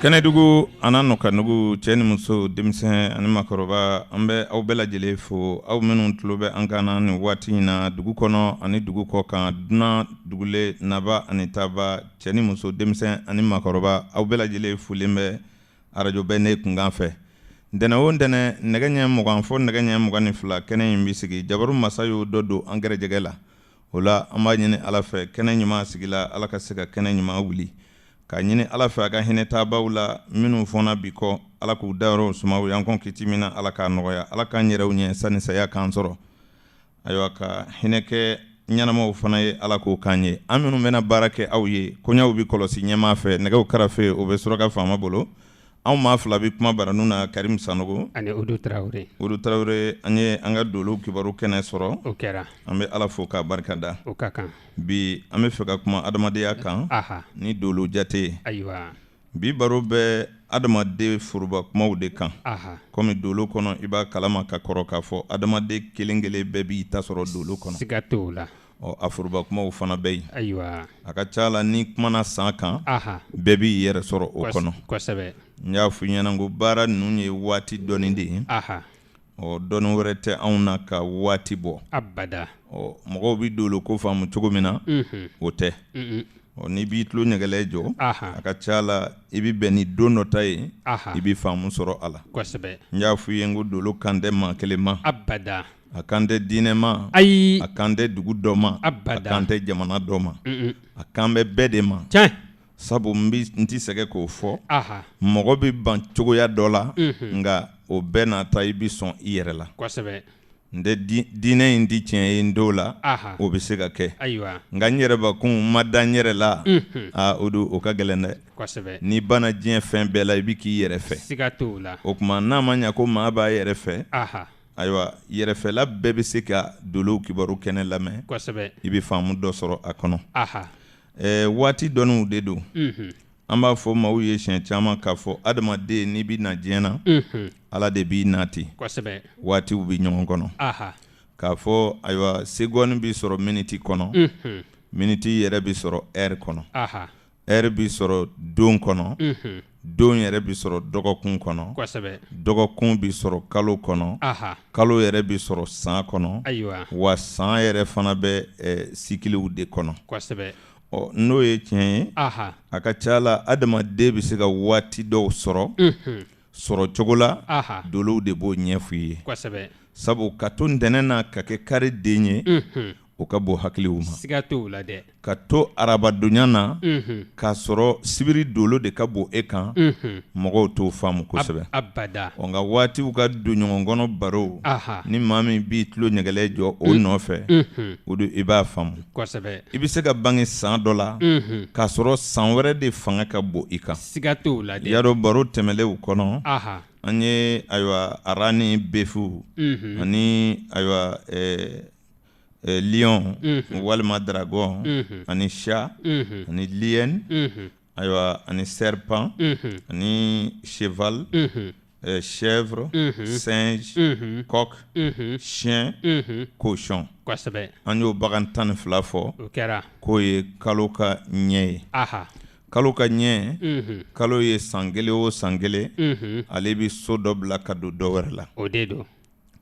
Kɛnɛdugu an nɔ kanugu cɛ ni muso denmisɛn ani makɔrɔba an bɛ aw bɛɛ lajɛlen fo aw minnu tulo bɛ an kana ni waati in na dugu kɔnɔ ani dugu kɔ kan dunan dugule naba ani taba cɛ ni muso denmisɛn ani makɔrɔba aw bɛɛ lajɛlen fulen bɛ arajo bɛ ne kunkan fɛ ntɛnɛn o ntɛnɛn nɛgɛ ɲɛ 20 fo nɛgɛ ɲɛ 22 kɛnɛ in bɛ sigi jabaru masa y'o dɔ don an gɛrɛjɛgɛ la o la an b'a ɲini ala fɛ kɛnɛ ɲuman sigila ala ka se ka kɛnɛ ɲuman wuli ka ɲini ala fɛ a ka hinɛ taabaw la minnu fɔna bi kɔ ala k'u dayɔrɔ sumaw yan kɔn kiti min na ala k'a nɔgɔya ala k'an yɛrɛw ɲɛ sani saya k'an sɔrɔ ayiwa ka hinɛ kɛ ɲɛnamaw fana ye ala k'o k'an ye an minnu bɛna baara kɛ aw ye koɲaw bi kɔlɔsi ɲɛmaa fɛ nɛgɛw karafe o bɛ suraka faama bolo anw maa fila bi kuma baranu na Karim Sanogo ani Udu Tarawele an ye an ka dolo kibaru kɛnɛ sɔrɔ o kɛra an bɛ ala fo k'a barikada o ka kan bi an bɛ fɛ ka kuma adamadenya kan ni dolo jate ayiwa bi baro bɛ adamaden furuba kumaw de kan komi dolo kɔnɔ i b'a kalama ka kɔrɔ k'a fɔ adamaden kelen kelen bɛɛ b'i ta sɔrɔ dolo kɔnɔ siga t'o la a furuba kumaw fana bɛ yen ayiwa a ka ca la ni kumana san kan bɛɛ b'i yɛrɛ sɔrɔ o kɔnɔ kosɛbɛ n y'a fɔ ɲɛna ko baara ninnu ye waati dɔɔni de ye dɔɔni wɛrɛ tɛ anw na ka waati bɔ abada mɔgɔw bi dolo ko faamu cogo min na o tɛ n'i b'i tulo ɲɛgɛlɛ jɔ a ka ca la i bi bɛn ni don dɔ ta ye i bi faamu sɔrɔ a la kosɛbɛ n y'a fɔ ye ko dolo kan tɛ maa kelen ma abada a kan tɛ diinɛ ma ayi a kan tɛ dugu dɔ ma abada a kan tɛ jamana dɔ ma a kan bɛ bɛɛ de ma tiɲɛ sabu n tɛ sɛgɛ k'o fɔ mɔgɔ bɛ ban cogoya dɔ la nka o bɛɛ n'a ta i bi sɔn i yɛrɛ la kosɛbɛ n tɛ diinɛ in di tiɲɛ ye n dɔw la o bɛ se ka kɛ ayiwa nka n yɛrɛ bakun ma da n yɛrɛ la o don o ka gɛlɛn dɛ kosɛbɛ n'i banna diɲɛ fɛn bɛɛ la i bi k'i yɛrɛ fɛ siga t'o la o tuma n'a ma ɲɛ ko maa b'a yɛrɛ fɛ ayiwa yɛrɛfɛla bɛɛ bɛ se ka dolo kibaru kɛnɛ lamɛn kosɛbɛ i bɛ faamu dɔ sɔrɔ a kɔnɔ waati dɔnniw de don an b'a fɔ maaw ye siɲɛ caman k'a fɔ adamaden n'i bɛ na diɲɛ na ala de b'i nati kosɛbɛ waatiw bɛ ɲɔgɔn kɔnɔ k'a fɔ ayiwa segɔni bɛ sɔrɔ miniti kɔnɔ miniti yɛrɛ bɛ sɔrɔ ɛri kɔnɔ ɛri bɛ sɔrɔ don kɔnɔ don yɛrɛ bɛ sɔrɔ dɔgɔkun kɔnɔ kosɛbɛ dɔgɔkun bɛ sɔrɔ kalo kɔnɔ kalo yɛrɛ bɛ sɔrɔ san kɔnɔ ayiwa wa san yɛrɛ fana bɛ sikiliw de kɔnɔ kosɛbɛ n'o ye tiɲɛ ye a ka ca la adamaden bɛ se ka waati dɔw sɔrɔ cogo la dolow de b'o ɲɛfɔ i ye kosɛbɛ sabu ka to ntɛnɛn na ka kɛ kari den ye o ka bon hakiliw ma siga t'o la dɛ ka to arabadonya na k'a sɔrɔ sibiri dolo de ka bon e kan mɔgɔw t'o faamu kosɛbɛ abada nka waatiw ka don ɲɔgɔn kɔnɔ baro ni maa min b'i tulo ɲɛgɛlɛ jɔ o nɔfɛ o don i b'a faamu kosɛbɛ i bɛ se ka bange san dɔ la k'a sɔrɔ san wɛrɛ de fanga ka bon i kan siga t'o la dɛ yadɔ baro tɛmɛlenw kɔnɔ an ye ayiwa ara ni befu ani ayiwa lion walima dragon ani chat ani lion ayiwa ani serpent ani cheval chèvre singe coq chien cochon kosɛbɛ an y'o bagan 12 fɔ o kɛra k'o ye kalo ka ɲɛ ye kalo ka ɲɛ kalo ye san kelen o san kelen ale bɛ so dɔ bila ka don dɔ wɛrɛ la o de don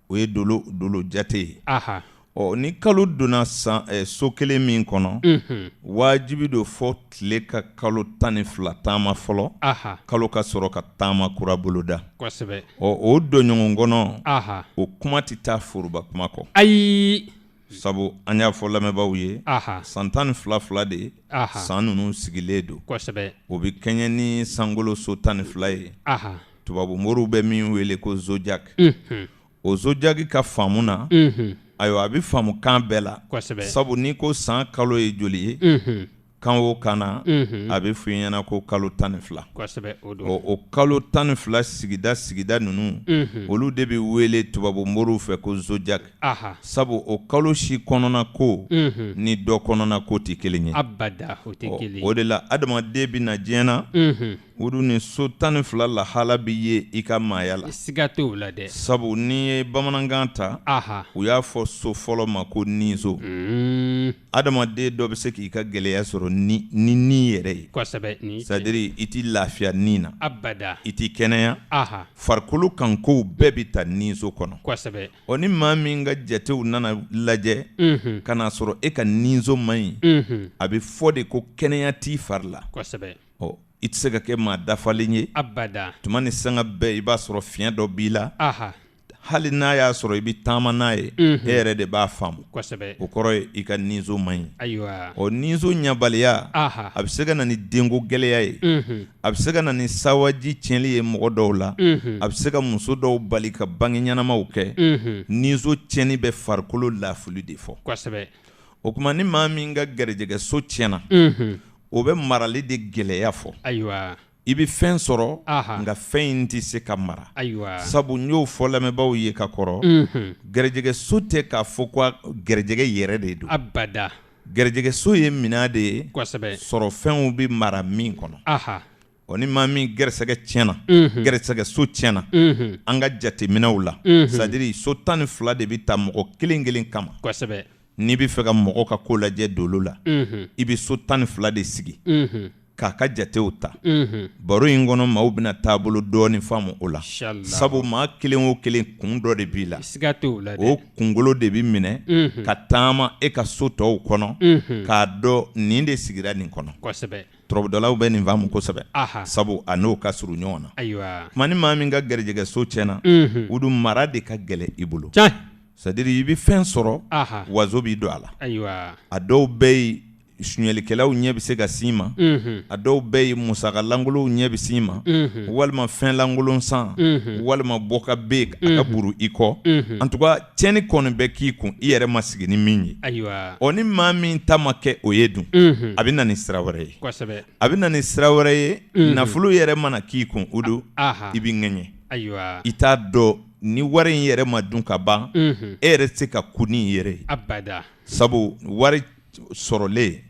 o ye dolo jate ye ni kalo donna so kelen min kɔnɔ wajibi don fɔ tile ka kalo 12 taama fɔlɔ kalo ka sɔrɔ ka taama kura boloda kosɛbɛ o don ɲɔgɔn kɔnɔ o kuma tɛ taa foroba kuma kɔ ayi sabu an y'a fɔ lamɛnbaaw ye san 12 de san ninnu sigilen don kosɛbɛ o bɛ kɛɲɛ ni sankolo so 12 ye tubabu moriw bɛ min wele ko zodiac o zodiac ka faamu na ayiwa a bɛ faamu kan bɛɛ la sabu n'i ko san kalo ye joli ye kan o kan na a bɛ f'i ɲɛna ko kalo 12 o kalo 12 sigida ninnu olu de bɛ wele tubabu moriw fɛ ko zodiac sabu o kalo si kɔnɔna ko ni dɔ kɔnɔna ko tɛ kelen ye o de la adamaden bɛ na diɲɛ na o dun ni so 12 lahala bɛ ye i ka maaya la siga t'o la dɛ sabu n'i ye bamanankan ta u y'a fɔ so fɔlɔ ma ko ninso adamaden dɔ bɛ se k'i ka gɛlɛya sɔrɔ ni yɛrɛ ye kosɛbɛ ni c'est-à-dire i t'i lafiya ni na abada i t'i kɛnɛya aha farikolo kan kow bɛɛ bi ta ninso kɔnɔ kosɛbɛ o ni maa min ka jatew nana lajɛ ka n'a sɔrɔ e ka ninso man ɲi a bɛ fɔ de ko kɛnɛya t'i fari la kosɛbɛ i tɛ se ka kɛ maa dafalen ye abada tuma ni sanga bɛɛ i b'a sɔrɔ fiɲɛ dɔ b'i la aha hali n'a y'a sɔrɔ i bɛ taama n'a ye e yɛrɛ de b'a faamu kosɛbɛ o kɔrɔ ye i ka ninso man ɲi ayiwa ninso ɲabaliya aha a bɛ se ka na ni denko gɛlɛya ye a bɛ se ka na ni sawaji tiɲɛli ye mɔgɔ dɔw la a bɛ se ka muso dɔw bali ka bange ɲɛnamaw kɛ ninso tiɲɛni bɛ farikolo lafuli de fɔ kosɛbɛ o tuma ni maa min ka garijɛgɛso tiɲɛna o bɛ marali de gɛlɛya fɔ ayiwa i bɛ fɛn sɔrɔ nka fɛn in tɛ se ka mara ayiwa sabu n y'o fɔ lamɛnbaaw ye ka kɔrɔ garijɛgɛso tɛ k'a fɔ ko garijɛgɛ yɛrɛ de don abada garijɛgɛso ye minɛn de ye kosɛbɛ sɔrɔ fɛnw bɛ mara min kɔnɔ aha ni maa min garisɛgɛ tiɲɛna garisɛgɛso tiɲɛna an ka jateminɛw la c'est-à-dire so 12 de bɛ ta mɔgɔ kelen kelen kama kosɛbɛ n'i bɛ fɛ ka mɔgɔ ka ko lajɛ dolo la i bɛ so 12 de sigi k'a ka jatew ta baro in kɔnɔ maaw bɛna taabolo dɔɔni faamu o la sabu maa kelen o kelen kun dɔ de b'i la o kunkolo de bɛ minɛ ka taama e ka so tɔw kɔnɔ k'a dɔn nin de sigira nin kɔnɔ turabudalaw bɛ nin faamu kosɛbɛ sabu a n'o ka surun ɲɔgɔn na tuma ni maa min ka garijɛgɛso tiɲɛna o dun mara de ka gɛlɛn i bolo c'est-à-dire i bɛ fɛn sɔrɔ wazo b'i don a la a dɔw bɛɛ ye suɲɛlikɛlaw ɲɛ bɛ se ka s'i ma a dɔw bɛɛ ye musakalankolonw ɲɛ bɛ s'i ma walima fɛnlankolon san walima bɔka bɛ a ka buru i kɔ en tout cas tiɲɛni kɔni bɛ k'i kun i yɛrɛ ma sigi ni min ye ni maa min ta ma kɛ o ye dun a bɛ na ni sira wɛrɛ ye a bɛ na ni sira wɛrɛ ye nafolo yɛrɛ mana k'i kun o don i bɛ ŋɛɲɛ i t'a dɔn ni wari in yɛrɛ ma dun ka ban e yɛrɛ tɛ se ka ku ni yɛrɛ ye sabu wari sɔrɔlen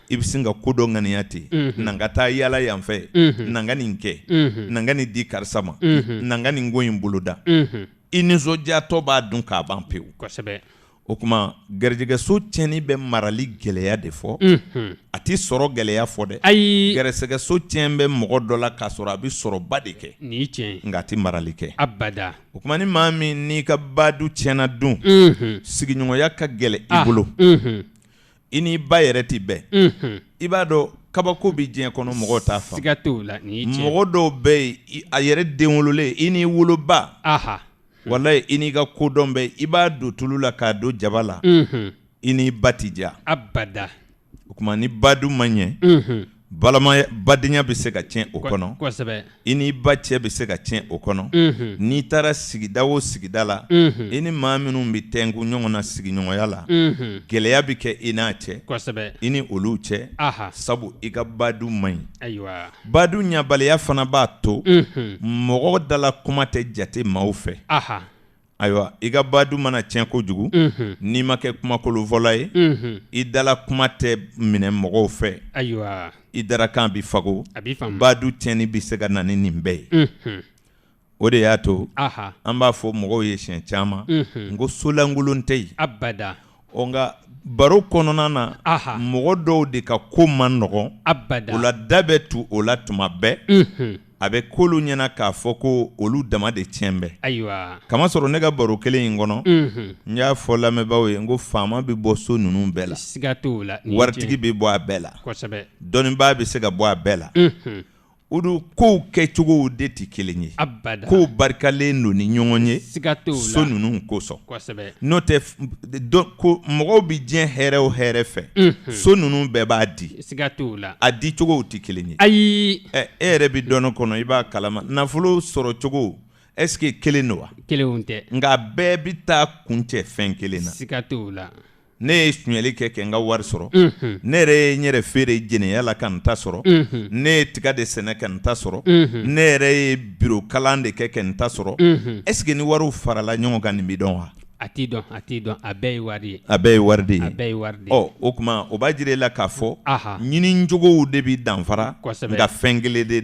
i bɛ sin ka ko dɔ ŋaniya ten na ka taa yala yan fɛ na ka nin kɛ na ka nin di karisa ma na ka nin ko in boloda i nisɔndiyatɔ b'a dun k'a ban pewu o tuma garijɛgɛso tiɲɛni bɛ marali gɛlɛya de fɔ a tɛ sɔrɔ gɛlɛya fɔ dɛ garijɛgɛso tiɲɛ bɛ mɔgɔ dɔ la k'a sɔrɔ a bɛ sɔrɔba de kɛ nka a tɛ marali kɛ o tuma ni maa min n'i ka badu tiɲɛna dun sigiɲɔgɔnya ka gɛlɛn i bolo i n'i ba yɛrɛ tɛ bɛn i b'a dɔn kabako bɛ diɲɛ kɔnɔ mɔgɔw t'a faamu mɔgɔ dɔw bɛ yen a yɛrɛ den wololen i n'i woloba walayi i n'i ka kodɔn bɛ i b'a don tulu la k'a don jaba la i n'i ba tɛ diya o tuma ni badu ma ɲɛ badenya bɛ se ka tiɲɛ o kɔnɔ i n'i ba cɛ bɛ se ka tiɲɛ o kɔnɔ n'i taara sigida o sigida la i ni maa minnu bɛ tɛnku ɲɔgɔn na sigiɲɔgɔnya la gɛlɛya bɛ kɛ i n'a cɛ i ni olu cɛ sabu i ka badu man ɲi badu ɲabaliya fana b'a to mɔgɔ dala kuma tɛ jate maaw fɛ ayiwa i ka badu mana tiɲɛ kojugu n'i ma kɛ kumakolonfɔla ye i dala kuma tɛ minɛ mɔgɔw fɛ i darakan bɛ fago badu tiɲɛni bɛ se ka na ni nin bɛɛ ye o de y'a to an b'a fɔ mɔgɔw ye siɲɛ caman n ko solankolon tɛ yen nka baro kɔnɔna na mɔgɔ dɔw de ka ko man nɔgɔn o la da bɛ tu o la tuma bɛɛ a bɛ k'olu ɲɛna k'a fɔ ko olu dama de tiɲɛ bɛ kamasɔrɔ ne ka baro kelen in kɔnɔ n y'a fɔ lamɛnbaaw ye n ko faama bɛ bɔ so ninnu bɛɛ la waritigi bɛ bɔ a bɛɛ la dɔnnibaa bɛ se ka bɔ a bɛɛ la olu kow kɛcogow de tɛ kelen ye kow barikalen don ni ɲɔgɔn ye so ninnu kosɔn n'o tɛ mɔgɔw bɛ diɲɛ hɛrɛ o hɛrɛ fɛ so ninnu bɛɛ b'a di a di cogow tɛ kelen ye e yɛrɛ bɛ dɔɔnin kɔnɔ i b'a kalama nafolo sɔrɔ cogo est-ce que kelen don wa nka bɛɛ bɛ taa kun cɛ fɛn kelen na ne ye suɲɛli kɛ n ka wari sɔrɔ ne yɛrɛ ye n yɛrɛ feere jɛnɛya la ka n ta sɔrɔ ne ye tiga de sɛnɛ ka n ta sɔrɔ ne yɛrɛ ye biro kalan de kɛ n ta sɔrɔ est-ce que ni wariw farala ɲɔgɔn kan nin bɛ dɔn wa a t'i dɔn a bɛɛ ye wari ye a bɛɛ ye wari de ye o tuma o b'a jira i la k'a fɔ ɲinicogow de bɛ danfara nka fɛn kelen de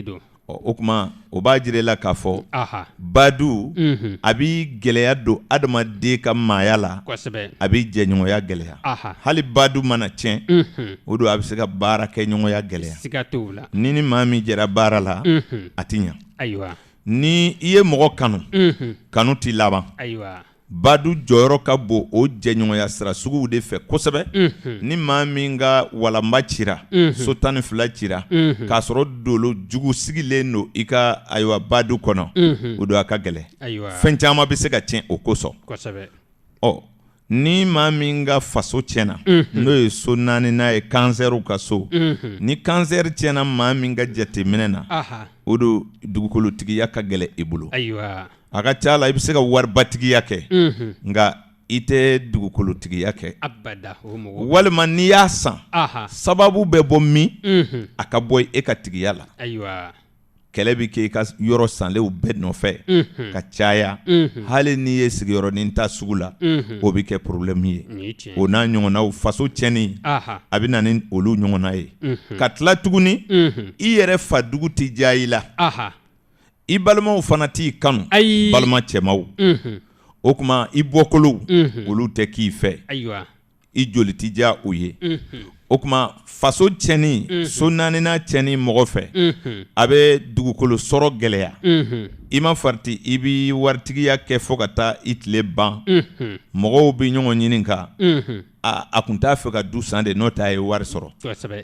don o kuma o b'a jirela k'a fɔ badu a b'i gɛlɛya don adamaden ka maaya la a b'i jɛɲɔgɔnya gɛlɛya hali badu mana tiɲɛ o don a bɛ se ka baara kɛ ɲɔgɔnya gɛlɛya ni maa min jɛra baara la a ti ɲa ni i ye mɔgɔ kanu kanu t'i laban badu jɔyɔrɔ ka bon o jɛɲɔgɔnya sira suguw de fɛ kosɛbɛ ni maa min ka walanba cira so 12 cira k'a sɔrɔ dolo jugu sigilen don i ka ayiwa badu kɔnɔ o don a ka gɛlɛ fɛn caman bɛ se ka tiɲɛ o kosɔn ni maa min ka faso tiɲɛna n'o ye so 4 n'a ye kansɛriw ka so ni kansɛri tiɲɛna maa min ka jateminɛ na o don dugukolotigiya ka gɛlɛ i bolo a ka ca la i bɛ se ka waribatigiya kɛ nka i tɛ dugukolotigiya kɛ walima n'i y'a san sababu bɛ bɔ min a ka bɔ e ka tigiya la kɛlɛ bɛ kɛ i ka yɔrɔ sanlenw bɛɛ nɔfɛ ka caya hali n'i ye sigiyɔrɔnin ta sugu la o bɛ kɛ problème ye o n'a ɲɔgɔnnaw faso tiɲɛni a bɛ na ni olu ɲɔgɔnna ye ka tila tuguni i yɛrɛ fadugu tɛ diya i la i balimaw fana t'i kanu balima cɛmaw o kuma i bɔkolow olu tɛ k'i fɛ i joli t'i diya u ye o kuma faso tiɲɛni so 4nan tiɲɛni mɔgɔ fɛ a bɛ dugukolo sɔrɔ gɛlɛya i ma farati i bɛ waritigiya kɛ fo ka taa i tile ban mɔgɔw bɛ ɲɔgɔn ɲini kan a kun t'a fɛ ka du san de n'o t'a ye wari sɔrɔ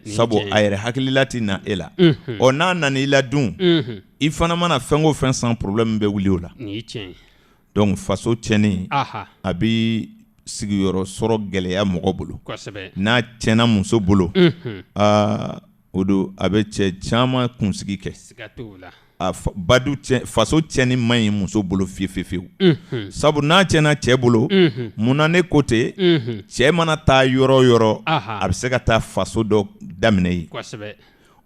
sabu a yɛrɛ hakilila tɛ na e la n'a nana i la dun i fana mana fɛn o fɛn san problème bɛ wuli o la donc faso tiɲɛni a bɛ sigiyɔrɔ sɔrɔ gɛlɛya mɔgɔ bolo n'a tiɲɛna muso bolo o don a bɛ cɛ caman kunsigi kɛ badu faso tiɲɛni man ɲi muso bolo fiyewu sabu n'a tiɲɛna cɛ bolo munna ne ko ten cɛ mana taa yɔrɔ o yɔrɔ a bɛ se ka taa faso dɔ daminɛ ye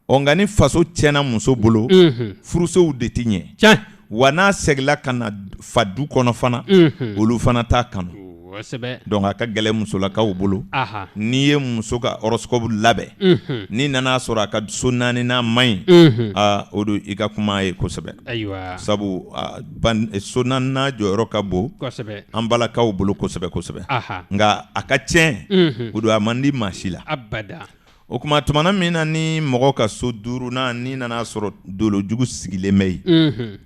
nka ni faso tiɲɛna muso bolo furusow de tɛ ɲɛ wa n'a segila ka na fa du kɔnɔ fana olu fana t'a kanu donc a ka gɛlɛ musolakaw bolo n'i ye muso ka horoscope labɛn n'i nana sɔrɔ a ka so 4nan man ɲi o don i ka kuma ye kosɛbɛ sabu so 4nan jɔyɔrɔ ka bon an balakaw bolo kosɛbɛ nka a ka tiɲɛ o don a man di maa si la o kuma tumana min na ni mɔgɔ ka so 5nan n'i nana sɔrɔ dolo jugu sigilen bɛ yen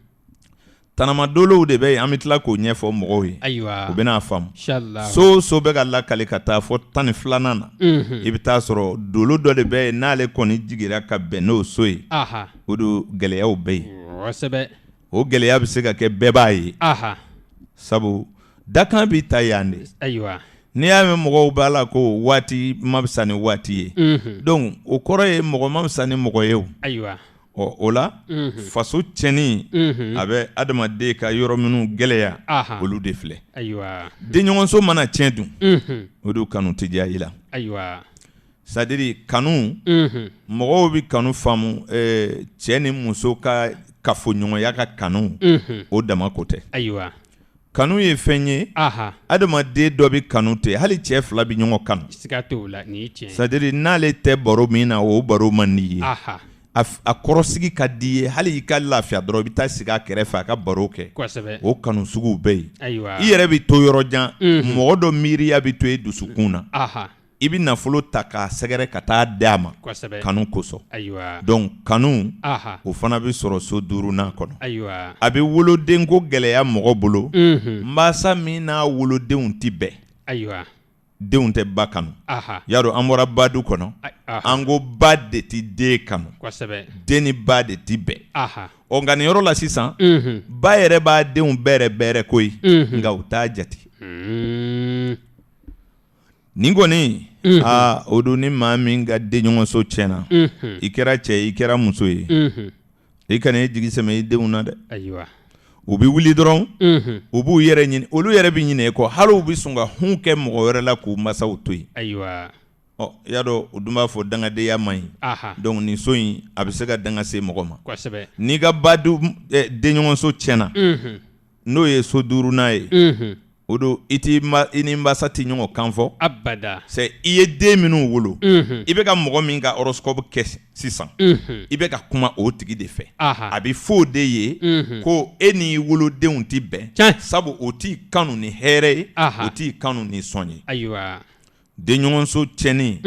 tanama dolow de bɛ yen an bɛ tila k'o ɲɛfɔ mɔgɔw ye u bɛna faamu so bɛ ka lakale ka taa fɔ 12nan na i bɛ taa sɔrɔ dolo dɔ de bɛ yen n'ale kɔni jigira ka bɛn n'o so ye o don gɛlɛyaw bɛ yen o gɛlɛya bɛ se ka kɛ bɛɛ b'a ye sabu dakan b'i ta yan de n'i y'a mɛn mɔgɔw b'a la ko waati ma fisa ni waati ye donc o kɔrɔ ye mɔgɔ ma fisa ni mɔgɔ ye o o la faso tiɲɛni a bɛ adamaden ka yɔrɔ minnu gɛlɛya olu de filɛ denɲɔgɔnso mana tiɲɛ dun o de kanu tɛ diya i la c'est à dire kanu mɔgɔw bɛ kanu faamu cɛ ni muso ka kafoɲɔgɔnya ka kanu o dama ko tɛ kanu ye fɛn ye adamaden dɔ bɛ kanu tɛ hali cɛ fila bɛ ɲɔgɔn kanu c'est à dire n'ale tɛ baro min na o baro man di ye a kɔrɔsigi ka di ye hali i ka lafiya dɔrɔn i bɛ taa sigi a kɛrɛfɛ a ka baro kɛ o kanu suguw bɛ yen i yɛrɛ bɛ to yɔrɔ jan mɔgɔ dɔ miiriya bɛ to e dusukun na i bɛ nafolo ta k'a sɛgɛrɛ ka taa d'a ma kanu kosɔn donc kanu o fana bɛ sɔrɔ so 5nan kɔnɔ a bɛ wolodenko gɛlɛya mɔgɔ bolo mansa min n'a wolodenw tɛ bɛn denw tɛ ba kanu y'a dɔn an bɔra badu kɔnɔ an ko ba de tɛ den kanu den ni ba de tɛ bɛn nka nin yɔrɔ la sisan ba yɛrɛ b'a denw bɛrɛ koyi nka u t'a jate nin kɔni o don ni maa min ka denɲɔgɔnso tiɲɛna i kɛra cɛ i kɛra muso ye i kana i jigi sɛmɛ i denw na dɛ u bɛ wuli dɔrɔn u b'u yɛrɛ ɲini olu yɛrɛ bɛ ɲini e kɔ hali u bɛ sɔn ka hun kɛ mɔgɔ wɛrɛ la k'u masaw to yen y'a dɔn o dun b'a fɔ dangadenya man ɲi donc nin so in a bɛ se ka danga se mɔgɔ ma n'i ka badu denɲɔgɔnso tiɲɛna n'o ye so 5nan ye o don i ni masa tɛ ɲɔgɔn kan fɔ abada c'est i ye den minnu wolo i bɛ ka mɔgɔ min ka horoscope kɛ sisan i bɛ ka kuma o tigi de fɛ a bɛ fɔ o de ye ko e ni wolodenw tɛ bɛn sabu o t'i kanu ni hɛrɛ ye o t'i kanu ni sɔn ye ayiwa denɲɔgɔnso tiɲɛni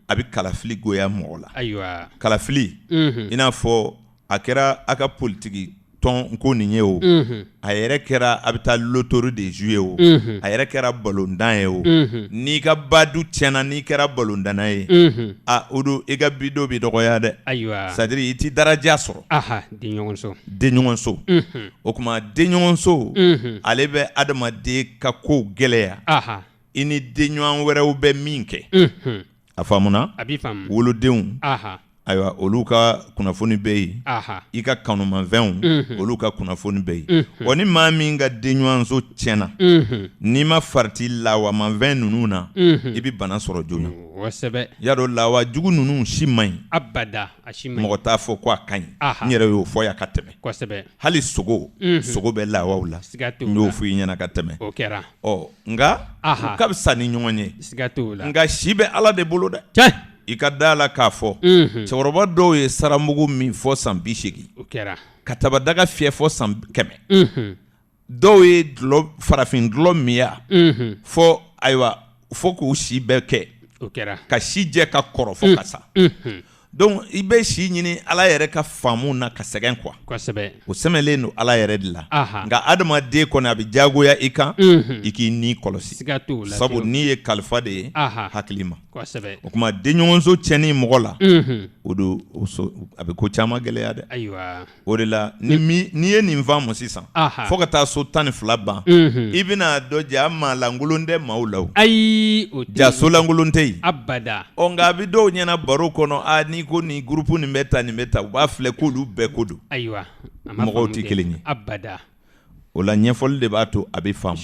a bɛ kalafili goya mɔgɔ la ayiwa kalafili i n'a fɔ a kɛra a ka politiki tɔn ko nin ye o a yɛrɛ kɛra a bɛ taa lotori de jouer o a yɛrɛ kɛra ballondan ye o n'i ka badu tiɲɛna n'i kɛra ballondana ye o don i ka bido bɛ dɔgɔya dɛ ayiwa c'est à dire i ti daraja sɔrɔ denɲɔgɔnso o tuma denɲɔgɔnso ale bɛ adamaden ka kow gɛlɛya i ni denɲɔgɔn wɛrɛw bɛ min kɛ a faamuna wolodenw ayiwa olu ka kunnafoni bɛ yen i ka kanumafɛnw olu ka kunnafoni bɛ yen wa ni maa min ka denɲɔgɔnso tiɲɛna n'i ma farati lawamafɛn ninnu na i bɛ bana sɔrɔ joona y'a dɔn lawa jugu ninnu si man ɲi mɔgɔ t'a fɔ ko a ka ɲi n yɛrɛ y'o fɔ yan ka tɛmɛ hali sogo bɛ lawaw la n y'o fɔ i ɲɛna ka tɛmɛ nka u ka fisa ni ɲɔgɔn ye nka si bɛ Ala de bolo dɛ i ka da la k'a fɔ cɛkɔrɔba dɔw ye saramugu min fɔ san 80 ka tabadaga fiyɛ fɔ san 100 dɔw ye farafin dulɔ miya fɔ ayiwa fɔ k'u si bɛɛ kɛ ka si jɛ ka kɔrɔ fɔ ka sa donc i bɛ si ɲini Ala yɛrɛ ka faamu na ka sɛgɛn quoi o sɛmɛlen don Ala yɛrɛ de la nka adamaden kɔni a bɛ diyagoya i kan i k'i ni kɔlɔsi sabu n'i ye kalifa de ye hakili ma o tuma denɲɔgɔnso tiɲɛni mɔgɔ la o don a bɛ ko caman gɛlɛya dɛ o de la n'i ye nin faamu sisan fo ka taa so 12 ban i bɛna dɔ ja maa lankolon tɛ maaw la o ja so lankolon tɛ yen nka a bɛ dɔw ɲɛna baro kɔnɔ n'i ko nin groupe nin bɛ ta u b'a filɛ k'olu bɛɛ ko don mɔgɔw tɛ kelen ye o la ɲɛfɔli de b'a to a bɛ faamu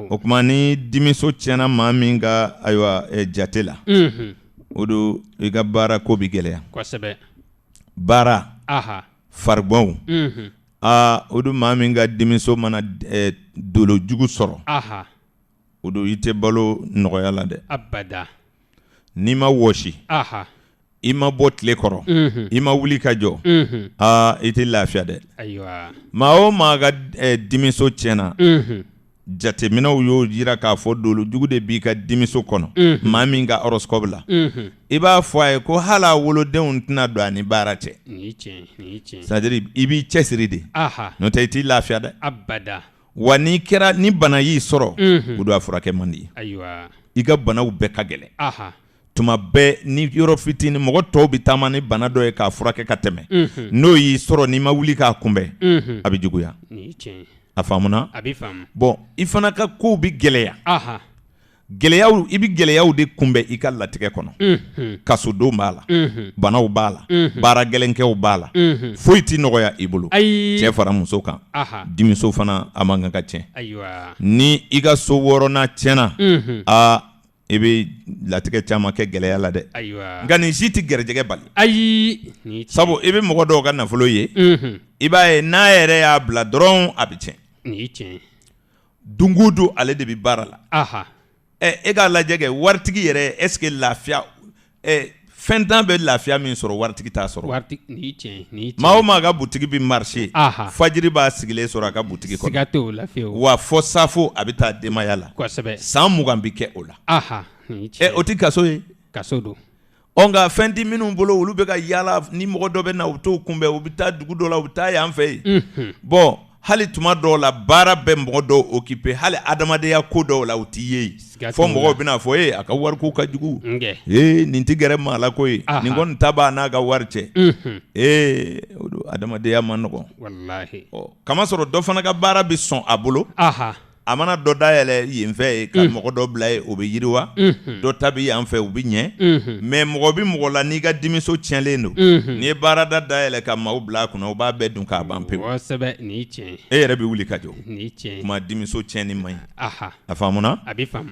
o tuma ni dimiso tiɲɛna maa min ka ayiwa jate la o don i ka baara ko bɛ gɛlɛya baara faribɔnw o don maa min ka dimiso mana dolo jugu sɔrɔ o don i tɛ balo nɔgɔya la dɛ n'i ma wɔsi i ma bɔ tile kɔrɔ i ma wuli ka jɔ i tɛ lafiya dɛ maa o maa ka dimiso tiɲɛna jateminɛw y'o jira k'a fɔ dolo jugu de b'i ka dimiso kɔnɔ maa min ka horoscope la i b'a fɔ a ye ko hali a wolodenw tɛna don a ni baara cɛ c'est à dire i b'i cɛsiri de n'o tɛ i t'i lafiya dɛ wa ni bana y'i sɔrɔ o don a furakɛ man di i ka banaw bɛɛ ka gɛlɛn tuma bɛɛ ni yɔrɔ fitinin mɔgɔ tɔw bɛ taama ni bana dɔ ye k'a furakɛ ka tɛmɛ n'o y'i sɔrɔ n'i ma wuli k'a kunbɛn a bɛ juguya a faamuna bon i fana ka kow bɛ gɛlɛya i bɛ gɛlɛyaw de kunbɛn i ka latigɛ kɔnɔ kasodon b'a la banaw b'a la baara gɛlɛnkɛw b'a la foyi tɛ nɔgɔya i bolo cɛ fara muso kan dimiso fana a man kan ka tiɲɛ ni i ka so wɔɔrɔnan tiɲɛna i bɛ latigɛ caman kɛ gɛlɛya la dɛ nka nin si tɛ gɛrɛjɛgɛ bali sabu i bɛ mɔgɔ dɔw ka nafolo ye i b'a ye n'a yɛrɛ y'a bila dɔrɔn a bɛ tiɲɛ don o don ale de bɛ baara la e k'a lajɛ kɛ waritigi yɛrɛ est ce que lafiya fɛn t'an bɛ lafiya min sɔrɔ waritigi t'a sɔrɔ maa o maa ka butigi bɛ marché fajiri b'a sigilen sɔrɔ a ka butigi kɔnɔ wa fɔ safo a bɛ taa denbaya la san 20 bɛ kɛ o la o tɛ kaso ye nka fɛn tɛ minnu bolo olu bɛ ka yaala ni mɔgɔ dɔ bɛ na u t'o kunbɛn u bɛ taa dugu dɔ la u bɛ taa yan fɛ yen bon hali tuma dɔw la baara bɛ mɔgɔ dɔw occupé hali adamadenya ko dɔw la u t'i ye fɔ mɔgɔw bɛna fɔ a ka wariko ka jugu nin tɛ gɛrɛ maa la ko ye nin kɔni ta b'a n'a ka wari cɛ o don adamadenya man nɔgɔn kamasɔrɔ dɔ fana ka baara bɛ sɔn a bolo a mana dɔ dayɛlɛ yen fɛ ye ka mɔgɔ dɔ bila ye o bɛ yiriwa dɔ ta bɛ yan fɛ u bɛ ɲɛ mais mɔgɔ bɛ mɔgɔ la n'i ka dimiso tiɲɛlen don n'i ye baarada dayɛlɛ ka maaw bila a kunna o b'a bɛɛ dun k'a ban pewu e yɛrɛ bɛ wuli ka jɔ kuma dimiso tiɲɛni man ɲi a faamuna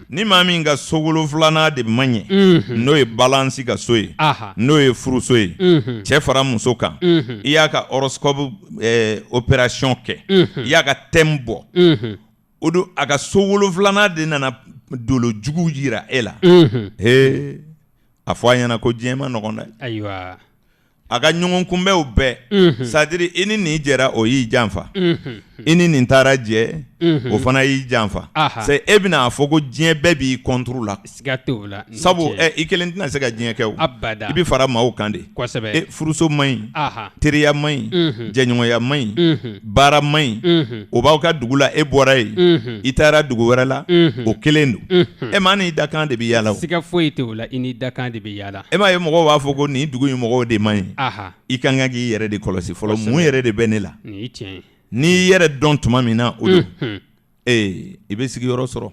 ni maa min ka so 7 de man ɲɛ n'o ye balance ka so ye n'o ye furuso ye cɛ fara muso kan i y'a ka horoscope opération kɛ i y'a ka thème bɔ o don a ka so 7 de nana dolo jugu yira e la a fɔ a ɲɛna ko diɲɛ ma nɔgɔn dɛ ayiwa a ka ɲɔgɔn kunbɛw bɛɛ sadiri i ni nin jɛra o y'i janfa i ni nin taara jɛ o fana y'i janfa c'est e bɛna a fɔ ko diɲɛ bɛɛ b'i contre la sabu i kelen tɛna se ka diɲɛ kɛ o i bɛ fara maaw kan de furuso man ɲi teriya man ɲi jɛɲɔgɔnya man ɲi baara man ɲi o b'aw ka dugu la e bɔra yen i taara dugu wɛrɛ la o kelen don e maa n'i dakan de bɛ yaala o siga foyi t'o la i n'i dakan de bɛ yaala e m'a ye mɔgɔw b'a fɔ ko nin dugu in mɔgɔw de man ɲi i kan ka k'i yɛrɛ de kɔlɔsi fɔlɔ mun yɛrɛ de bɛ ne la n'i yɛrɛ dɔn tuma min na o don i bɛ sigiyɔrɔ sɔrɔ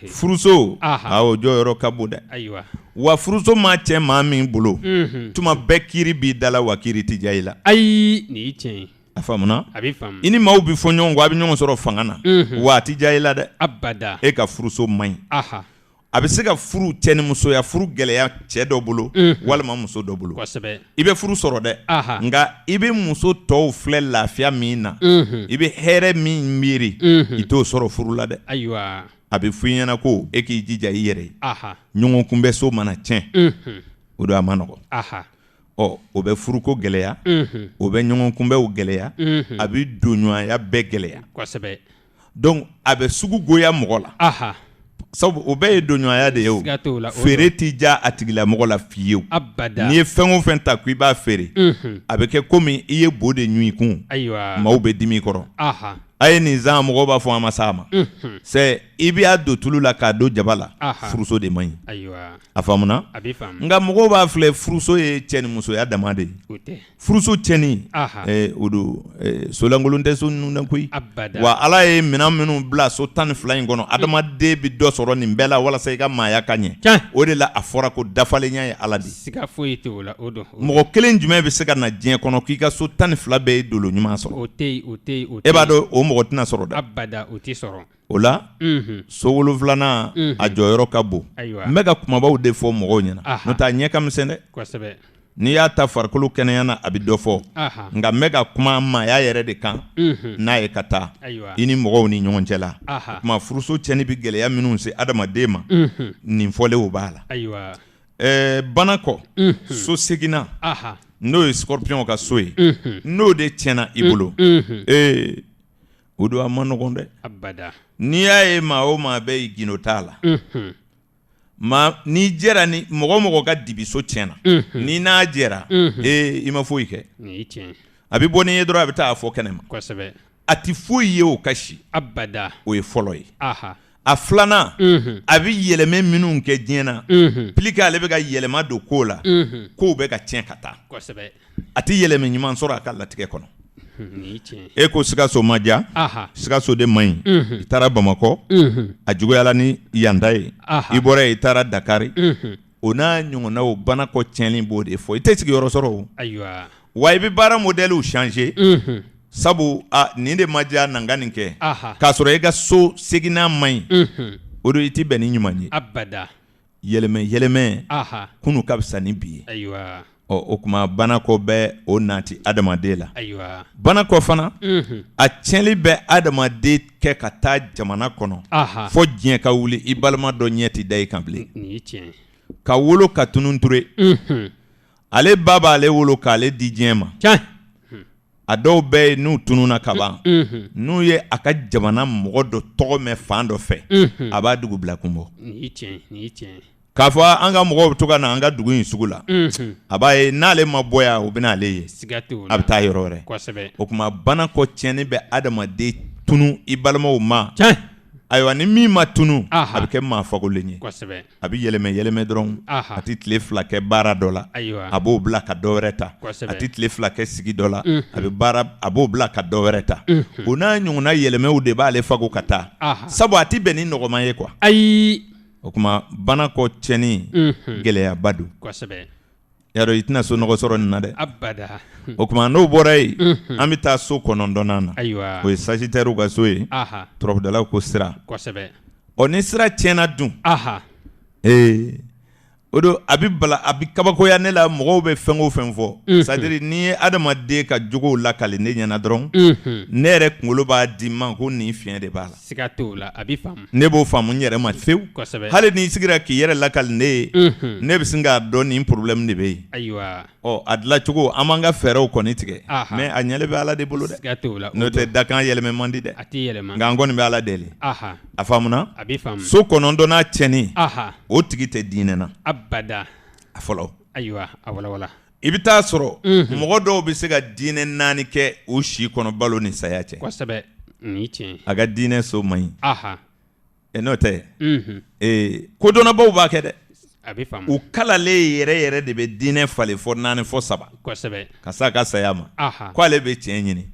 furuso o jɔyɔrɔ ka bon dɛ wa furuso maa cɛ maa min bolo tuma bɛɛ kiiri b'i da la wa kiiri tɛ diya i la ayi nin y'i tiɲɛ ye a faamuna i ni maaw bɛ fɔ ɲɔgɔn kɔ a bɛ ɲɔgɔn sɔrɔ fanga na wa a tɛ diya i la dɛ abada e ka furuso man ɲi a bɛ se ka furu cɛ ni musoya furu gɛlɛya cɛ dɔ bolo walima muso dɔ bolo i bɛ furu sɔrɔ dɛ nka i bɛ muso tɔw filɛ lafiya min na i bɛ hɛrɛ min miiri i t'o sɔrɔ furu la dɛ ayiwa a bɛ f'i ɲɛna ko e k'i jija i yɛrɛ ye ɲɔgɔn kunbɛ so mana tiɲɛ o don a ma nɔgɔn o bɛ furuko gɛlɛya o bɛ ɲɔgɔn kunbɛw gɛlɛya a bɛ donɲɔgɔnya bɛɛ gɛlɛya donc a bɛ sugu goya mɔgɔ la sabu o bɛɛ ye donɲɔgɔnya de ye o feere t'i ja a tigilamɔgɔ la fiyewu n'i ye fɛn o fɛn ta ko i b'a feere a bɛ kɛ komi i ye bo de ɲun i kun maaw bɛ dimi kɔrɔ a ye nin zan mɔgɔw b'a fɔ an ma s'a ma c'est i b'a don tulu la k'a don jaba la furuso de man ɲi a faamuna nka mɔgɔw b'a filɛ furuso ye cɛ ni musoya dama de ye furuso cɛni o don solankolon tɛ so ninnu dɛ koyi wa ala ye minɛn minnu bila so 12 in kɔnɔ adamaden bɛ dɔ sɔrɔ nin bɛɛ la walasa i ka maaya ka ɲɛ o de la a fɔra ko dafalenya ye ala de mɔgɔ kelen jumɛn bɛ se ka na diɲɛ kɔnɔ k'i ka so 12 bɛɛ ye dolo ɲuman sɔrɔ e b'a dɔn o mɔgɔ tɛna sɔrɔ dɛ o la so 7 a jɔyɔrɔ ka bon n bɛ ka kumabaw de fɔ mɔgɔw ɲɛna n'o tɛ a ɲɛ ka misɛn dɛ n'i y'a ta farikolo kɛnɛya na a bɛ dɔ fɔ nka n bɛ ka kuma maaya yɛrɛ de kan n'a ye ka taa i ni mɔgɔw ni ɲɔgɔn cɛ la o tuma furuso cɛnni bɛ gɛlɛya minnu se adamaden ma nin fɔlenw b'a la bana kɔ so seginna n'o ye scorpion ka so ye n'o de tiɲɛna i bolo o don a ma nɔgɔn dɛ n'i y'a ye maa o maa bɛ i gindo t'a la n'i jɛra ni mɔgɔ ka dibiso tiɲɛna n'i n'a jɛra i ma foyi kɛ a bɛ bɔ n'i ye dɔrɔn a bɛ taa fɔ kɛnɛ ma a tɛ foyi ye o ka si o ye fɔlɔ ye a filanan a bɛ yɛlɛmɛ minnu kɛ diɲɛ na plus que ale bɛ ka yɛlɛma don kow la kow bɛ ka tiɲɛ ka taa a tɛ yɛlɛmɛ ɲuman sɔrɔ a ka latigɛ kɔnɔ e ko Sikaso ma diya Sikaso de man ɲi i taara Bamakɔ a juguyala ni yanda ye i bɔra yen i taara Dakari o n'a ɲɔgɔnnaw bana kɔ tiɲɛni b'o de fɔ i tɛ sigiyɔrɔ sɔrɔ o wa i bɛ baara modèle changer sabu nin de ma diya nan ka nin kɛ k'a sɔrɔ i ka so seginna man ɲi o don i tɛ bɛn ni ɲuman ye yɛlɛmɛ kunu ka fisa ni bi ye o kuma bana kɔ bɛ o nati adamaden la bana kɔ fana a tiɲɛli bɛ adamaden kɛ ka taa jamana kɔnɔ fɔ diɲɛ ka wuli i balima dɔ ɲɛ tɛ da i kan bilen ka wolo ka tunun ture ale ba b'ale wolo k'ale di diɲɛ ma a dɔw bɛɛ ye n'u tununna ka ban n'u ye a ka jamana mɔgɔ dɔ tɔgɔ mɛn fan dɔ fɛ a b'a dugu bila kun bɔ k'a fɔ an ka mɔgɔw bɛ to ka na an ka dugu in sugu la a b'a ye n'ale ma bɔ yan o bɛ n'ale ye a bɛ taa yɔrɔ wɛrɛ o tuma bana kɔ tiɲɛni bɛ adamaden tunu i balimaw ma ayiwa ni min ma tunu a bɛ kɛ maa fagolen ye a bɛ yɛlɛmɛ dɔrɔn a tɛ tile 2 kɛ baara dɔ la a b'o bila ka dɔ wɛrɛ ta a tɛ tile 2 kɛ sigi dɔ la a b'o bila ka dɔ wɛrɛ ta o n'a ɲɔgɔnna yɛlɛmɛw de b'ale fago ka taa sabu a tɛ bɛn ni nɔgɔman ye quoi o kuma bana kɔ tiɲɛni gɛlɛyaba don yarɔ i tɛna so nɔgɔ sɔrɔ nin na dɛ o kuma n'o bɔra yen an bɛ taa so 9nan na o ye Sagittaire ka so ye turabudalaw ko sira ni sira tiɲɛna dun o don a bɛ kabakoya ne la mɔgɔw bɛ fɛn o fɛn fɔ c'est à dire n'i ye adamaden ka jogow lakali ne ɲɛna dɔrɔn ne yɛrɛ kunkolo b'a di ma ko nin fiɲɛ de b'a la siga t'o la a bɛ faamu ne b'o faamu n yɛrɛ ma fewu hali n'i sigira k'i yɛrɛ lakali ne ye ne bɛ sin k'a dɔn nin problème de bɛ yen ayiwa a dilancogo an b'an ka fɛɛrɛw kɔni tigɛ mais a ɲɛlen bɛ Ala de bolo dɛ siga t'o la n'o tɛ dakan yɛlɛmɛ man di dɛ a tɛ yɛlɛma nka an kɔni bɛ Ala deli a faamuna a bɛ faamu so 9 n'a tiɲɛni o tigi tɛ diinɛ na abada a fɔlɔ ayiwa a walawala i bɛ taa sɔrɔ mɔgɔ dɔw bɛ se ka diinɛ 4 kɛ o si kɔnɔ balo ni saya cɛ kosɛbɛ nin tiɲɛ a ka diinɛ so man ɲi n'o tɛ kodɔnnabaw b'a kɛ dɛ a bɛ faamu u kalalen yɛrɛ de bɛ diinɛ falen fɔ 4 fɔ 7 kosɛbɛ ka s'a ka saya ma k'ale bɛ tiɲɛ ɲini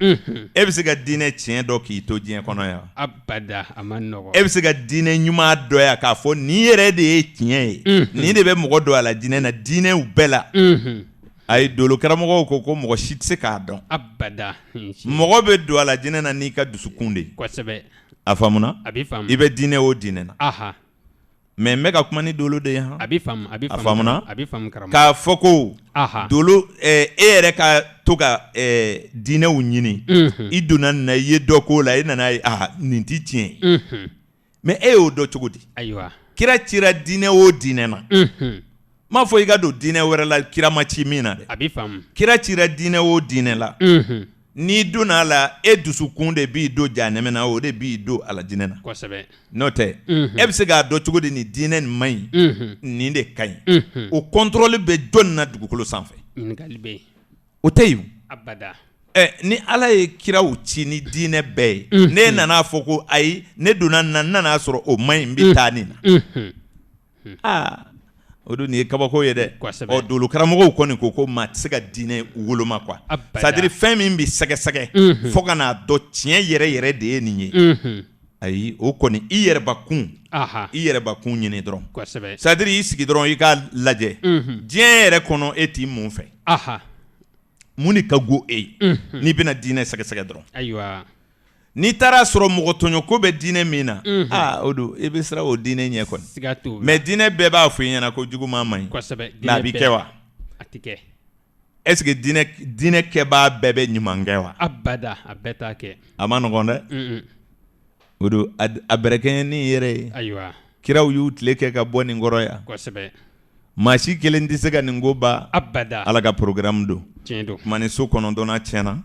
e bɛ se ka diinɛ tiɲɛ dɔ k'i to diɲɛ kɔnɔ yan abada a man nɔgɔ e bɛ se ka diinɛ ɲuman dɔ yan k'a fɔ nin yɛrɛ de ye tiɲɛ ye nin de bɛ mɔgɔ dɔ a la diinɛ na diinɛw bɛɛ la ayi dolo karamɔgɔw ko mɔgɔ si tɛ se k'a dɔn abada mɔgɔ bɛ don a la diinɛ na n'i ka dusukun de kosɛbɛ a faamuna a bɛ faamu i bɛ diinɛ o diinɛ na mais n bɛ ka kuma ni dolo de ye han a bɛ faamu a faamuna karamɔgɔ k'a fɔ ko dolo e yɛrɛ ka to ka diinɛw ɲini i donna nin na i ye dɔ k'o la i nana ye nin tɛ tiɲɛ ye mais e y'o dɔn cogo di ayiwa kira cira diinɛ o diinɛ na m'a fɔ i ka don diinɛ wɛrɛ la kira ma ci min na dɛ a bɛ faamu kira cira diinɛ o diinɛ la n'i donna a la e dusukun de b'i don jahanɛmɛ na o de b'i don aladinɛ na kosɛbɛ n'o tɛ e bɛ se k'a dɔn cogo di nin diinɛ nin man ɲi nin de ka ɲi o contrôle bɛ jɔnni na dugukolo sanfɛ ɲininkali bɛ yen o tɛ yen abada ni Ala ye kiraw ci ni diinɛ bɛɛ ye ne nana fɔ ko ayi ne donna nin na n nan'a sɔrɔ o man ɲi n bɛ taa nin na o don nin ye kabako ye dɛ dolo karamɔgɔw kɔni ko maa tɛ se ka diinɛ woloma quoi c'est à dire fɛn min bɛ sɛgɛsɛgɛ fo ka n'a dɔn tiɲɛ yɛrɛ de ye nin ye ayi o kɔni i yɛrɛbakun ɲini dɔrɔn c'est à dire i sigi dɔrɔn i k'a lajɛ diɲɛ yɛrɛ kɔnɔ e t'i mun fɛ mun de ka go e ye n'i bɛna diinɛ sɛgɛsɛgɛ dɔrɔn ayiwa n'i taara sɔrɔ mɔgɔ tɔɲɔko bɛ diinɛ min na o don i bɛ siran o diinɛ ɲɛ kɔni mais diinɛ bɛɛ b'a fɔ i ɲɛna ko juguman man ɲi mais a bɛ kɛ wa a tɛ kɛ est ce que diinɛ kɛbaa bɛɛ bɛ ɲuman kɛ wa abada a bɛɛ t'a kɛ a ma nɔgɔn dɛ o don a bɛrɛ kɛ ni yɛrɛ ye ayiwa kiraw y'u tile kɛ ka bɔ nin kɔrɔ yan kosɛbɛ maa si kelen tɛ se ka nin ko ban abada Ala ka programme don tiɲɛ don kuma ni so 9 tiɲɛna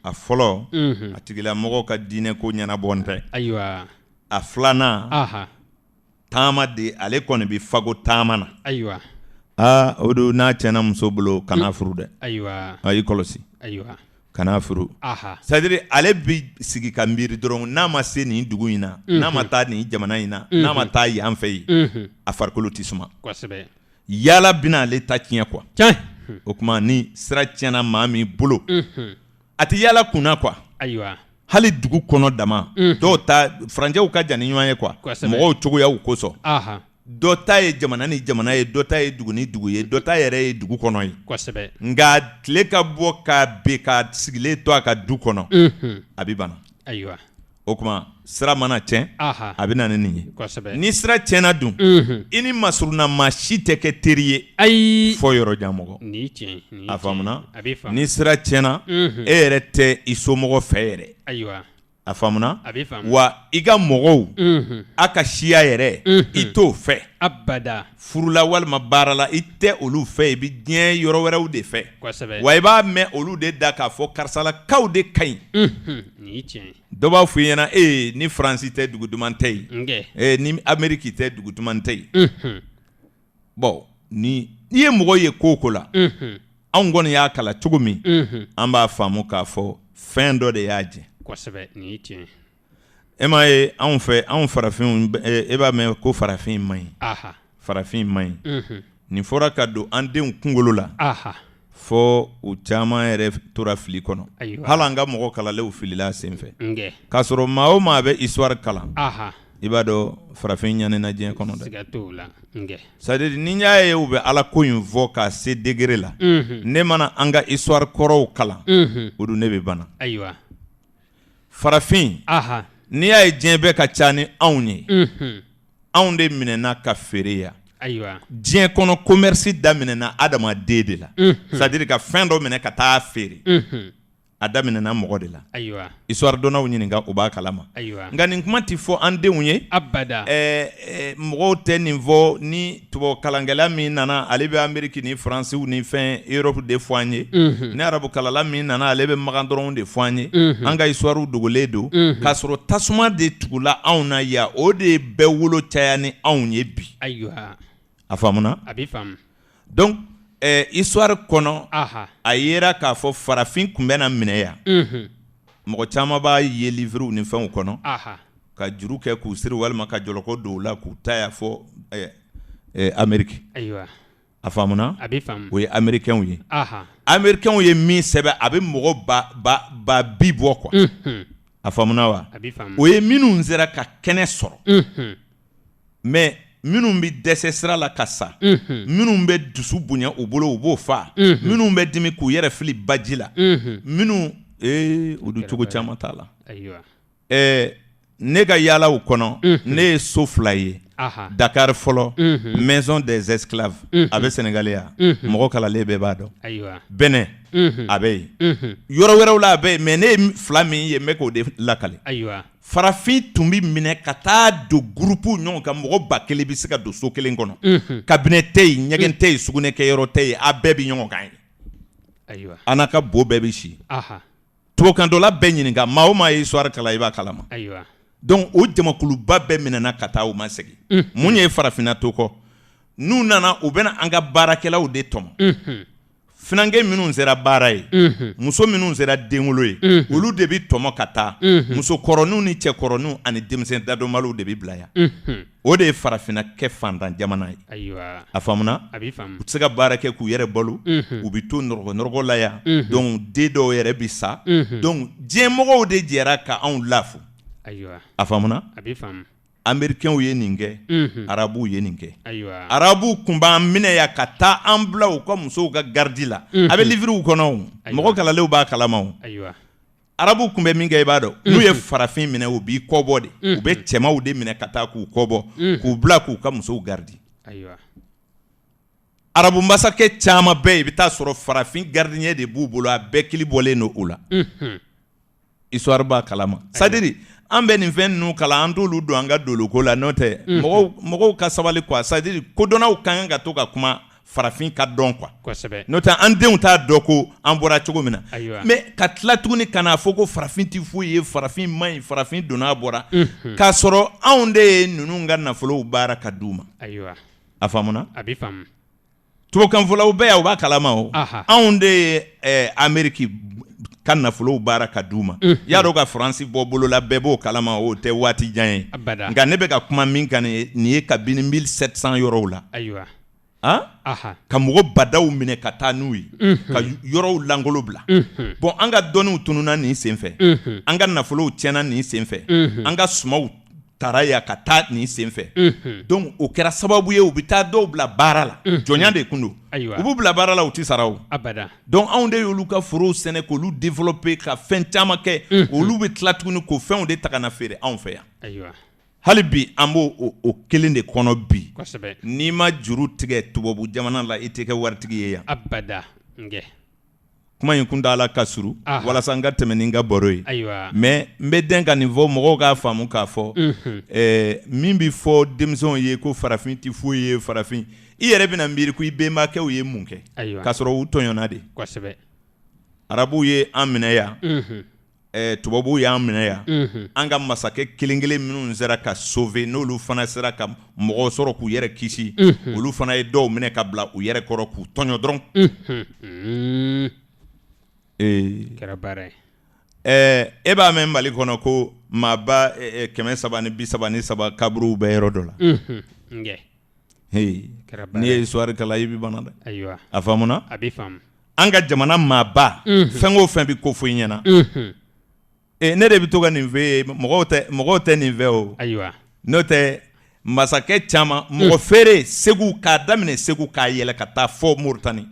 a fɔlɔ a tigilamɔgɔ ka diinɛ ko ɲɛnabɔ tɛ ayiwa a filanan taama de ale kɔni bɛ fago taama na ayiwa o don n'a tiɲɛna muso bolo kana furu dɛ ayiwa i kɔlɔsi ayiwa kana furu c'est à dire ale bɛ sigi ka miiri dɔrɔn n'a ma se nin dugu in na n'a ma taa nin jamana in na n'a ma taa yan fɛ yen a farikolo tɛ suma kosɛbɛ yala bɛna ale ta tiɲɛ quoi o kuma ni sira tiɲɛna maa min bolo a tɛ yala kunna quoi ayiwa hali dugu kɔnɔ dama dɔw ta faransɛw ka jan ni ɲɔgɔn ye quoi mɔgɔw cogoyaw kosɔn dɔ ta ye jamana ni jamana ye dɔ ta ye dugu ni dugu ye dɔ ta yɛrɛ ye dugu kɔnɔ ye kosɛbɛ nka tile ka bɔ ka ben ka sigilen to a ka du kɔnɔ a bɛ bana ayiwa o kuma sira mana tiɲɛ a bɛ na ni nin ye kosɛbɛ ni sira tiɲɛna dun i ni masuruna maa si tɛ kɛ teri ye ayi fɔ yɔrɔ jan mɔgɔ nin tiɲɛ a faamuna a bɛ faamu ni sira tiɲɛna e yɛrɛ tɛ i somɔgɔ fɛ yɛrɛ ayiwa a faamuna a bɛ faamu wa i ka mɔgɔw a ka siya yɛrɛ i t'o fɛ abada furula walima baara la i tɛ olu fɛ i bɛ diɲɛ yɔrɔ wɛrɛw de fɛ kosɛbɛ wa i b'a mɛn olu de da k'a fɔ karisalakaw de ka ɲi nin tiɲɛ dɔ b'a fɔ i ɲɛna ni faransi tɛ dugu duman tɛ yen ni ameriki tɛ dugu duman tɛ yen bɔn ni i ye mɔgɔ ye ko o ko la anw kɔni y'a kalan cogo min an b'a faamu k'a fɔ fɛn dɔ de y'a jɛ kosɛbɛ nin tiɲɛ e m'a ye anw fɛ anw farafinw e b'a mɛn ko farafin man ɲi farafin man ɲi nin fɔra ka don an denw kunkolo la fɔ u caman yɛrɛ tora fili kɔnɔ hali an ka mɔgɔ kalanlenw filila sen fɛ k'a sɔrɔ maa o maa bɛ histoire kalan i b'a dɔn farafin ɲanina diɲɛ kɔnɔ dɛ c'est à dire ni n y'a ye u bɛ ala ko in fɔ k'a se degré la ne mana an ka histoire kɔrɔw kalan o don ne bɛ bana farafin n'i y'a ye diɲɛ bɛɛ ka ca ni anw ye anw de minɛna ka feere yan ayiwa diɲɛ kɔnɔ commerce daminɛna adamaden de la c'est à dire ka fɛn dɔ minɛ ka taa feere a daminɛna mɔgɔ de la ayiwa histoire donnaw ɲininka u b'a kalama ayiwa nka nin kuma ti fɔ an denw ye abada mɔgɔw tɛ nin fɔ ni tubabu kalankɛla min nana ale bɛ Ameriki ni Faransiw ni fɛn Europe de fɔ an ye ni arabu kalala min nana ale bɛ magan dɔrɔn de fɔ an ye an ka histoire dogolen don k'a sɔrɔ tasuma de tugula anw na yan o de bɛ wolo caya ni anw ye bi ayiwa a faamuna a bɛ faamu donc histoire kɔnɔ aha a yera k'a fɔ farafin tun bɛna minɛ yan mɔgɔ caman b'a ye livrew ni fɛnw kɔnɔ aha ka juru kɛ k'u siri walima ka jɔlɔkɔ don u la k'u ta ya fɔ Amérique ayiwa a faamuna a bɛ faamu o ye américains ye aha américains ye min sɛbɛn a bɛ mɔgɔ ba bi bɔ quoi a faamuna wa a bɛ faamu o ye minnu sera ka kɛnɛ sɔrɔ mais minnu bɛ dɛsɛ sira la ka sa minnu bɛ dusu bonya u bolo u b'o fa minnu bɛ dimi k'u yɛrɛ fili baji la minnu o du cogo caman t'a la ayiwa ne ka yaalaw kɔnɔ ne ye so 2 ye aha Dakar fɔlɔ maison des esclaves a bɛ Sénégal yan mɔgɔ kalalen bɛɛ b'a dɔn ayiwa Benin a bɛ yen yɔrɔ wɛrɛw la a bɛ yen mais ne ye 2 min ye n bɛ k'o de lakale ayiwa farafin tun bɛ minɛ ka taa don groupe ɲɔgɔn kan mɔgɔ 1000 bɛ se ka don so kelen kɔnɔ cabinet tɛ yen ɲɛgɛn tɛ yen sugunɛkɛyɔrɔ tɛ yen a bɛɛ bɛ ɲɔgɔn kan ye ayiwa a n'a ka bo bɛɛ bɛ si aha tubakandɔla bɛɛ ɲininka maa o maa ye histoire kalan i b'a kalama ayiwa donc o jamakuluba bɛɛ minɛna ka taa u ma segin mun ye farafinna to kɔ n'u nana u bɛna an ka baarakɛlaw de tɔmɔ finankɛ minnu sera baara ye muso minnu sera denwolo ye olu de bɛ tɔmɔ ka taa musokɔrɔninw ni cɛkɔrɔninw ani denmisɛn dadɔnbaliw de bɛ bila yan o de ye farafinna kɛ fantan jamana ye ayiwa a faamuna a bɛ faamu u tɛ se ka baara kɛ k'u yɛrɛ balo u bɛ to nɔrɔgɔ la yan donc den dɔw yɛrɛ bɛ sa donc diɲɛmɔgɔw de jɛra ka anw lafu ayiwa a faamuna a bɛ faamu américains ye nin kɛ arabuw ye nin kɛ ayiwa arabuw kun b'an minɛ yan ka taa an bila u ka musow ka gardi la a bɛ livrew kɔnɔ mɔgɔ kalalenw b'a kalama o ayiwa arabuw kun bɛ min kɛ i b'a dɔn n'u ye farafin minɛ u b'i kɔbɔ de u bɛ cɛmaw de minɛ ka taa k'u kɔbɔ k'u bila k'u ka musow gardi ayiwa arabu masakɛ caman bɛɛ i bɛ taa sɔrɔ farafin gardien de b'u bolo a bɛɛ kili bɔlen don u la histoire b'a kalama c'est à dire an bɛ nin fɛn ninnu kalan an t'olu don an ka doloko la n'o tɛ mɔgɔw ka sabali quoi c'est à dire kodɔnnaw ka kan ka to ka kuma farafin ka dɔn quoi kosɛbɛ n'o tɛ an denw t'a dɔn ko an bɔra cogo min na ayiwa mais ka tila tuguni ka n'a fɔ ko farafin tɛ foyi ye farafin man ɲi farafin donna a bɔra k'a sɔrɔ anw de ye ninnu ka nafolow baara ka d'u ma ayiwa a faamuna a bɛ faamu tubabukanfɔlaw bɛɛ yan u b'a kalama o aha anw de ye Amérique ka nafolow baara ka d'u ma y'a dɔn ka Faransi bɔ bolola bɛɛ b'o kalama o tɛ waati jan ye abada nka ne bɛ ka kuma min kan nin ye kabini 1700 yɔrɔw la ayiwa aha ka mɔgɔ badaw minɛ ka taa n'u ye ka yɔrɔw langolo bila bon an ka dɔnniw tununa nin senfɛ an ka nafolow tiɲɛna nin senfɛ an ka sumaw taara yan ka taa nin senfɛ donc o kɛra sababu ye u bɛ taa dɔw bila baara la jɔnya de kun don u b'u bila baara la u tɛ sara o abada donc anw de y'olu ka forow sɛnɛ k'olu développer ka fɛn caman kɛ olu bɛ tila tuguni k'o fɛnw de ta ka na feere anw fɛ yan ayiwa hali bi an b'o o kelen de kɔnɔ bi kosɛbɛ n'i ma juru tigɛ tubabu jamana la i tɛ kɛ waritigi ye yan abada ngɛ kuma in kun t'a la ka suru walasa n ka tɛmɛ ni n ka baro ye ayiwa mais n bɛ dɛn ka nin fɔ mɔgɔw k'a faamu k'a fɔ min bɛ fɔ denmisɛnw ye ko farafin tɛ foyi ye farafin i yɛrɛ bɛna miiri ko i bɛnbakɛw ye mun kɛ ayiwa k'a sɔrɔ u tɔɲɔna de kosɛbɛ arabuw ye an minɛ yan tubabuw y'an minɛ yan an ka masakɛ kelen kelen minnu sera ka sauver n'olu fana sera ka mɔgɔw sɔrɔ k'u yɛrɛ kisi olu fana ye dɔw minɛ ka bila u yɛrɛ kɔrɔ k'u tɔɲɔ dɔrɔn kɛra baara ye e b'a mɛn Mali kɔnɔ ko maaba 330 kaburuw bɛ yɔrɔ dɔ la ngɛ n'i ye histoire kalan i bɛ bana dɛ ayiwa a faamuna a bɛ faamu an ka jamana maaba fɛn o fɛn bɛ ko fɔ i ɲɛna ne de bɛ to ka nin fɛ ye mɔgɔw tɛ nin fɛ o ayiwa n'o tɛ masakɛ caman mɔgɔ feere Segu k'a daminɛ Segu k'a yɛlɛ ka taa fɔ Moritani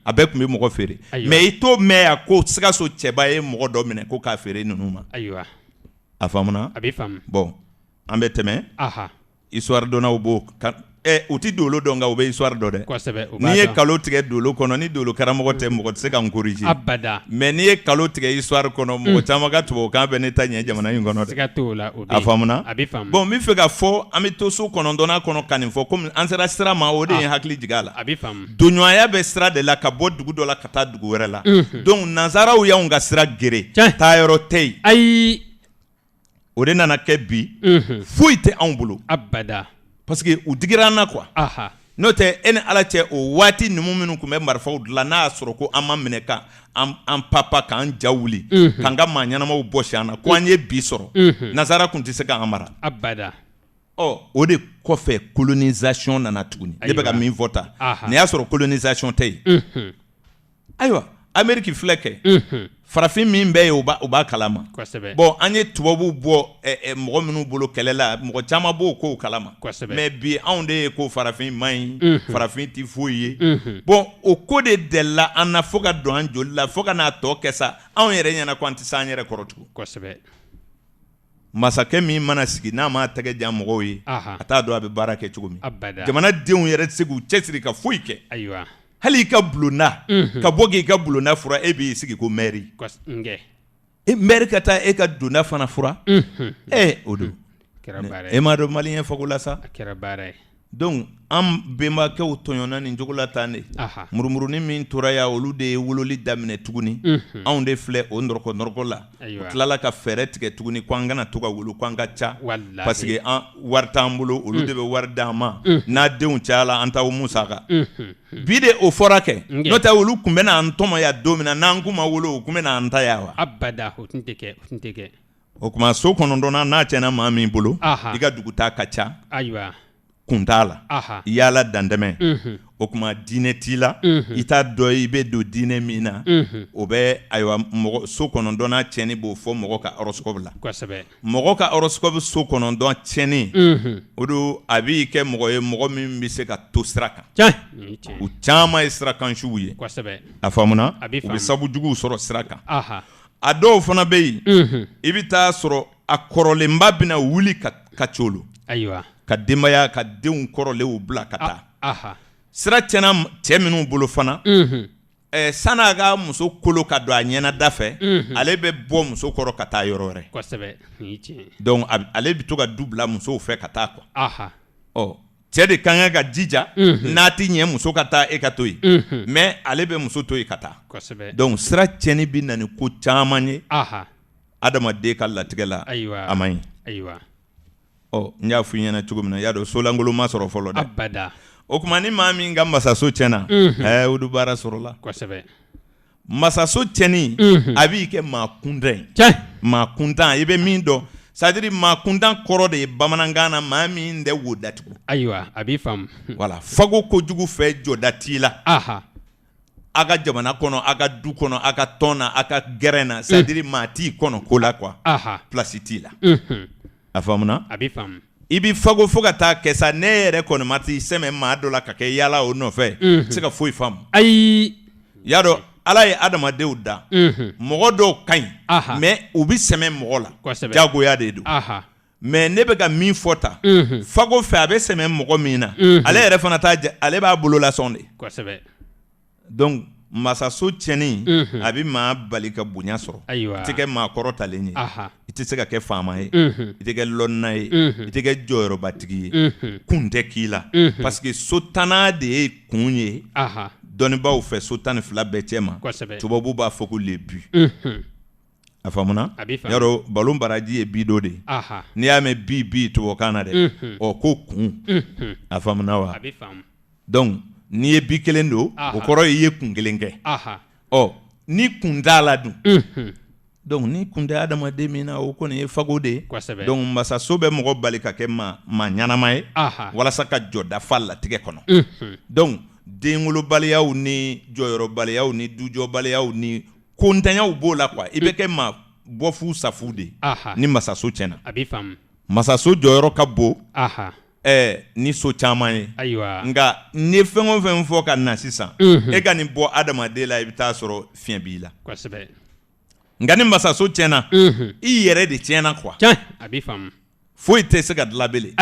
a bɛɛ tun bɛ mɔgɔ feere mais i t'o mɛn yan ko Sikaso cɛba ye mɔgɔ dɔ minɛ ko k'a feere ninnu ma ayiwa a faamuna a bɛ faamu bon an bɛ tɛmɛ aha histoire donnaw b'o u ti dolo dɔn nka u bɛ histoire dɔ dɛ kosɛbɛ n'i ye kalo tigɛ dolo kɔnɔ ni dolo karamɔgɔ tɛ mɔgɔ tɛ se ka n corriger abada mais n'i ye kalo tigɛ histoire kɔnɔ mɔgɔ caman ka tubabukan bɛ ne ta ɲɛ jamana in kɔnɔ dɛ siga t'o la o bɛ a faamuna a bɛ faamu bon n bɛ fɛ ka fɔ an bɛ to so kɔnɔntɔnnan kɔnɔ ka nin fɔ komi an sera sira ma o de ye n hakili jigin a la a bɛ faamu donɲɔgɔnya bɛ sira de la ka bɔ dugu dɔ la ka taa dugu wɛrɛ la donc nanzaraw y'anw ka sira gere taayɔrɔ tɛ yen ayi o de nana kɛ bi foyi tɛ anw bolo abada parce que u digira an na quoi aha n'o tɛ e ni ala cɛ o waati ninnu minnu tun bɛ marifaw dilan n'a y'a sɔrɔ ko an ma minɛ ka an papa k'an ja wuli k'an ka maa ɲɛnamaw bɔsi an na ko an ye bi sɔrɔ nanzara tun tɛ se k'an mara abada o de kɔfɛ colonisation nana tuguni ne bɛ ka min fɔ ta nin y'a sɔrɔ colonisation tɛ yen ayiwa Amérique filɛ kɛ farafin min bɛ yen u b'a kalama bon an ye tubabuw bɔ mɔgɔ minnu bolo kɛlɛ la mɔgɔ caman b'o kow kalama mais bi anw de ye ko farafin man ɲi farafin tɛ foyi ye bon o ko de dɛlɛla an na fo ka don an joli la fo ka n'a tɔ kɛ sa anw yɛrɛ ɲɛna ko an tɛ se an yɛrɛ kɔrɔ tugun masakɛ min mana sigi n'a ma tɛgɛ jan mɔgɔw ye a t'a dɔn a bɛ baara kɛ cogo min jamanadenw yɛrɛ tɛ se k'u cɛsiri ka foyi kɛ hali i ka bulonda ka bɔ k'i ka bulonda fura e b'i sigi ko maire maire ka taa e ka donda fana fura o don e m'a dɔn maliyɛn fago la sa donc an bɛnbakɛw tɔɲɔna nin cogo la tan de murumurunin min tora yan olu de ye wololi daminɛ tuguni anw de filɛ o nɔrɔkɔ la u tilala ka fɛɛrɛ tigɛ tuguni ko an kana to ka wolo ko an ka ca parce que an wari t'an bolo olu de bɛ wari d'an ma n'a denw cayala an t'aw musaka bi de o fɔra kɛ n'o tɛ olu tun bɛ n'an tɔmɔ yan don min na n'an kun ma wolo o tun bɛ n'an ta yan wa abada o tun tɛ kɛ o tuma so kɔnɔntɔnnan n'a tiɲɛna maa min bolo i ka dugutaa ka ca kun t'a la yala dantɛmɛ o tuma diinɛ t'i la i t'a dɔn i bɛ don diinɛ min na o bɛ ayiwa mɔgɔ so kɔnɔntɔnnan tiɲɛni b'o fɔ mɔgɔ ka horoscope la mɔgɔ ka horoscope so kɔnɔntɔn tiɲɛni o don a b'i kɛ mɔgɔ ye mɔgɔ min bɛ se ka to sira kan u caman ye sirakansiw ye a faamuna u bɛ sabu juguw sɔrɔ sira kan a dɔw fana bɛ yen i bɛ taa sɔrɔ a kɔrɔlenba bɛna wuli ka coolo ka denbaya ka denw kɔrɔlenw bila ka taa sira tiɲɛna cɛ minnu bolo fana san'a ka muso kolo ka don a ɲɛnada fɛ ale bɛ bɔ muso kɔrɔ ka taa yɔrɔ wɛrɛ donc ale bɛ to ka du bila musow fɛ ka taa quoi cɛ de ka kan ka jija n'a ti ɲɛ muso ka taa e ka to yen mais ale bɛ muso to yen ka taa donc sira tiɲɛni bɛ na ni ko caman ye adamaden ka latigɛ la a man ɲi n y'a f'i ɲɛna cogo min na y'a dɔn solankolon ma sɔrɔ fɔlɔ dɛ o tuma ni maa min ka masaso tiɲɛna o du baara sɔrɔla masaso tiɲɛni a b'i kɛ maa kuntan ye maa kuntan i bɛ min dɔn c'est à dire maa kuntan kɔrɔ de ye bamanankan na maa min tɛ wo datugu a b'i faamu voilà fago kojugu fɛ jɔda t'i la a ka jamana kɔnɔ a ka du kɔnɔ a ka tɔn na a ka gɛrɛn na c'est à dire maa t'i kɔnɔ ko la quoi place t'i la a faamuna a b'i faamu i b'i fago fo ka taa kɛ sa ne yɛrɛ kɔni ma t'i sɛmɛ maa dɔ la ka kɛ yaala o nɔfɛ tɛ se ka foyi faamu ayi y'a dɔn ala ye adamadenw da mɔgɔ dɔw ka ɲi mais u bɛ sɛmɛ mɔgɔ la jagoya de don mais ne bɛ ka min fɔ ta fago fɛ a bɛ sɛmɛ mɔgɔ min na ale yɛrɛ fana ale b'a bolo lasɔn de donc masaso tiɲɛni a bɛ maa bali ka bonya sɔrɔ i tɛ kɛ maa kɔrɔtalen ye i tɛ se ka kɛ faama ye i tɛ kɛ lɔnna ye i tɛ kɛ jɔyɔrɔbatigi ye kun tɛ k'i la parce que so tanna de ye kun ye dɔnnibaaw fɛ so 12 bɛɛ cɛ ma tubabu b'a fɔ ko le but a faamuna y'a dɔn balon baraji ye bido de ye n'i y'a mɛn bi tubabukan na dɛ ko kun a faamuna wa donc n'i ye bi kelen don o kɔrɔ i ye kun kelen kɛ ni kun t'a la dun donc ni kun tɛ adamaden min na o kɔni ye fago de ye donc masaso bɛ mɔgɔ bali ka kɛ maa ɲanama ye walasa ka jɔda fa latigɛ kɔnɔ donc denwolobaliyaw ni jɔyɔrɔbaliyaw ni dujɔbaliyaw ni kontanyaw b'o la quoi i bɛ kɛ maa bɔfu safu de ni masaso tiɲɛna masaso jɔyɔrɔ ka bon ni so caman ye nka ni fɛn o fɛn fɔ ka na sisan e ka nin bɔ adamaden la i bɛ taa sɔrɔ fiɲɛ b'i la nka ni masaso tiɲɛna i yɛrɛ de tiɲɛna quoi foyi tɛ se ka dilan bilen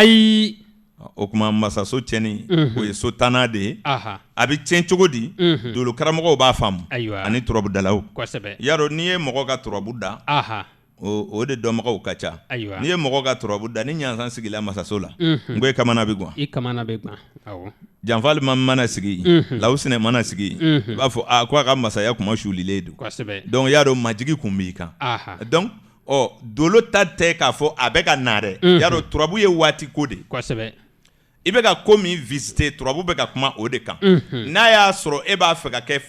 o kuma masaso cɛni o ye so tanna de ye aha a bɛ tiɲɛ cogo di dolo karamɔgɔw b'a faamu ayiwa ani turabudalaw kosɛbɛ y'a dɔn n'i ye mɔgɔ ka turabu da aha o de dɔnbagaw ka ca ayiwa n'i ye mɔgɔ ka turabu da ni ɲansan sigila masaso la n ko i kamana bɛ gan i kamana bɛ gan awɔ janfali mana sigi lawusinɛ mana sigi i b'a fɔ ko a ka masaya kuma sulilen don kosɛbɛ donc y'a dɔn majigi kun b'i kan aha donc dolo ta tɛ k'a fɔ a bɛ ka na dɛ y'a dɔn turabu ye waati ko de kosɛbɛ i bɛ ka ko min visiter turabu bɛ ka kuma o de kan n'a y'a sɔrɔ e b'a fɛ ka kɛ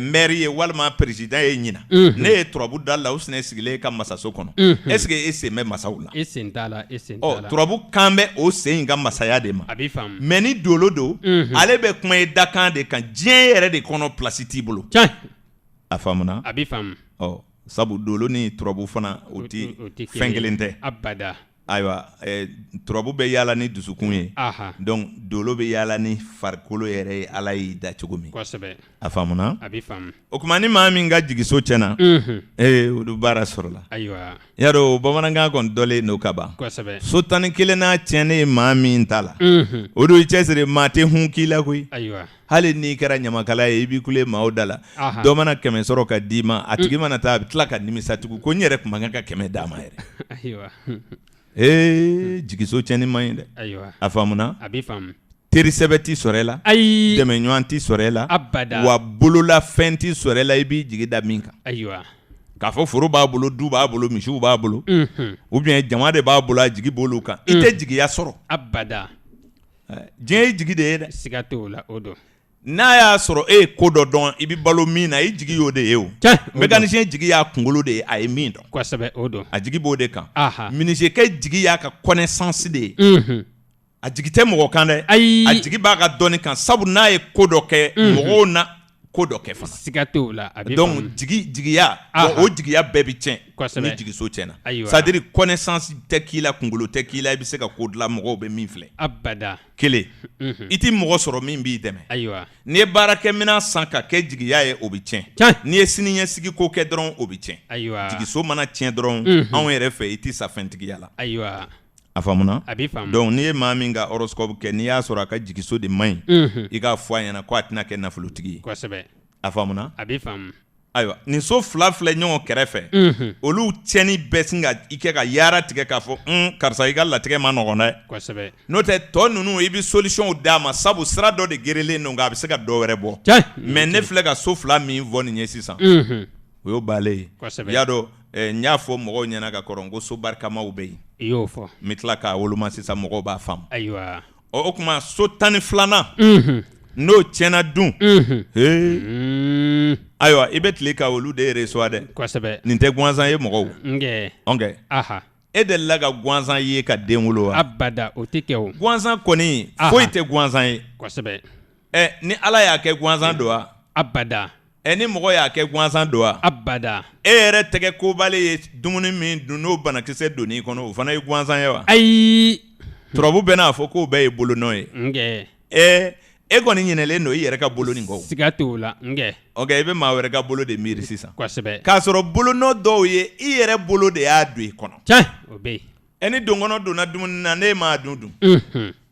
maire ye walima président ye ɲina ne ye turabu da lawusinɛ sigilen ka masaso kɔnɔ est-ce que e sen bɛ masaw la e sen t'a la e sen t'a la turabu kan bɛ o sen in ka masaya de ma a b'i faamu mais ni dolo don ale bɛ kuma i dakan de kan diɲɛ yɛrɛ de kɔnɔ place t'i bolo tiɲɛ a faamuna a b'i faamu sabu dolo ni turabu fana o tɛ fɛn kelen tɛ abada ayiwa turabu bɛ yaala ni dusukun ye donc dolo bɛ yaala ni farikolo yɛrɛ ye ala y'i da cogo min kosɛbɛ a faamuna a b'i faamu o tuma ni maa min ka jigiso tiɲɛna olu baara sɔrɔla ayiwa y'a dɔn bamanankan kɔni dɔlen n'o ka ban kosɛbɛ so 11 n'a tiɲɛnen ye maa min ta la o don i cɛsiri maa tɛ hun k'i la koyi ayiwa hali n'i kɛra ɲamakala ye i b'i kule maaw da la dɔ mana 100 sɔrɔ ka d'i ma a tigi mana taa a bɛ tila ka nimisa tugun ko n yɛrɛ tun man kan ka 100 d'a ma yɛrɛ ayiwa jigiso tiɲɛni man ɲi dɛ ayiwa a faamuna a b'i faamu teri sɛbɛ t'i sɔrɔ e la ayi dɛmɛɲɔgɔn t'i sɔrɔ e la abada wa bolola fɛn t'i sɔrɔ e la i b'i jigi da min kan ayiwa k'a fɔ foro b'a bolo du b'a bolo misiw b'a bolo ou bien jama de b'a bolo a jigi b'olu kan i tɛ jigiya sɔrɔ abada diɲɛ ye jigi de ye dɛ siga t'o la o don n'a y'a sɔrɔ e ye ko dɔ dɔn i bɛ balo min na i jigi y'o de ye o mécanicien jigi y'a kunkolo de ye a ye min dɔn kosɛbɛ o don a jigi b'o de kan menuisier jigi y'a ka connaissance de ye a jigi tɛ mɔgɔ kan dɛ a jigi b'a ka dɔnni kan sabu n'a ye ko dɔ kɛ mɔgɔw na ko dɔ kɛ fana siga t'o la a bɛ donc jigiya o jigiya bɛɛ bɛ tiɲɛ ni jigiso tiɲɛna c'est à dire connaissance tɛ k'i la kunkolo tɛ k'i la i bɛ se ka ko dilan mɔgɔw bɛ min filɛ abada kelen i tɛ mɔgɔ sɔrɔ min b'i dɛmɛ ayiwa n'i ye baarakɛminɛn san ka kɛ jigiya ye o bɛ tiɲɛ n'i ye siniɲɛsigi ko kɛ dɔrɔn o bɛ tiɲɛ ayiwa jigiso mana tiɲɛ dɔrɔn anw yɛrɛ fɛ i tɛ sa fɛntigiya la ayiwa a faamuna a b'i faamu donc n'i ye maa min ka horoscope kɛ n'i y'a sɔrɔ a ka jigiso de man ɲi i k'a fɔ a ɲɛna ko a tɛna kɛ nafolotigi ye kosɛbɛ a faamuna a b'i faamu ayiwa nin so fila filɛ ɲɔgɔn kɛrɛfɛ olu tiɲɛni bɛɛ sin ka i kɛ ka yaara tigɛ k'a fɔ karisa i ka latigɛ ma nɔgɔn dɛ kosɛbɛ n'o tɛ tɔ ninnu i bɛ solution d'a ma sabu sira dɔ de gerelen don nka a bɛ se ka dɔ wɛrɛ bɔ mais ne filɛ ka so fila min fɔ nin ye sisan o y'o baalen ye kosɛbɛ y'a dɔn n y'a fɔ mɔgɔw ɲɛna ka kɔrɔ n ko so barikamaw bɛ yen i y'o fɔ n bɛ tila k'a woloma sisan mɔgɔw b'a faamu ayiwa o tuma so 12 n'o tiɲɛna dun ayiwa i bɛ tile ka olu de reçoit dɛ kosɛbɛ nin tɛ gansan ye mɔgɔw nkɛ e delila ka gansan ye ka den wolo wa abada o tɛ kɛ o gansan kɔni foyi tɛ gansan ye kosɛbɛ ni ala y'a kɛ gansan don wa abada ni mɔgɔ y'a kɛ gansan don wa abada e yɛrɛ tɛgɛ kobali ye dumuni min dun n'o banakisɛ donn'i kɔnɔ o fana ye gansan ye wa ayi turabu bɛ n'a fɔ k'o bɛɛ ye bolonɔ ye nkɛ e kɔni ɲinɛlen don i yɛrɛ ka bolo nin kɔ siga t'o la nkɛ ok i bɛ maa wɛrɛ ka bolo de miiri sisan kosɛbɛ k'a sɔrɔ bolonɔ dɔw ye i yɛrɛ bolo de y'a don i kɔnɔ tiɲɛ o bɛ yen ni donkɔnɔ donna dumuni na ne m'a dun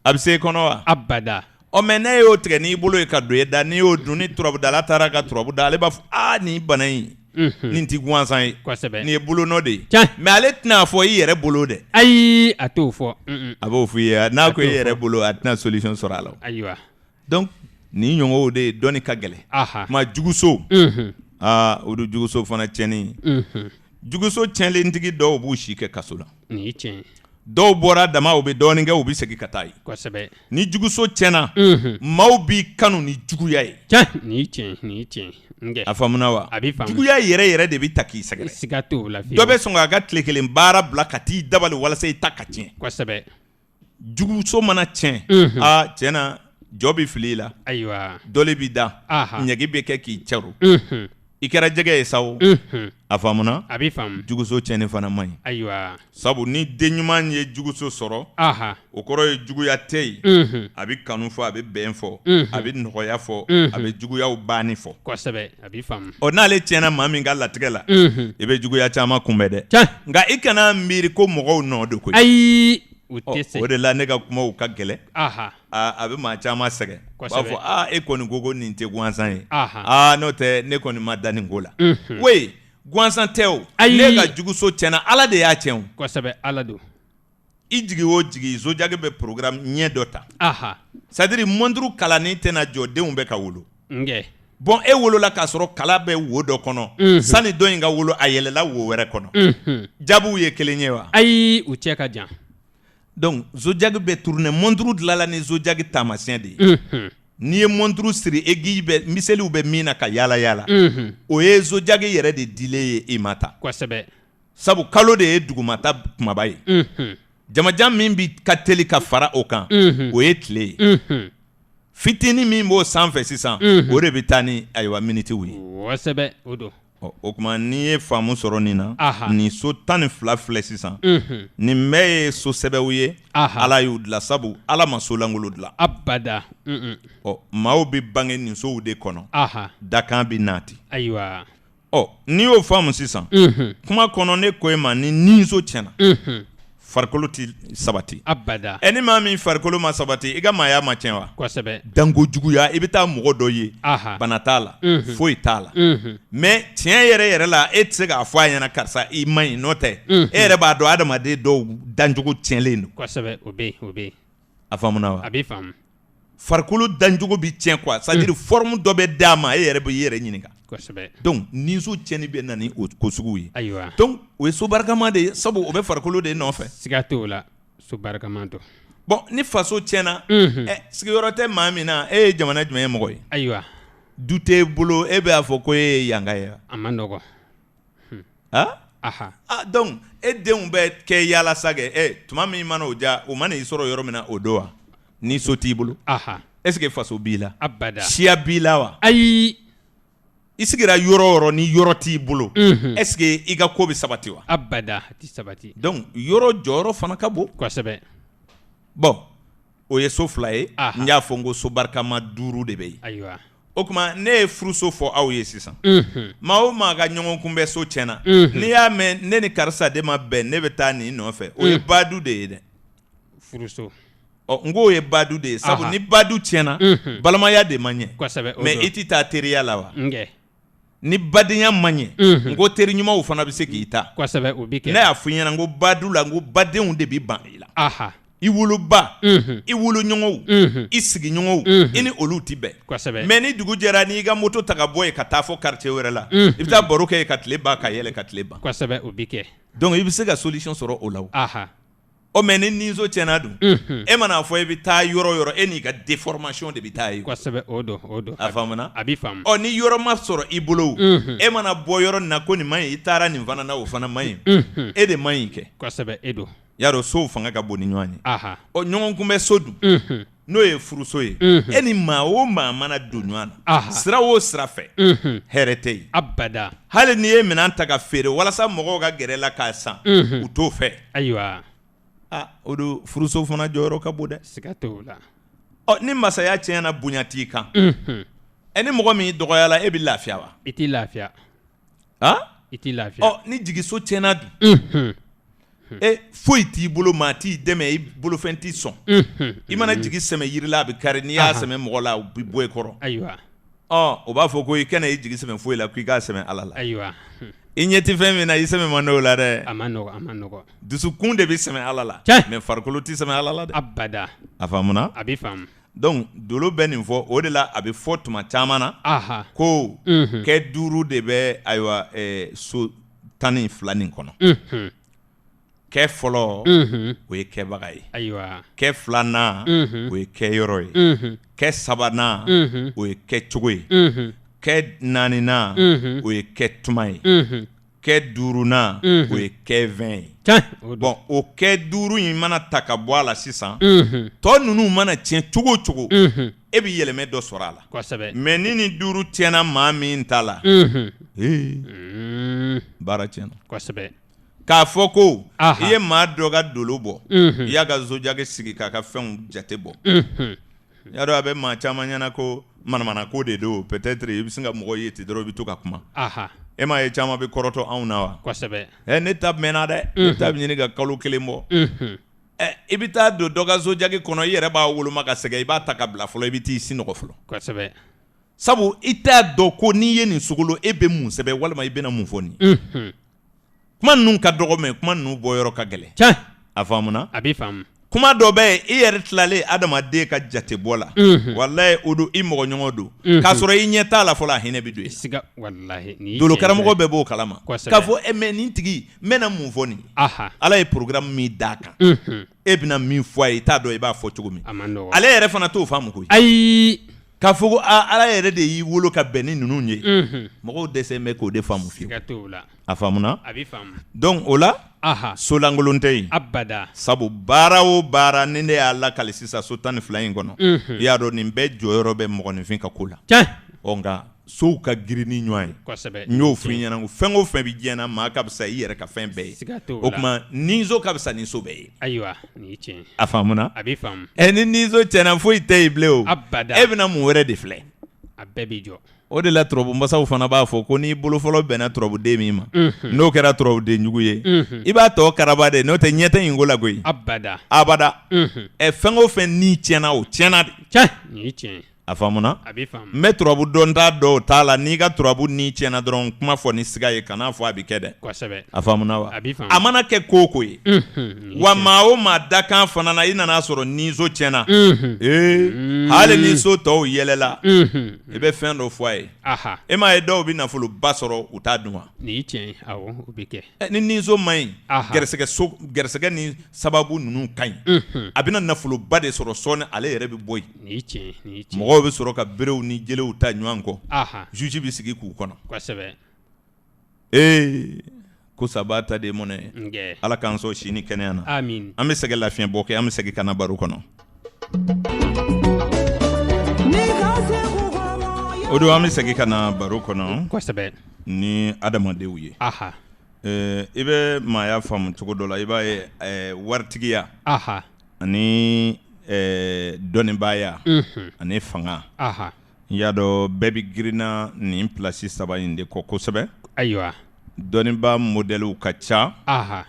a bɛ se i kɔnɔ wa abada mais ne y'o tigɛ n'i bolo ye ka don e da n'i y'o dun ni turabudala taara ka turabu da ale b'a fɔ nin bana in nin tɛ gansan ye kosɛbɛ nin ye bolonɔ de ye tiɲɛ mais ale tɛna fɔ i yɛrɛ bolo dɛ ayi a t'o fɔ a b'o f'i ye n'a ko i yɛrɛ bolo a tɛna solution sɔrɔ a la ayiwa donc nin ɲɔgɔnw de dɔnni ka gɛlɛn kuma juguso o don juguso fana tiɲɛni juguso tiɲɛlentigi dɔw b'u si kɛ kaso la nin ye tiɲɛ dɔw bɔra dama u bɛ dɔɔnin kɛ u bɛ segin ka taa yen kosɛbɛ ni juguso tiɲɛna maaw b'i kanu ni juguya ye nin ye tiɲɛ nkɛ a faamuna wa a b'i faamu juguya yɛrɛ yɛrɛ de bɛ ta k'i sɛgɛrɛ siga t'o la dɔ bɛ sɔn k'a ka tile kelen baara bila ka t'i dabali walasa i ta ka tiɲɛ kosɛbɛ juguso mana tiɲɛ tiɲɛna jɔ bɛ fili i la ayiwa dɔle b'i da ɲɛgi bɛ kɛ k'i cɛro i kɛra jɛgɛ ye sa o a faamuna a b'i faamu juguso tiɲɛni fana man ɲi ayiwa sabu ni den ɲuman ye juguso sɔrɔ o kɔrɔ ye juguya tɛ yen a bɛ kanu fɔ a bɛ bɛn fɔ a bɛ nɔgɔya fɔ a bɛ juguyaw banni fɔ kosɛbɛ a b'i faamu n'ale tiɲɛna maa min ka latigɛ la i bɛ juguya caman kunbɛn dɛ nka i kana miiri ko mɔgɔw nɔ don koyi ayi u tɛ se o de la ne ka kumaw ka gɛlɛ aha a bɛ maa caman sɛgɛn b'a Kosɛbɛ. fɔ e kɔni ko nin tɛ gansan ye aha n'o tɛ ne kɔni ma da nin ko la Mhm. we gansan tɛ o Ayi. ne ka juguso tiɲɛna ala de y'a tiɲɛ o kosɛbɛ ala don i jigi o jigi zojagi bɛ programme ɲɛ dɔ ta aha c'est à dire montre kalanni tɛna jɔ denw bɛ ka wolo nge bon e wolola k'a sɔrɔ kala bɛ wo dɔ kɔnɔ Mhm. sani dɔ in ka wolo a yɛlɛla wo wɛrɛ kɔnɔ Mhm. jaabiw ye kelen ye wa ayi u cɛ ka jan donc zojagi bɛ tourner montre dilanla ni zojagi taamasiyɛn de ye Mhm. n'i ye montre siri aiguille bɛ miseliw bɛ min na ka yaala yaala Mhm. o ye zojagi yɛrɛ de dilen ye i ma ta kosɛbɛ sabu kalo de ye dugumata kumaba ye Mhm. jamajan min bi ka teli ka fara o kan Mhm. o ye tile ye Mhm. fitini min b'o sanfɛ sisan Mhm. o de bɛ taa ni ayiwa minitiw ye kosɛbɛ o don o tuma n'i ye faamu sɔrɔ nin na Aha. nin so 12 filɛ sisan Mhm. nin bɛɛ ye so sɛbɛw ye Aha. ala y'u dilan sabu ala ma so langolo dilan abada Mhm. maaw bɛ bange nin sow de kɔnɔ aha dakan bɛ naati ayiwa n'i y'o faamu sisan Mhm. kuma kɔnɔ ne ko e ma ni ninso tiɲɛna Mhm. farikolo ti sabati abada ni maa min farikolo ma sabati i ka maaya ma tiɲɛ wa kosɛbɛ danko juguya i bɛ taa mɔgɔ dɔ ye aha bana t'a la Mhm. foyi t'a la Mhm. mais tiɲɛ yɛrɛ yɛrɛ la e tɛ se k'a fɔ a ɲɛna karisa i man ɲi n'o tɛ Mhm. e yɛrɛ b'a dɔn adamaden dɔw dancogo tiɲɛlen don kosɛbɛ o bɛ yen a faamuna wa a bɛ faamu farikolo dancogo bi tiɲɛ quoi c'est à dire forme dɔ bɛ d'a ma e yɛrɛ bɛ i yɛrɛ ɲininka kosɛbɛ donc ninso tiɲɛni bɛ na ni o ko sugu ye ayiwa donc o ye so barikama de ye sabu o bɛ farikolo de nɔfɛ siga t'o la so barikama don bon ni faso tiɲɛna Mhm. sigiyɔrɔ tɛ maa min na e ye jamana jumɛn ye mɔgɔ ye ayiwa du t'e bolo e b'a fɔ ko e ye yanga ye wa a ma nɔgɔ aha donc e denw bɛ kɛ yaala sa kɛ tuma min mana o ja o mana i sɔrɔ yɔrɔ min na o don wa ni so t'i bolo aha est ce que faso b'i la abada siya b'i la wa ayi i sigira yɔrɔ o yɔrɔ ni yɔrɔ t'i bolo Mhm. est ce que i ka ko bɛ sabati wa abada a ti sabati donc yɔrɔ jɔyɔrɔ fana ka bon kosɛbɛ bon o ye so fila ye Aha. n y'a fɔ n ko so barikama 5 de bɛ yen ayiwa o tuma ne ye furuso fɔ aw ye sisan Mhm. maa o maa ka ɲɔgɔn kunbɛn so tiɲɛna Mhm. n'i y'a mɛn ne ni karisa de ma bɛn ne bɛ taa nin nɔfɛ o ye badu de ye dɛ furuso n ko o ye badu de ye sabu Aha. ni badu tiɲɛna Mhm. balimaya de ma ɲɛ kosɛbɛ o mais don i tɛ taa teriya la wa nge ni badenya ma ɲɛ Mhm. n ko teri ɲumanw fana bɛ se k'i ta kosɛbɛ o bɛ ne kɛ y'a fɔ i ɲɛna n ko badu la n ko badenw de bɛ ban i la aha i woloba Mhm. i woloɲɔgɔnw Mhm. i sigiɲɔgɔnw Mhm. i ni olu tɛ bɛn kosɛbɛ mais ni dugu jɛra n'i ka moto ta ka bɔ yen ka taa fɔ quartier wɛrɛ la Mhm. i bɛ taa baro kɛ yen ka tile ban ka yɛlɛ ka tile ban kosɛbɛ o bɛ kɛ donc i bɛ se ka solution sɔrɔ o la o aha mais ni ninso tiɲɛna dun Mhm. e mana fɔ i bɛ taa yɔrɔ o yɔrɔ e n'i ka déformation de bɛ taa yen kosɛbɛ o don a faamuna a bɛ faamu ni yɔrɔ ma sɔrɔ i bolo Mhm. e mana bɔ yɔrɔ nin na ko nin man ɲi i taara nin fana na o fana man ɲi Mhm. e de man ɲi kɛ kosɛbɛ e don y'a dɔn sow fanga ka bon ni ɲɔgɔn ye aha ɲɔgɔn kunbɛ so dun Mhm. n'o ye furuso ye Mhm. e ni maa o maa mana don ɲɔgɔn na Aha. sira o sira fɛ Mhm. hɛrɛ tɛ yen abada hali n'i ye minɛn ta ka feere walasa mɔgɔw ka gɛrɛ la k'a san Mhm. u t'o fɛ ayiwa o don furuso fana jɔyɔrɔ ka bon dɛ siga t'o la ni masaya tiɲɛna bonya t'i kan Mhm. ni mɔgɔ min dɔgɔyala e bɛ lafiya wa i t'i lafiya i t'i lafiya ni jigiso tiɲɛna dun Mhm. foyi t'i bolo maa t'i dɛmɛ i bolofɛn t'i sɔn Mhm. i mana jigi sɛmɛ yiri la a bɛ kari n'i y'a Aha. sɛmɛ mɔgɔ la u bɛ bɔ i kɔrɔ ayiwa o b'a fɔ ko i kana i jigi sɛmɛ foyi la ko i k'a sɛmɛ ala la ayiwa i ɲɛ tɛ fɛn min na i sɛmɛ man d'o la dɛ a ma nɔgɔ dusukun de bɛ sɛmɛ ala la Tiɲɛ. mais farikolo tɛ sɛmɛ ala la dɛ abada a faamuna a bɛ faamu donc dolo bɛ nin fɔ o de la a bɛ fɔ tuma caman na aha ko Mhm. kɛ 5 de bɛ ayiwa so 12 nin kɔnɔ Mhm. kɛ fɔlɔ Mhm. o ye kɛbaga ye ayiwa kɛ filanan Mhm. o ye kɛyɔrɔ ye Mhm. kɛ sabanan Mhm. o ye kɛcogo ye Mhm. kɛ naaninan Mhm. o ye kɛ tuma ye Mhm. kɛ duurunan Mhm. o ye kɛ fɛn ye Tiɲɛ o don bon o kɛ 5 in mana ta ka bɔ a la sisan Mhm. tɔ ninnu mana tiɲɛ cogo o cogo Mhm. e bɛ yɛlɛmɛ dɔ sɔrɔ a la kosɛbɛ mais ni nin 5 tiɲɛna maa min ta la Mhm. baara tiɲɛna kosɛbɛ k'a fɔ ko Aha. i ye maa dɔ ka dolo bɔ Mhm. i y'a ka zojagi sigi k'a ka fɛnw jate bɔ Mhm. y'a dɔn a bɛ maa caman ɲɛna ko manamana ko de don peut-être i bɛ se ka mɔgɔ ye ten dɔrɔn i bɛ to ka kuma aha e m'a ye caman bɛ kɔrɔtɔ anw na wa kosɛbɛ ne ta mɛnna dɛ ne ta bɛ ɲini ka kalo 1 bɔ Mhm. i bɛ taa don dɔ ka sojagi kɔnɔ i yɛrɛ b'a woloma ka sɛgɛn i b'a ta ka bila fɔlɔ i bɛ t'i si nɔgɔ fɔlɔ kosɛbɛ sabu i t'a dɔn ko n'i ye nin sogolo e bɛ mun sɛbɛn walima i bɛna mun fɔ nin kuma ninnu ka dɔgɔ mɛ kuma ninnu bɔ yɔrɔ ka gɛlɛn tiɲɛ a faamuna a b'i faamu kuma dɔ bɛ yen i yɛrɛ tilalen adamaden ka jate bɔ la walayi o don i mɔgɔ ɲɔgɔn don k'a sɔrɔ i ɲɛ t'a la fɔlɔ a hinɛ bɛ don yen siga walahi ni dolo karamɔgɔ bɛɛ b'o kalama kosɛbɛ k'a fɔ mɛ nin tigi n bɛna mun fɔ nin ala ye programme min d'a kan e bɛna min fɔ a ye i t'a dɔn i b'a fɔ cogo min a man nɔgɔ ale yɛrɛ fana t'o faamu koyi ayi k'a fɔ ko ala yɛrɛ de y'i wolo ka bɛn ni ninnu ye mɔgɔw dɛsɛ bɛ k'o de faamu fiyewu siga t'o la a faamuna a b'i faamu donc o la so lankolon tɛ yen abada sabu baara o baara ni ne y'a lakali sisan so 12 in kɔnɔ i y'a dɔn nin bɛɛ jɔyɔrɔ bɛ mɔgɔninfin ka ko la nka sow ka girin ni ɲɔgɔn ye kosɛbɛ n y'o f'i ɲɛna fɛn o fɛn bɛ diɲɛ na maa ka fisa i yɛrɛ ka fɛn bɛɛ ye siga t'o la o tuma nizo ka fisa ni so bɛɛ ye ayiwa nin ye tiɲɛ a faamuna a b'i faamu ni nizo tiɲɛna foyi tɛ yen bilen o abada e bɛna mun wɛrɛ de filɛ a bɛɛ b'i jɔ o de la turabumasaw fana b'a fɔ ko n'i bolo fɔlɔ bɛnna turabuden min ma n'o kɛra turabuden jugu ye i b'a tɔ karaba de n'o tɛ ɲɛ tɛ yin ko la koyi abada fɛn o fɛn n'i tiɲɛna o tiɲɛna de tiɲɛ nin ye tiɲɛ a faamuna a b'i faamu n bɛ turabu dɔnta dɔw t'a la n'i ka turabu n'i tiɲɛna dɔrɔn kuma fɔ ni siga ye kan'a fɔ a bɛ kɛ dɛ kosɛbɛ a faamuna wa a b'i faamu a mana kɛ ko o ko ye wa maa o maa dakan fana na i nana sɔrɔ nizo tiɲɛna hali ni so tɔw yɛlɛla i bɛ fɛn dɔ fɔ a ye e m'a ye dɔw bɛ nafoloba sɔrɔ u t'a dun wa nin ye tiɲɛ awɔ o bɛ kɛ ni nizo ma ɲi gɛrɛsɛgɛ ni sababu ninnu ka ɲi a bɛna nafoloba de sɔrɔ sɔɔni ale yɛrɛ bɛ bɔ yen nin ye tiɲɛ nin ye tiɲɛ mɔgɔw bɛ sɔrɔ ka berew ni jelew ta ɲɔgɔn kɔ juge bɛ sigi k'u kɔnɔ kosɛbɛ ko saba ta de mɔnɛ ala k'an sɔn sini kɛnɛya na amin an bɛ segin lafiɲɛ bɔ kɛ an bɛ segin ka na baro kɔnɔ o don an bɛ segin ka na baro kɔnɔ kosɛbɛ ni adamadenw ye i bɛ maaya faamu cogo dɔ la i b'a ye waritigiya ani dɔnnibaaya ani fanga i y'a dɔn bɛɛ bɛ girinna nin pilasi saba in de kɔ kosɛbɛ ayiwa dɔnnibaa modèlew ka ca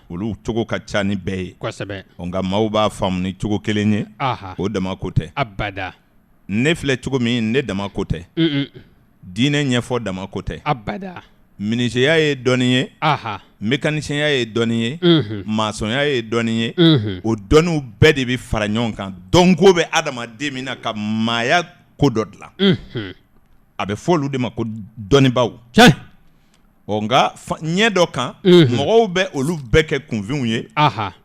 olu cogo ka ca ni bɛɛ ye kosɛbɛ nka maaw b'a faamu ni cogo kelen ye o dama ko tɛ abada ne filɛ cogo min ne dama ko tɛ diinɛ ɲɛfɔ dama ko tɛ abada minisiya ye dɔnni ye mécanicien ye dɔnni ye maçonnya ye dɔnni ye o dɔnniw bɛɛ de bɛ fara ɲɔgɔn kan dɔnko bɛ adamaden min na ka maaya ko dɔ dilan a bɛ fɔ olu de ma ko dɔnnibaaw nka ɲɛ dɔ kan mɔgɔw bɛ olu bɛɛ kɛ kunfinw ye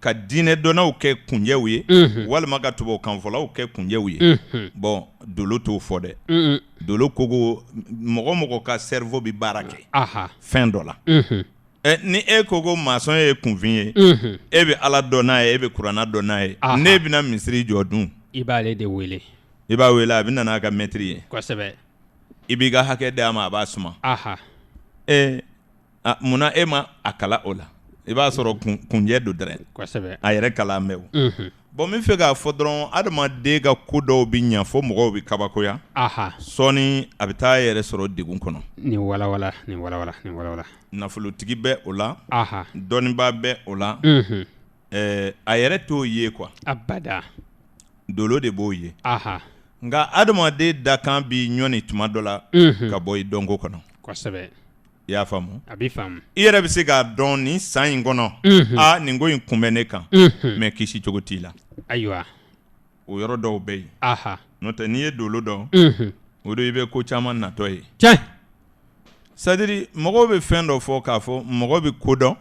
ka diinɛ dɔnnaw kɛ kunjɛw ye walima ka tubabukanfɔlaw kɛ kunjɛw ye bon dolo t'o fɔ dɛ dolo ko mɔgɔ ka cerveau bɛ baara kɛ fɛn dɔ la ni e ko maçon ye kunfin ye e bɛ ala dɔn n'a ye e bɛ kuranna dɔn n'a ye ne bɛna misiri jɔ dun i b'ale de wele i b'a wele a bɛ na n'a ka mɛtiri ye kosɛbɛ i b'i ka hakɛ d'a ma a b'a suma munna e ma a kala o la i b'a sɔrɔ kunjɛ don dɛrɛ kosɛbɛ a yɛrɛ kalan bɛ o bon min fɛ k'a fɔ dɔrɔn adamaden ka ko dɔw bɛ ɲɛ fo mɔgɔw bɛ kabakoya sɔɔni a bɛ taa yɛrɛ sɔrɔ degun kɔnɔ nin walawala nafolotigi bɛ o la dɔnnibaa bɛ o la a yɛrɛ t'o ye quoi abada dolo de b'o ye nka adamaden dakan bi ɲɔni tuma dɔ la ka bɔ i dɔnko kɔnɔ kosɛbɛ i y'a faamu a b'i faamu i yɛrɛ bɛ se k'a dɔn nin san in kɔnɔ nin ko in kun bɛ ne kan mɛ kisi cogo t'i la ayiwa o yɔrɔ dɔw bɛ yen n'o tɛ n'i ye dolo dɔn o de i bɛ ko caman natɔ ye c'est-à-dire mɔgɔw bɛ fɛn dɔ fɔ k'a fɔ mɔgɔ bɛ ko dɔn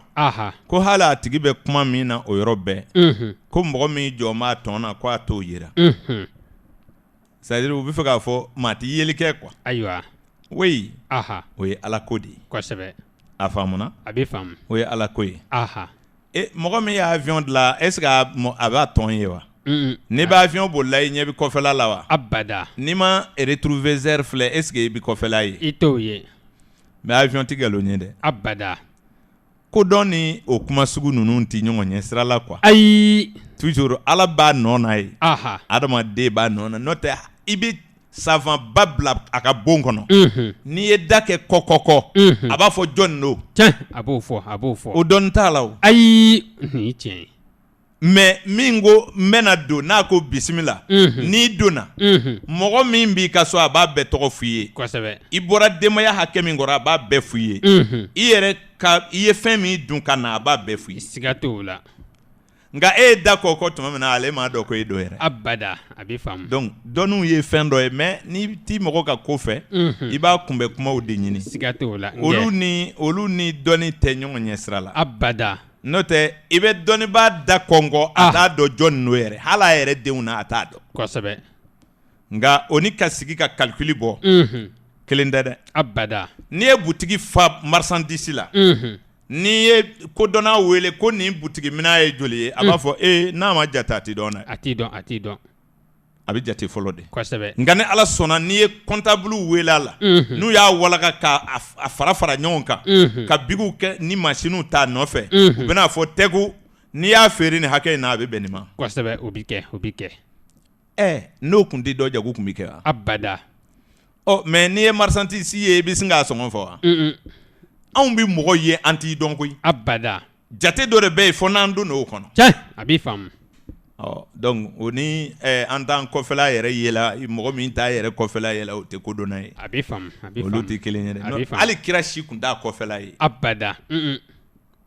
ko hali a tigi bɛ kuma min na o yɔrɔ bɛɛ ko mɔgɔ min jɔ b'a tɔn na ko a t'o yira c'est-à-dire u bɛ fɛ k'a fɔ maa tɛ yeli kɛ quoi ayiwa oui o ye ala ko de ye kosɛbɛ a faamuna a bɛ faamu o ye ala ko ye mɔgɔ min y'a avion dilan est ce que a b'a tɔn ye wa n'i bɛ avion bolila i ɲɛ bɛ kɔfɛla la wa abada n'i ma rétroviseur filɛ est ce que i bɛ kɔfɛla ye i t'o ye mais avion tɛ galon ye dɛ abada ko dɔn ni o kuma sugu ninnu tɛ ɲɔgɔn ɲɛ sira la quoi ayi toujours ala b'a nɔ na ye adamaden b'a nɔ na n'o tɛ i bɛ savant ba bila a ka bon kɔnɔ n'i ye da kɛ kɔkɔkɔ a b'a fɔ jɔn don a b'o fɔ o dɔnni t'a la o ayi nin ye tiɲɛ ye mais min ko n bɛna don n'a ko bisimila n'i donna mɔgɔ min b'i ka so a b'a bɛɛ tɔgɔ f'i ye kosɛbɛ i bɔra denbaya hakɛ min kɔrɔ a b'a bɛɛ f'i ye i yɛrɛ ka i ye fɛn min dun ka na a b'a bɛɛ f'i ye siga t'o la nka e ye da kɔ tuma min na ale m'a dɔn ko e dɔ yɛrɛ abada a bɛ faamu donc dɔnniw ye fɛn dɔ ye mais n'i t'i mɔgɔ ka ko fɛ i b'a kunbɛ kumaw de ɲini siga t'o la olu ni dɔnni tɛ ɲɔgɔn ɲɛ sira la abada n'o tɛ i bɛ dɔnnibaa da kɔngɔ a t'a dɔn jɔn n'o yɛrɛ hali a yɛrɛ denw na a t'a dɔn kosɛbɛ nka o ni ka sigi ka calcul bɔ kelen tɛ dɛ abada n'i ye butigi fa marchandise la n'i ye kodɔnna wele ko nin butigi mina ye joli ye a b'a fɔ n'a ma jate a t'i dɔn dɛ a t'i dɔn a bɛ jate fɔlɔ de kosɛbɛ nka ni ala sɔnna n'i ye comptable wele a la n'u y'a walaka ka a fara ɲɔgɔn kan ka bigiw kɛ ni machine t'a nɔfɛ u bɛna fɔ tɛgu n'i y'a feere ni hakɛ in na a bɛ bɛn nin ma kosɛbɛ o bɛ kɛ n'o kun tɛ dɔ jago kun bɛ kɛ wa abada mais n'i ye marchandise ye i bɛ sin k'a sɔngɔ fɔ wa anw bɛ mɔgɔ ye an t'i dɔn koyi abada jate dɔ de bɛ yen fɔ n'an donna o kɔnɔ cɛ a b'i faamu donc o ni an t'an kɔfɛla yɛrɛ yela mɔgɔ min t'a yɛrɛ kɔfɛla yela o tɛ kodɔnna ye a b'i faamu olu tɛ kelen ye dɛ hali kira si kun t'a kɔfɛla ye abada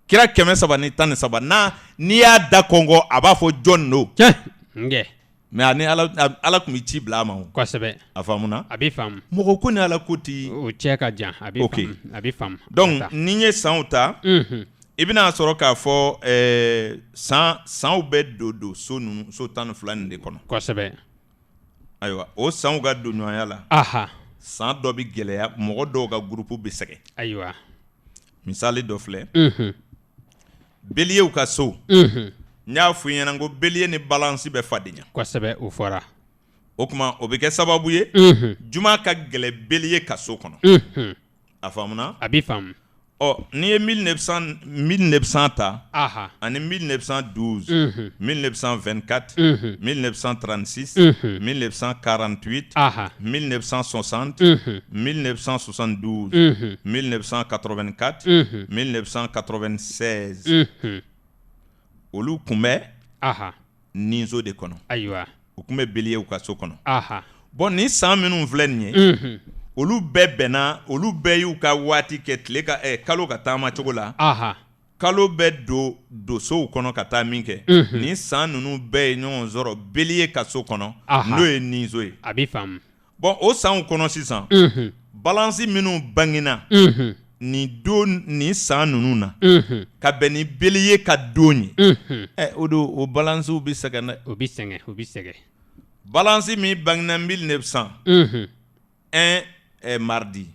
kira 313 n'i y'a da kɔngɔ a b'a fɔ jɔn don cɛ nkɛ mais ani ala kun bɛ ci bila a ma o kosɛbɛ a faamuna a b'i faamu mɔgɔ ko ni ala ko ti o cɛ ka jan a b'i faamu donc ni ye sanw ta i bɛna sɔrɔ k'a fɔ sanw bɛ don so 12 nin de kɔnɔ kosɛbɛ ayiwa o sanw ka don ɲɔgɔnya la san dɔ bɛ gɛlɛya mɔgɔ dɔw ka groupe bɛ sɛgɛn ayiwa misali dɔ filɛ beliyew ka so n y'a fɔ i ɲɛna ko beliye ni balance bɛ fadenya kosɛbɛ o fɔra o tuma o bɛ kɛ sababu ye juma ka gɛlɛ beliye ka so kɔnɔ a faamuna a b'i faamu n'i ye 1900 ta ani 1912 1924 1936 1948 1960 1972 1984 1996 olu kun bɛ ninzo de kɔnɔ ayiwa u kun bɛ beliyew ka so kɔnɔ bon ni san minnu filɛ nin ye olu bɛɛ bɛnna olu bɛɛ y'u ka waati kɛ tile ka kalo ka taama cogo la kalo bɛ don sow kɔnɔ ka taa min kɛ ni san ninnu bɛɛ ye ɲɔgɔn sɔrɔ beliye ka so kɔnɔ n'o ye ninzo ye a b'i faamu bon o sanw kɔnɔ sisan balance minnu bangena nin san ninnu na ka bɛn ni beliye ka don ye o don o balancew bɛ sɛgɛn dɛ o bɛ sɛgɛn balance min bangena 1900 mardi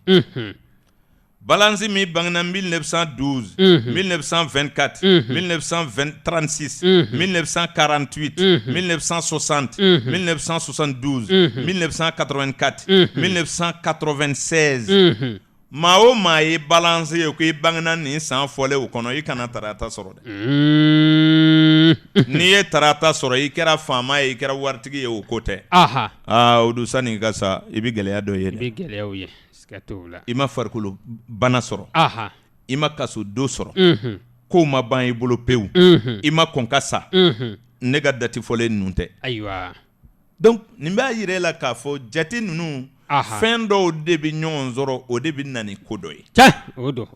balance min bangena 1912 1924 1936 1948 1960 1972 1984 1996 maa o maa ye balance ye ko i bangena nin san fɔlen o kɔnɔ i kana tarata sɔrɔ dɛ n'i ye tarata sɔrɔ i kɛra faama ye i kɛra waritigi ye o ko tɛ o dun sani ka sa i bɛ gɛlɛya dɔ ye dɛ i bɛ gɛlɛyaw ye siga t'o la i ma farikolo bana sɔrɔ i ma kaso do sɔrɔ kow ma ban i bolo pewu i ma kɔn ka sa ne ka dati fɔlen ninnu tɛ ayiwa donc nin b'a yira e la k'a fɔ jate ninnu fɛn dɔw de bɛ ɲɔgɔn sɔrɔ o de bɛ na ni ko dɔ ye o don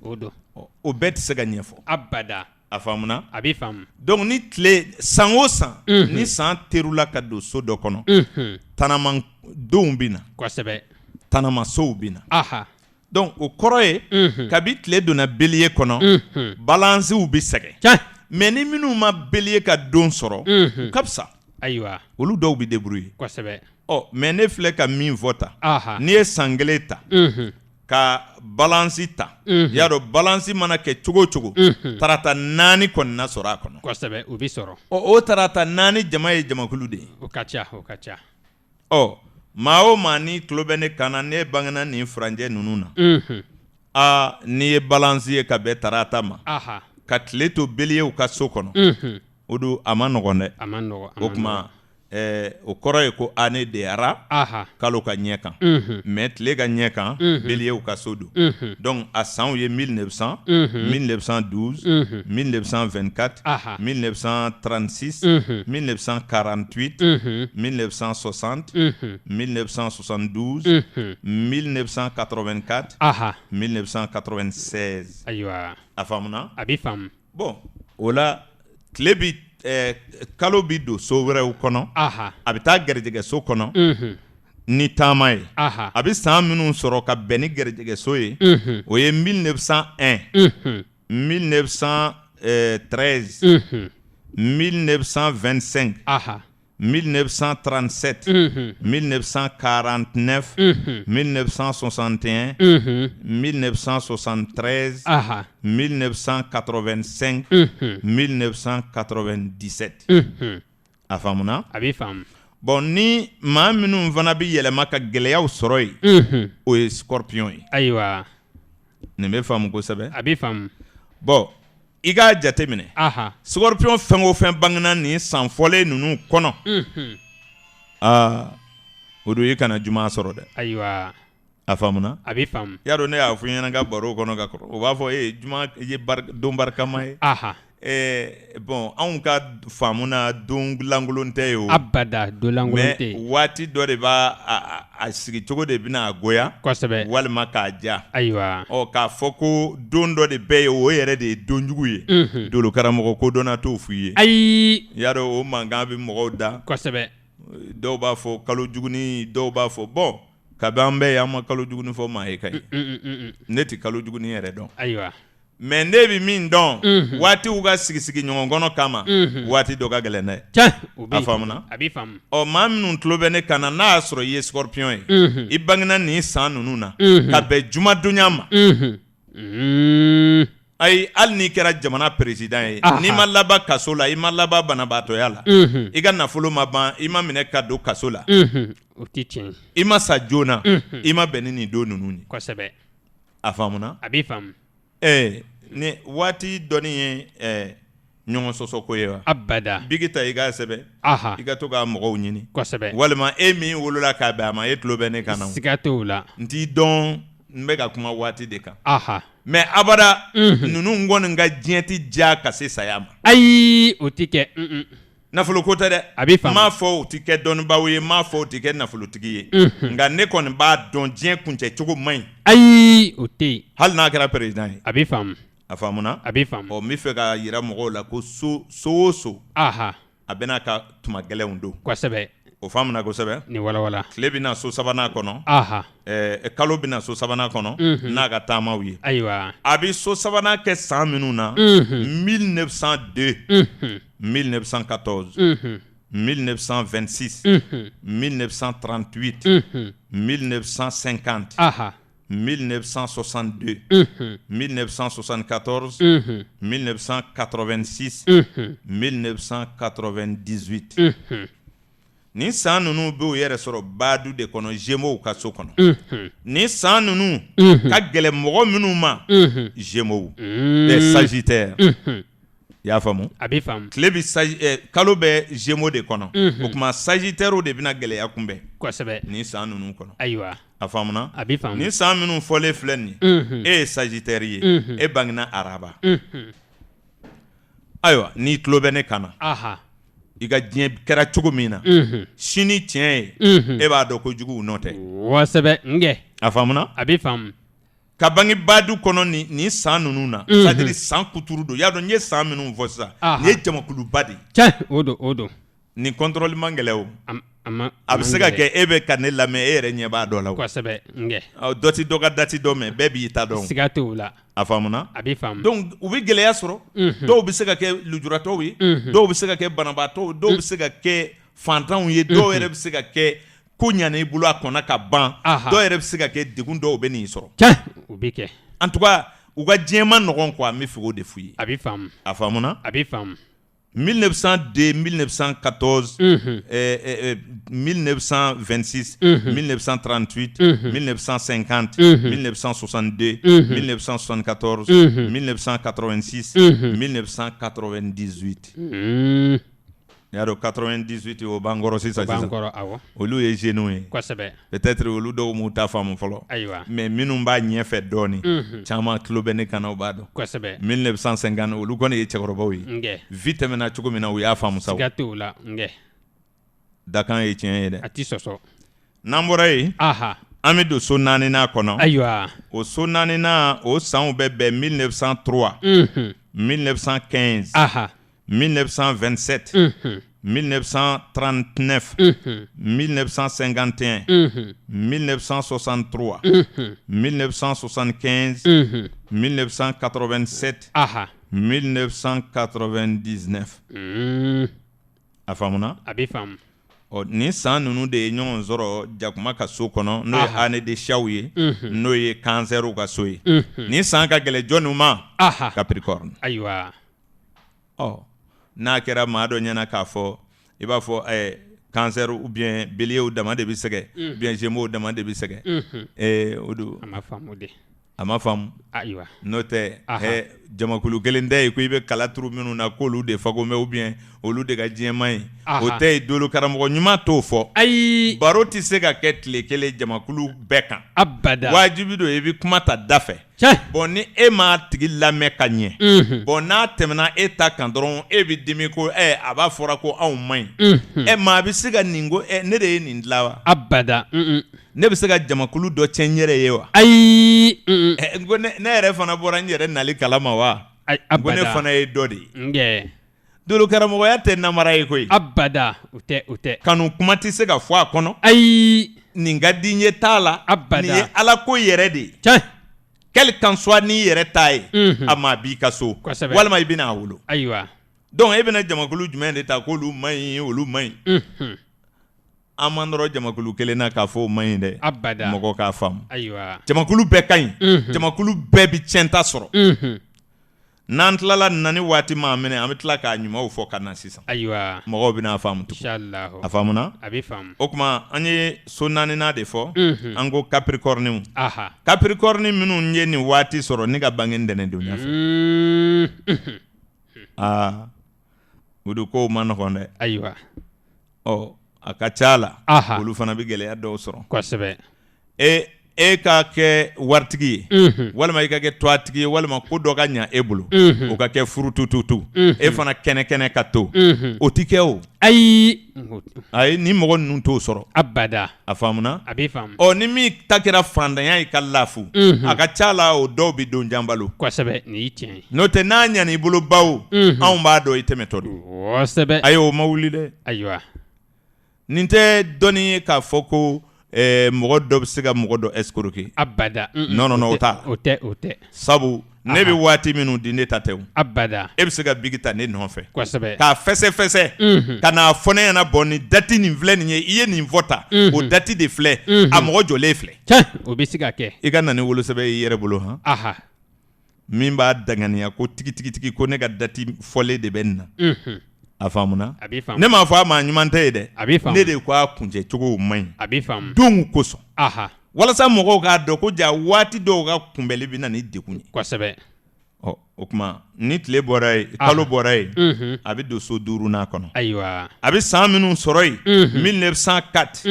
o bɛɛ tɛ se ka ɲɛfɔ abada a faamuna a b'i faamu donc ni tile san o san ni san terula ka don so dɔ kɔnɔ tanamadenw bɛ na kosɛbɛ tanamasow bɛ na donc o kɔrɔ ye kabi tile donna beliye kɔnɔ balancew bɛ sɛgɛn mais ni minnu ma beliye ka don sɔrɔ u ka fisa ayiwa olu dɔw bɛ débrouiller kosɛbɛ mais ne filɛ ka min fɔ ta n'i ye san kelen ta ka balance ta y'a dɔn balance mana kɛ cogo o cogo tarata 4 kɔni na sɔrɔ a kɔnɔ kosɛbɛ o bɛ sɔrɔ o tarata 4 jama ye jamakulu de ye o ka ca maa o maa ni tulo bɛ ne kan na ne bangena nin furanjɛ ninnu na n'i ye balance ye ka bɛn tarata ma ka tile to beliyew ka so kɔnɔ o don a ma nɔgɔn dɛ o tuma o kɔrɔ ye ko année de ara aha kalo ka ɲɛ kan mais tile ka ɲɛ kan bélier ka so don donc a sanw ye 1900 1912 1924 1936 1948 1960 1972 1984 aha 1996 ayiwa a faamuna a bɛ faamu bon o la tile bi kalo bi don so wɛrɛw kɔnɔ aha a bɛ taa garijɛgɛ so kɔnɔ ni taama ye aha a bɛ san minnu sɔrɔ ka bɛn ni garijɛgɛ so ye o ye 1901 1913 1925 aha 1937 1949 1961 1973 aha 1985 1997 a faamuna a bɛ faamu bon ni maa minnu fana bɛ yɛlɛma ka gɛlɛyaw sɔrɔ yen o ye scorpion ye ayiwa nin bɛ faamu kosɛbɛ a bɛ faamu bon i k'a jate minɛ aha scorpion fɛn o fɛn bangena nin san fɔlen ninnu kɔnɔ o don i kana juma sɔrɔ dɛ ayiwa a faamuna a bɛ faamu y'a dɔn ne y'a fɔ i ɲɛna ka baro kɔnɔ ka kɔrɔ o b'a fɔ juma i ye don barikama ye aha bon anw ka faamu na don lankolon tɛ ye o abada don lankolon tɛ mais waati dɔ de b'a a sigi cogo de bɛna a goya kosɛbɛ walima k'a ja ayiwa k'a fɔ ko don dɔ de bɛ ye o yɛrɛ de ye don jugu ye dolo karamɔgɔ ko dɔnna t'o f'i ye ayi y'a dɔn o mankan bɛ mɔgɔw da kosɛbɛ dɔw b'a fɔ kalo juguni dɔw b'a fɔ bon kabi an bɛɛ ye an ma kalo juguni fɔ maa ye ka ye ne tɛ kalo juguni yɛrɛ dɔn ayiwa mais ne bɛ min dɔn waatiw ka sigi ɲɔgɔn kɔnɔ kama waati dɔ ka gɛlɛn dɛ a faamuna a bɛ faamu maa minnu tulo bɛ ne kan na n'a y'a sɔrɔ i ye scorpion ye i bangena nin san ninnu na ka bɛn jumadonya ma ayi hali n'i kɛra jamana président ye n'i ma laban kaso la i ma laban banabaatɔya la i ka nafolo ma ban i ma minɛ ka don kaso la o tɛ tiɲɛ i ma sa joona i ma bɛn ni nin don ninnu ye kosɛbɛ a faamuna a bɛ faamu ni waati dɔnni ye ɲɔgɔn sɔsɔ ko ye wa abada bigi ta i k'a sɛbɛn aha i ka to ka mɔgɔw ɲini kosɛbɛ walima e min wolola k'a bɛn a ma e tulo bɛ ne kan na siga t'o la n t'i dɔn n bɛ ka kuma waati de kan aha mais abada ninnu kɔni ka diɲɛ ti ja ka se saya ma ayi o tɛ kɛ nafolo ko tɛ dɛ a bɛ faamu n m'a fɔ o tɛ kɛ dɔnnibaaw ye n m'a fɔ o tɛ kɛ nafolotigi ye nka ne kɔni b'a dɔn diɲɛ kuncɛ cogo man ɲi ayi o tɛ yen hali n'a kɛra président ye a bɛ faamu a faamuna a bɛ faamu n bɛ fɛ ka yira mɔgɔw la ko so o so aha a bɛna ka tuma gɛlɛnw don kosɛbɛ o faamuna kosɛbɛ ni walawala tile bɛna so sabanan kɔnɔ aha kalo bɛna so sabanan kɔnɔ n'a ka taamaw ye ayiwa a bɛ so sabanan kɛ san minnu na 1902 1914 1926 1938 1950 aha 1962 1974 1986 1998 nin san ninnu bɛ u yɛrɛ sɔrɔ baadu de kɔnɔ Gémeaux ka so kɔnɔ nin san ninnu ka gɛlɛn mɔgɔ minnu ma Gémeaux Sagittaire i y'a faamu a bɛ faamu tile bɛ kalo bɛ Gémeaux de kɔnɔ o tuma Sagittaire de bɛna gɛlɛya kunbɛn kosɛbɛ nin san ninnu kɔnɔ ayiwa a faamuna a bɛ faamu nin san minnu fɔlen filɛ nin ye e ye Sagittaire ye e bangena araba ayiwa n'i tulo bɛ ne kan na aha i ka diɲɛ kɛra cogo min na sini tiɲɛ ye e b'a dɔn ko juguw nɔ tɛ kosɛbɛ nkɛ a faamuna a bɛ faamu ka bange baadu kɔnɔ nin san ninnu na c'est-à-dire san kuturu don y'a dɔn n ye san minnu fɔ sisan nin ye jamakuluba de ye tiɲɛ o don nin contrôle man gɛlɛn o a bɛ se ka kɛ e bɛ ka ne lamɛn e yɛrɛ ɲɛ b'a dɔ la o kosɛbɛ nkɛ dɔ ti dɔ ka dati dɔ mɛn bɛɛ b'i ta dɔn siga t'o la a faamuna a bɛ faamu donc u bɛ gɛlɛya sɔrɔ dɔw bɛ se ka kɛ lujuratɔw ye dɔw bɛ se ka kɛ banabaatɔw dɔw bɛ se ka kɛ fantanw ye dɔw yɛrɛ bɛ se ka kɛ ko ɲana i bolo a kɔnɔ ka ban dɔw yɛrɛ bɛ se ka kɛ degun dɔw bɛ n'i sɔrɔ tiɲɛ o bɛ kɛ en tout cas u ka diɲɛ ma nɔgɔn quoi n bɛ fɛ k'o de f'u ye a bɛ faamu a faamuna a bɛ faamu 1902 1914 1926 1938 1950 1962 1974 1986 1998 y'a dɔn 98 o b'an kɔrɔ sisan b'an kɔrɔ awɔ olu ye jeunes ye kosɛbɛ peut-être olu dɔw m'u ta faamu fɔlɔ ayiwa mais minnu b'a ɲɛfɛ dɔɔni caman tulo bɛ ne kana o b'a dɔn kosɛbɛ 1950 olu kɔni ye cɛkɔrɔbaw ye ngɛ vie tɛmɛna cogo min na u y'a faamu sa siga t'o la ngɛ dakan ye tiɲɛ ye dɛ a ti sɔsɔ n'an bɔra yen aha an bɛ don so naaninan kɔnɔ ayiwa o so naaninan o sanw bɛ bɛn 1903 1915 aha 1927 1939 1951 1963 1975 1987 aha 1999 a faamuna a bɛ faamu nin san ninnu de ye ɲɔgɔn sɔrɔ jakuma ka so kɔnɔ n'o ye année de Siaw ye n'o ye cancer ka so ye nin san ka gɛlɛn jɔnniw ma Capricorne ayiwa n'a kɛra maa dɔ ɲɛna k'a fɔ i b'a fɔ cancer ou bien bélier dama de bɛ sɛgɛ ou bien gémeaux dama de bɛ sɛgɛ o don a ma faamu de a ma faamu ayiwa n'o tɛ jamakulu kelen tɛ yen ko i bɛ kala turu minnu na k'olu de fago mɛ ou bien olu de ka diɲɛma ye o tɛ yen dolo karamɔgɔ ɲuman t'o fɔ ayi baro tɛ se ka kɛ tile kelen jamakulu bɛɛ kan abada wajibi don i bɛ kuma ta da fɛ bon ni e m'a tigi lamɛn ka ɲɛ bon n'a tɛmɛna e ta kan dɔrɔn e bɛ dimi ko a b'a fɔra ko anw man ɲi maa bɛ se ka nin ko ne de ye nin dilan wa abada ne bɛ se ka jamakulu dɔ tiɲɛ n yɛrɛ ye wa ayi n ko ne yɛrɛ fana bɔra n yɛrɛ nali kalama wa n ko ne fana ye dɔ de ye dolo karamɔgɔya tɛ namara ye koyi abada o tɛ kanu kuma tɛ se ka fɔ a kɔnɔ ayi nin ka di n ye t'a la abada nin ye ala ko yɛrɛ de ye quel qu'en soit n'i yɛrɛ ta ye a maa b'i ka so walima i bɛna a wolo ayiwa donc e bɛna jamakulu jumɛn de ta k'olu man ɲi olu man ɲi an man nɔrɔ jamakulu kelen na k'a fɔ o man ɲi dɛ abada mɔgɔ k'a faamu ayiwa jamakulu bɛɛ ka ɲi jamakulu bɛɛ bi tiɲɛta sɔrɔ n'an tilala nani waati ma minɛ an bɛ tila k'a ɲumanw fɔ ka na sisan ayiwa mɔgɔw bɛna a faamu tugun a faamuna a bɛ faamu o tuma an ye so naaninan de fɔ an ko Capricorne aha Capricorne minnu ye nin waati sɔrɔ ne ka bange ntɛnɛndon ɲɛfɛ o de kow ma nɔgɔn dɛ ayiwa a ka ca la olu fana bɛ gɛlɛya dɔw sɔrɔ kosɛbɛ e ka kɛ waritigi ye walima i ka kɛ toitigi ye walima ko dɔ ka ɲa e bolo o ka kɛ furutututu e fana kɛnɛ ka to o ti kɛ o ayi ni mɔgɔ ninnu t'o sɔrɔ abada a faamuna a bɛ faamu ni min ta kɛra fandanya i ka lafu a ka ca la o dɔw bɛ don janbalo kosɛbɛ nin y'i tiɲɛ ye n'o tɛ n'a ɲan'i bolo baw anw b'a dɔn i tɛmɛtɔ don kosɛbɛ ayi o ma wuli dɛ ayiwa nin tɛ dɔnni ye k'a fɔ ko mɔgɔ dɔ bɛ se ka mɔgɔ dɔ escroquer abada non o tɛ sabu ne bɛ waati minnu di ne ta tɛ o abada e bɛ se ka bigi ta ne nɔfɛ kosɛbɛ k'a fɛsɛ ka n'a fɔ ne ɲɛna bɔ nin dati nin filɛ nin ye i ye nin fɔ ta o dati de filɛ a mɔgɔ jɔlen filɛ o bɛ se ka kɛ i ka na ni wolosɛbɛn i yɛrɛ bolo aha min b'a danganiya ko tigi ko ne ka dati fɔlen de bɛ nin na a faamuna ne m'a fɔ a maa ɲuman tɛ ye dɛ ne de ko a kuncɛ cogo man ɲi a bɛ faamu don kosɔn walasa mɔgɔw k'a dɔn ko ja waati dɔw ka kunbɛli bɛ na ni degun ye kosɛbɛ o tuma ni tile bɔra ye kalo bɔra ye a bɛ don so 5nan kɔnɔ ayiwa a bɛ san minnu sɔrɔ yen 1904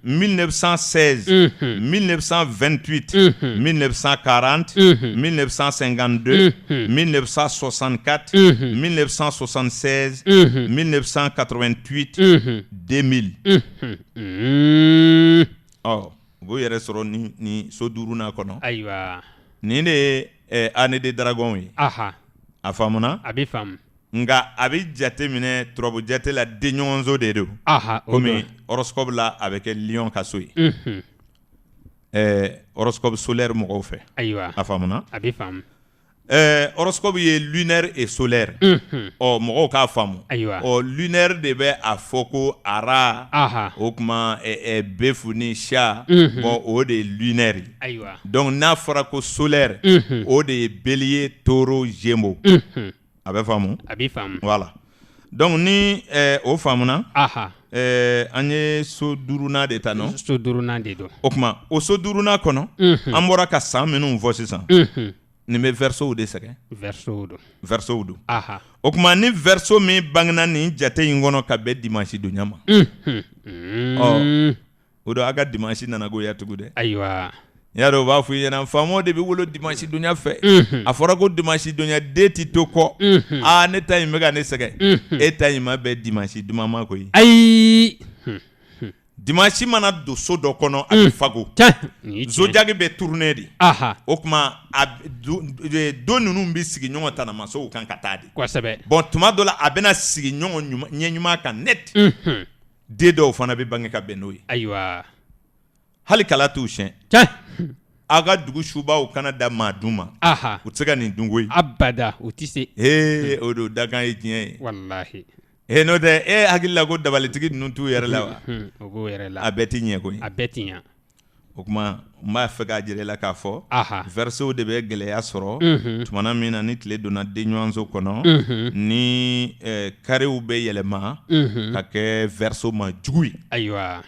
1916 1928 1940 1952 1964 1976 1988 2000 u b'o yɛrɛ sɔrɔ ni so 5nan kɔnɔ ayiwa nin de ye année de dragon ye a faamuna a bɛ faamu nka a bɛ jate minɛ turabu jate la denɲɔgɔnso de don komi horoscope la a bɛ kɛ lion ka so ye horoscope solaire mɔgɔw fɛ ayiwa a faamuna a bɛ faamu horoscope ye lunaire et solaire mɔgɔw k'a faamu lunaire de bɛ a fɔ ko ara o tuma befu ni sa o de ye lunaire donc n'a fɔra ko solaire o de ye bélier taureau gémeaux a bɛ faamu voilà donc ni o faamuna an ye so 5nan de ta non so 5nan de don o tuma o so 5nan kɔnɔ an bɔra ka san minnu fɔ sisan nin bɛ verseau de sɛgɛn verseau don o kuma ni verseau min bangena nin jate in kɔnɔ ka bɛn dimanche donya ma o don a ka dimanche nana goya tugun dɛ ayiwa y'a dɔn u b'a fɔ i ɲɛna faamaw de bɛ wolo dimanche donya fɛ a fɔra ko dimanche donya den tɛ to kɔ ne ta in bɛ ka ne sɛgɛn e ta in ma bɛn dimanche duman ma koyi ayi dimanche mana don so dɔ kɔnɔ a bɛ fago zodiaque bɛ tourner de o kuma don ninnu bɛ sigi ɲɔgɔn tanamasow kan ka taa de kosɛbɛ bon tuma dɔ la a bɛna sigi ɲɔgɔn ɲɛɲuman kan net den dɔw fana bɛ bange ka bɛn n'o ye ayiwa hali kala t'u siyɛn a ka dugu subaw kana da maa dun ma u tɛ se ka nin dun koyi abada u tɛ se o don dakan ye tiɲɛ ye walahi n'o tɛ e hakili la ko dabalitigi ninnu t'u yɛrɛ la wa o b'o yɛrɛ la a bɛɛ tɛ ɲɛ koyi a bɛɛ tɛ ɲɛ o kuma n b'a fɛ k'a jira i la k'a fɔ verseau de bɛ gɛlɛya sɔrɔ tumana min na ni tile donna denɲɔgɔnso kɔnɔ ni karew bɛ yɛlɛma ka kɛ verseau ma jugu ye ayiwa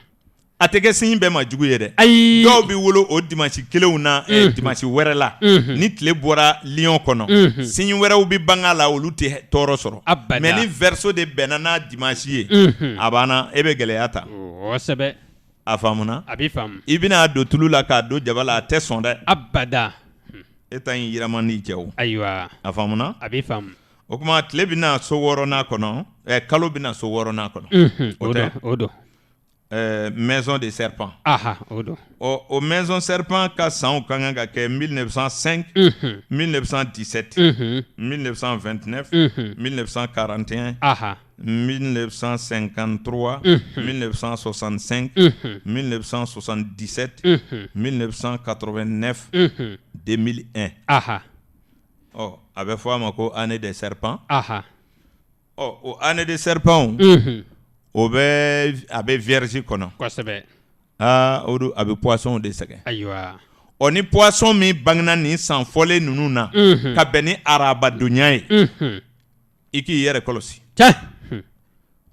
a tɛ kɛ signe bɛɛ ma jugu ye dɛ dɔw bɛ wolo o dimanche kelenw na dimanche wɛrɛ la ni tile bɔra lion kɔnɔ signe wɛrɛw bɛ banga la olu tɛ tɔɔrɔ sɔrɔ mais ni verseau de bɛnna n'a dimanche ye a banna e bɛ gɛlɛya ta kosɛbɛ a faamuna a bɛ faamu i bɛna don tulu la k'a don jaba la a tɛ sɔn dɛ abada e ta in yirama n'i cɛ o ayiwa a faamuna a bɛ faamu o kuma tile bɛna so 6nan kɔnɔ kalo bɛna so 6nan kɔnɔ o don maison de serpent o don o maison serpent ka sanw ka kan ka kɛ 1905 1917 1929 1941 1953 1965 1977 1989 2001 a bɛ fɔ a ma ko année des serpents o année des serpents o bɛ a bɛ vierge kɔnɔ kosɛbɛ o don a bɛ poisson de sɛgɛn ayiwa ni poisson min bangena nin san fɔlen ninnu na ka bɛn ni arabadonya ye i k'i yɛrɛ kɔlɔsi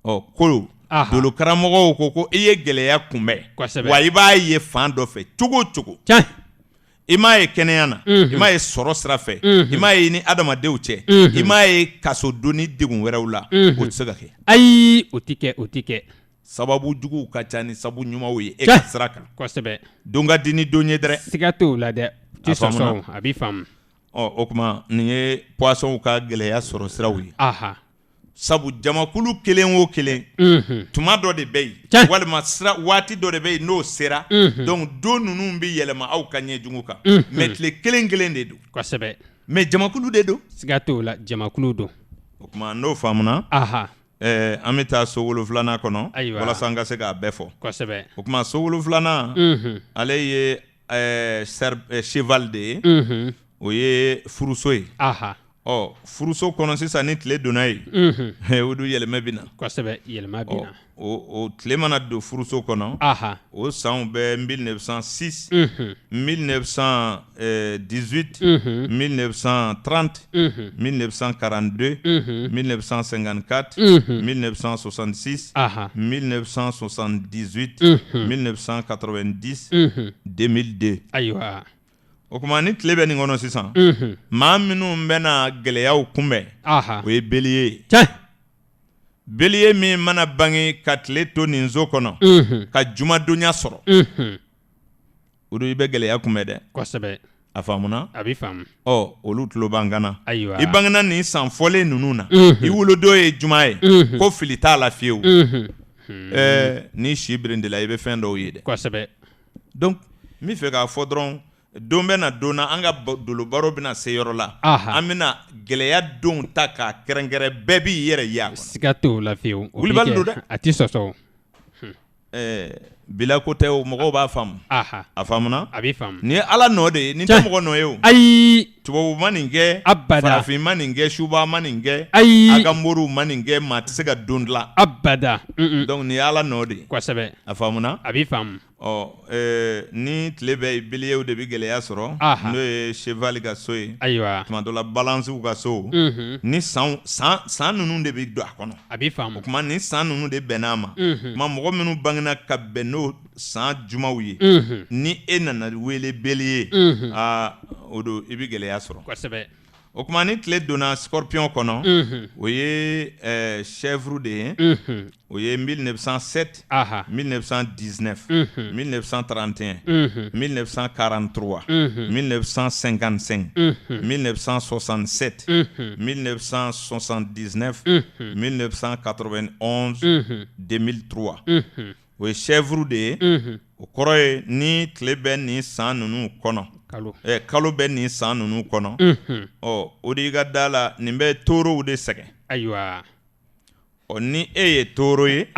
ko dolo karamɔgɔw ko i ye gɛlɛya kunbɛn wa i b'a ye fan dɔ fɛ cogo o cogo i m'a ye kɛnɛya na i m'a ye sɔrɔ sira fɛ i m'a ye ni adamadenw cɛ i m'a ye kaso don ni degun wɛrɛw la o tɛ se ka kɛ ayi o tɛ kɛ sababu juguw ka ca ni sababu ɲumanw ye e ka sira kan kosɛbɛ don ka di ni don ye dɛrɛ siga t'o la dɛ tɛ sɔsɔ a bɛ faamu o kuma nin ye poisson ka gɛlɛya sɔrɔ siraw ye sabu jamakulu kelen o kelen tuma dɔ de bɛ yen walima sira waati dɔ de bɛ yen n'o sera donc don ninnu bɛ yɛlɛma aw ka ɲɛjugu kan mais tile kelen kelen de don kosɛbɛ mais jamakulu de don siga t'o la jamakulu don o kuma n'o faamuna an bɛ taa so 7nan kɔnɔ walasa an ka se k'a bɛɛ fɔ kosɛbɛ o kuma so 7nan ale ye cheval de ye o ye furuso ye furuso kɔnɔ sisan ni tile donna yen o dun yɛlɛmɛ bɛ na kosɛbɛ yɛlɛma bɛ na o tile mana don furuso kɔnɔ o sanw bɛ 1906 1918 1930 1942 1954 1966 1978 1990 2002 ayiwa o kuma ni tile bɛ nin kɔnɔ sisan maa minnu bɛna gɛlɛyaw kunbɛn o ye bélier ye bélier min mana bange ka tile to nin zo kɔnɔ ka jumadonya sɔrɔ o don i bɛ gɛlɛya kunbɛn dɛ kosɛbɛ a faamuna a bɛ faamu olu tulo b'an kana ayiwa i bangena nin san fɔlen ninnu na i wolodon ye juma ye ko fili t'a la fiyewu ni si birindila i bɛ fɛn dɔw ye dɛ kosɛbɛ donc n bɛ fɛ k'a fɔ dɔrɔn don bɛ na don na an ka dolo baro bɛna se yɔrɔ la an bɛna gɛlɛya don ta k'a kɛrɛnkɛrɛn bɛɛ b'i yɛrɛ ye a kɔnɔ siga t'o la fiyewu wulibali don dɛ a tɛ sɔsɔ bila ko tɛ o mɔgɔw b'a faamu a faamuna a bɛ faamu nin ye ala nɔ de ye nin tɛ mɔgɔ nɔ ye o ayi tubabu ma nin kɛ abada farafin ma nin kɛ suba ma nin kɛ ayi a ka moriw ma nin kɛ maa tɛ se ka don dilan abada donc nin ye ala nɔ de ye kosɛbɛ a faamuna a bɛ faamu ni tile bɛ yen bélier de bɛ gɛlɛya sɔrɔ n'o ye cheval ka so ye ayiwa tuma dɔ la balancew ka so ni san ninnu de bɛ don a kɔnɔ a bɛ faamu o kuma ni san ninnu de bɛnn'a ma tuma mɔgɔ minnu bangena ka bɛn n'o san jumaw ye ni e nana wele bélier o don i bɛ gɛlɛya sɔrɔ kosɛbɛ o tuma ni tile donna scorpion kɔnɔ o ye chèvre de ye o ye 1907 1919 1931 1943 1955 1967 1979 1991 2003 o ye chèvre de ye o kɔrɔ ye ni tile bɛ nin san ninnu kɔnɔ kalo bɛ nin san ninnu kɔnɔ o de i ka da la nin bɛ toorow de sɛgɛn ayiwa ni e ye tooro ye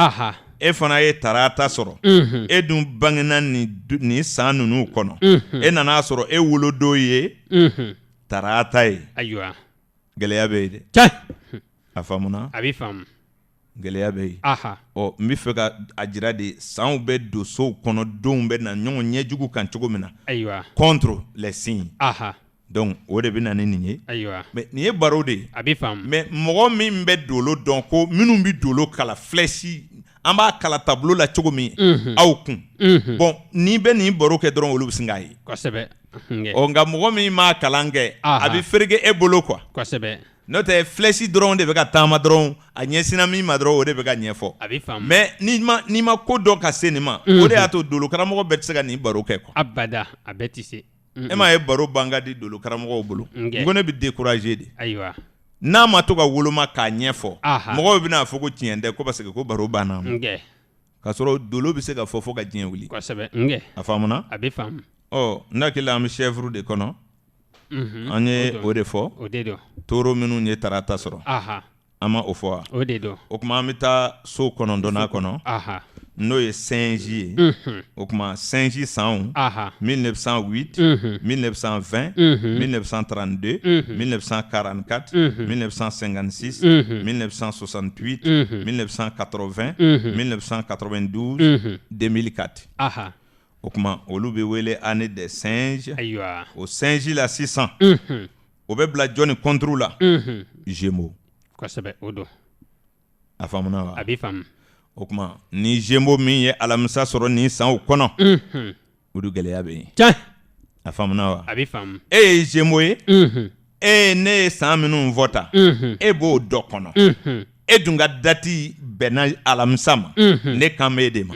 e fana ye tarata sɔrɔ e dun bangena nin san ninnu kɔnɔ e nana sɔrɔ e wolodon ye tarata ye ayiwa gɛlɛya bɛ yen dɛ a faamuna a bɛ faamu gɛlɛya bɛ yen n bɛ fɛ ka a jira de sanw bɛ don sow kɔnɔ denw bɛ na ɲɔgɔn ɲɛjugu kan cogo min na ayiwa contre les signes donc o de bɛ na ni nin ye ayiwa mais nin ye baro de ye a bɛ faamu mais mɔgɔ min bɛ dolo dɔn ko minnu bɛ dolo kala flèche an b'a kala tableau la cogo min aw kun bon n'i bɛ nin baro kɛ dɔrɔn olu bɛ sin k'a ye kosɛbɛ nka mɔgɔ min m'a kalan kɛ a bɛ fereke e bolo quoi kosɛbɛ n'o tɛ flèche dɔrɔn de bɛ ka taama dɔrɔn a ɲɛsina min ma dɔrɔn o de bɛ ka ɲɛfɔ a bɛ faamu mais n'i ma ko dɔn ka se nin ma o de y'a to dolo karamɔgɔ bɛɛ tɛ se ka nin baro kɛ quoi abada a bɛɛ tɛ se e m'a ye baro ban ka di dolo karamɔgɔw bolo n ko ne bɛ décourager de ayiwa n'a ma to ka woloma k'a ɲɛfɔ mɔgɔw bɛna fɔ ko tiɲɛ tɛ ko parce que ko baro banna k'a sɔrɔ dolo bɛ se ka fɔ fo ka diɲɛ wuli kosɛbɛ a faamuna a bɛ faamu n hakili la an bɛ chèvre de kɔnɔ an ye o de fɔ o de don tooro minnu ye tarata sɔrɔ an ma o fɔ wa o de don o tuma an bɛ taa so kɔnɔntɔnnan kɔnɔ n'o ye sinji ye o tuma sinji sanw 1908 1920 1932 1944 1956 1968 1980 1992 2004 o tuma olu bɛ wele année des singes o sinji la sisan o bɛ bila jɔnni contre la Gémeaux kosɛbɛ o don a faamuna wa a bɛ faamu o tuma ni Gémeaux min ye alamisa sɔrɔ nin sanw kɔnɔ o de gɛlɛya bɛ yen a faamuna wa a bɛ faamu e ye Gémeaux ye ne ye san minnu fɔ tan e b'o dɔ kɔnɔ e dun ka dati bɛnna alamisa ma ne kan bɛ e de ma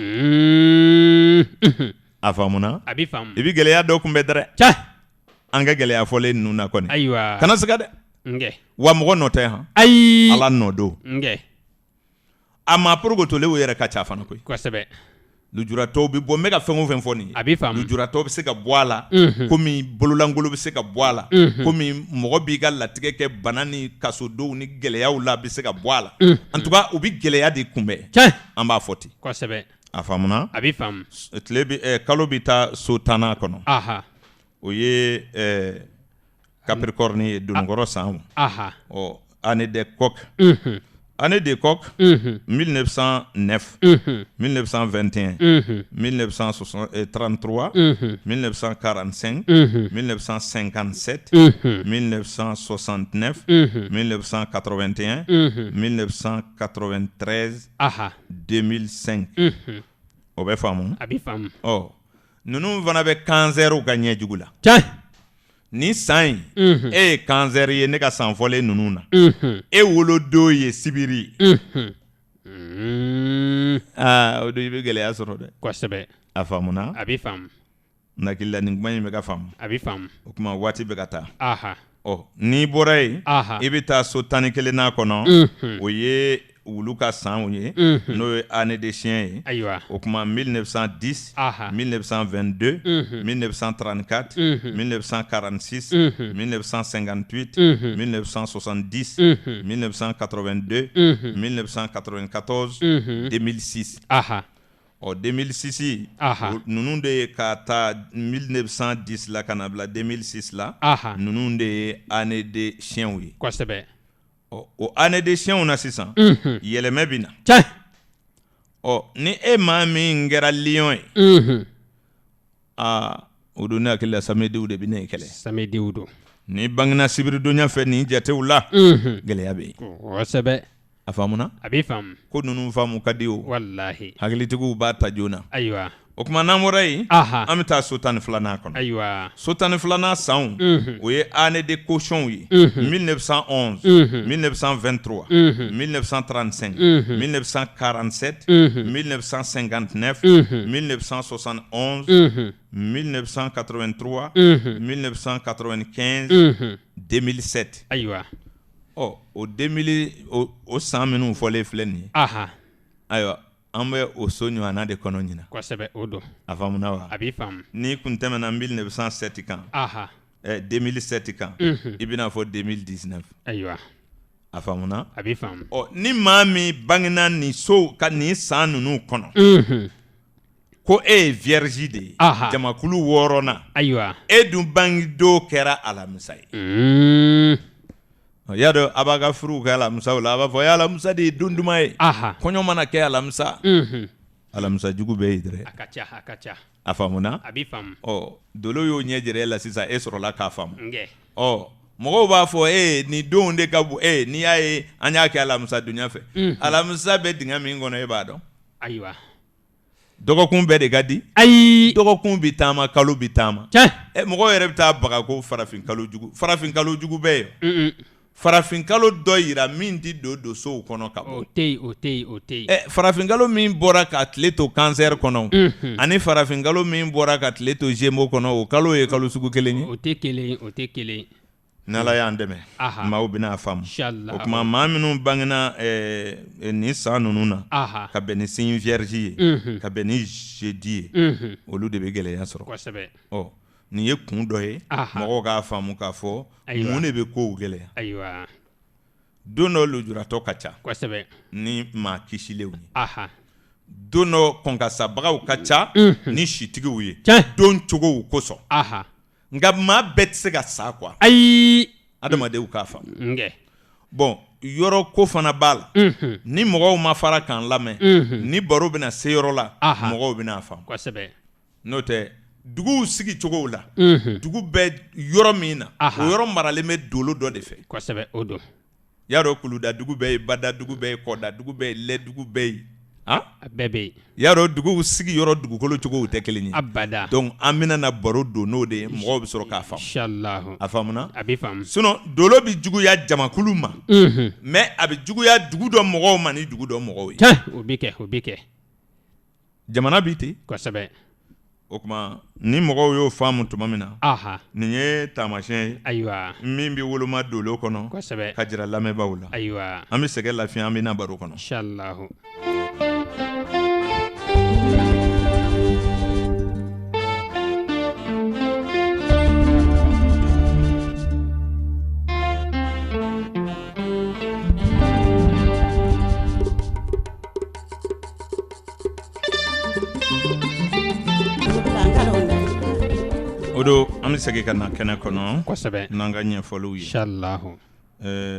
a faamuna a bɛ faamu i bɛ gɛlɛya dɔ kunbɛ dɛrɛ an ka gɛlɛya fɔlen ninnu na kɔni ayiwa kana siga dɛ wa mɔgɔ nɔ tɛ han ayi ala nɔ don a maa porogotolenw yɛrɛ ka ca fana koyi kosɛbɛ lujuratɔw bɛ bɔ n bɛ ka fɛn o fɛn fɔ nin ye a bɛ faamu lujuratɔw bɛ se ka bɔ a la komi bololangolo bɛ se ka bɔ a la komi mɔgɔ b'i ka latigɛ kɛ bana ni kasodenw ni gɛlɛyaw la bɛ se ka bɔ a la en tout cas u bɛ gɛlɛya de kunbɛn an b'a fɔ ten kosɛbɛ a faamuna a bɛ faamu tile bɛ kalo bɛ taa so 10nan kɔnɔ o ye Capricorne ye donkɔrɔ san année des coqs année des coqs 1909 1921 1933 1945 1957 1969 1981 1993 2005 o bɛ faamu a bɛ faamu ninnu fana bɛ cancer ka ɲɛjugu la ni san in e ye cancer ye ne ka san fɔlen ninnu na e wolodon ye sibiri o don i bɛ gɛlɛya sɔrɔ dɛ kosɛbɛ a faamuna a bɛ faamu n hakili la nin kuma in bɛ ka faamu a bɛ faamu o tuma waati bɛ ka taa n'i bɔra yen i bɛ taa so 11nan kɔnɔ o ye wulu ka sanw ye n'o ye année des chiens ye ayiwa o tuma 1910 1922 1934 1946 1958 1970 1982 1994 2006 2006 ninnu de ye ka taa 1910 la ka na bila 2006 la ninnu de ye année des chiens ye kosɛbɛ o année des chiens na sisan yɛlɛmɛ bɛ na ni e maa min kɛra lion ye o don ne hakili la samediw de bɛ ne kɛlɛ samediw don ni bangena sibiridonya fɛ nin jatew la gɛlɛya bɛ yen kosɛbɛ a faamuna a bɛ faamu ko ninnu faamu ka di o walahi hakilitigiw b'a ta joona ayiwa o kuma n'an bɔra yen an bɛ taa so 12nan kɔnɔ ayiwa so 12nan sanw o ye année de caution ye 1911 1923 1935 1947 1959 1971 1983 1995 2007 ayiwa o 2000 o san minnu fɔlen filɛ nin ye ayiwa an bɛ o so ɲɔgɔnna de kɔnɔ ɲina kosɛbɛ o don a faamuna wa a b'i faamu ni kun tɛmɛna 1907 kan 2007 kan i bɛna fɔ 2019 ayiwa a faamuna a b'i faamu ni maa min bangena nin so ka nin san ninnu kɔnɔ ko e ye vierge de ye jamakulu 6nan ayiwa e dun bangedon kɛra alamisa ye y'a dɔn a b'a ka furu kɛ alamisaw la a b'a fɔ alamisa de ye don duman ye kɔɲɔ mana kɛ alamisa alamisa jugu bɛ yen dɛrɛ a ka ca a faamuna a b'i faamu dolo y'o ɲɛ jira e la sisan e sɔrɔla k'a faamu mɔgɔw b'a fɔ nin don de ka bon n'i y'a ye an y'a kɛ alamisa dunya fɛ alamisa bɛ dingɛ min kɔnɔ e b'a dɔn ayiwa dɔgɔkun bɛɛ de ka di ayi dɔgɔkun bɛ taama kalo bɛ taama mɔgɔw yɛrɛ bɛ taa baga ko farafin kalo jugu bɛɛ ye farafin kalo dɔ yira min tɛ don sow kɔnɔ ka bɔ o tɛ yen farafin kalo min bɔra ka tile to cancer kɔnɔ ani farafin kalo min bɔra ka tile to Gémeaux kɔnɔ o kalo ye kalo sugu kelen ye o tɛ kelen n'Ala y'an dɛmɛ maaw bɛna faamu o tuma maa minnu bangena nin san ninnu na ka bɛn ni signe vierge ye ka bɛn ni jeudi ye olu de bɛ gɛlɛya sɔrɔ kosɛbɛ nin ye kun dɔ ye mɔgɔw k'a faamu k'a fɔ mun de bɛ kow gɛlɛya ayiwa don dɔ lujuratɔ ka ca kosɛbɛ ni maa kisilenw ye don dɔ kɔnkasabagaw ka ca ni sitigiw ye don cogow kosɔn nka maa bɛɛ tɛ se ka sa quoi ayi adamadenw k'a faamu bon yɔrɔ ko fana b'a la ni mɔgɔw ma fara k'an lamɛn ni baro bɛna se yɔrɔ la mɔgɔw bɛna faamu kosɛbɛ n'o tɛ duguw sigi cogow la dugu bɛ yɔrɔ min na o yɔrɔ maralen bɛ dolo dɔ de fɛ kosɛbɛ o don y'a dɔn kuluda dugu bɛ yen bada dugu bɛ yen kɔda dugu bɛ yen lɛ dugu bɛ yen a bɛɛ bɛ yen y'a dɔn duguw sigi yɔrɔ dugukolo cogow tɛ kelen ye abada donc an bɛna na baro don n'o de ye mɔgɔw bɛ sɔrɔ k'a faamu inshallah a faamuna a b'i faamu sinon dolo bɛ juguya jamakulu ma mais a bɛ juguya dugu dɔ mɔgɔw ma ni dugu dɔ mɔgɔw ye o bɛ kɛ jamana bi ten kosɛbɛ o tuma ni mɔgɔw y'o faamu tuma min na nin ye taamasiyɛn ye ayiwa min bɛ woloma dolo kɔnɔ kosɛbɛ ka jira lamɛnbaaw la ayiwa an bɛ sɛgɛn lafiya an bɛ na baro kɔnɔ inshallah o don an bɛ segin ka na kɛnɛ kɔnɔ kosɛbɛ n'an ka ɲɛfɔliw ye inshallah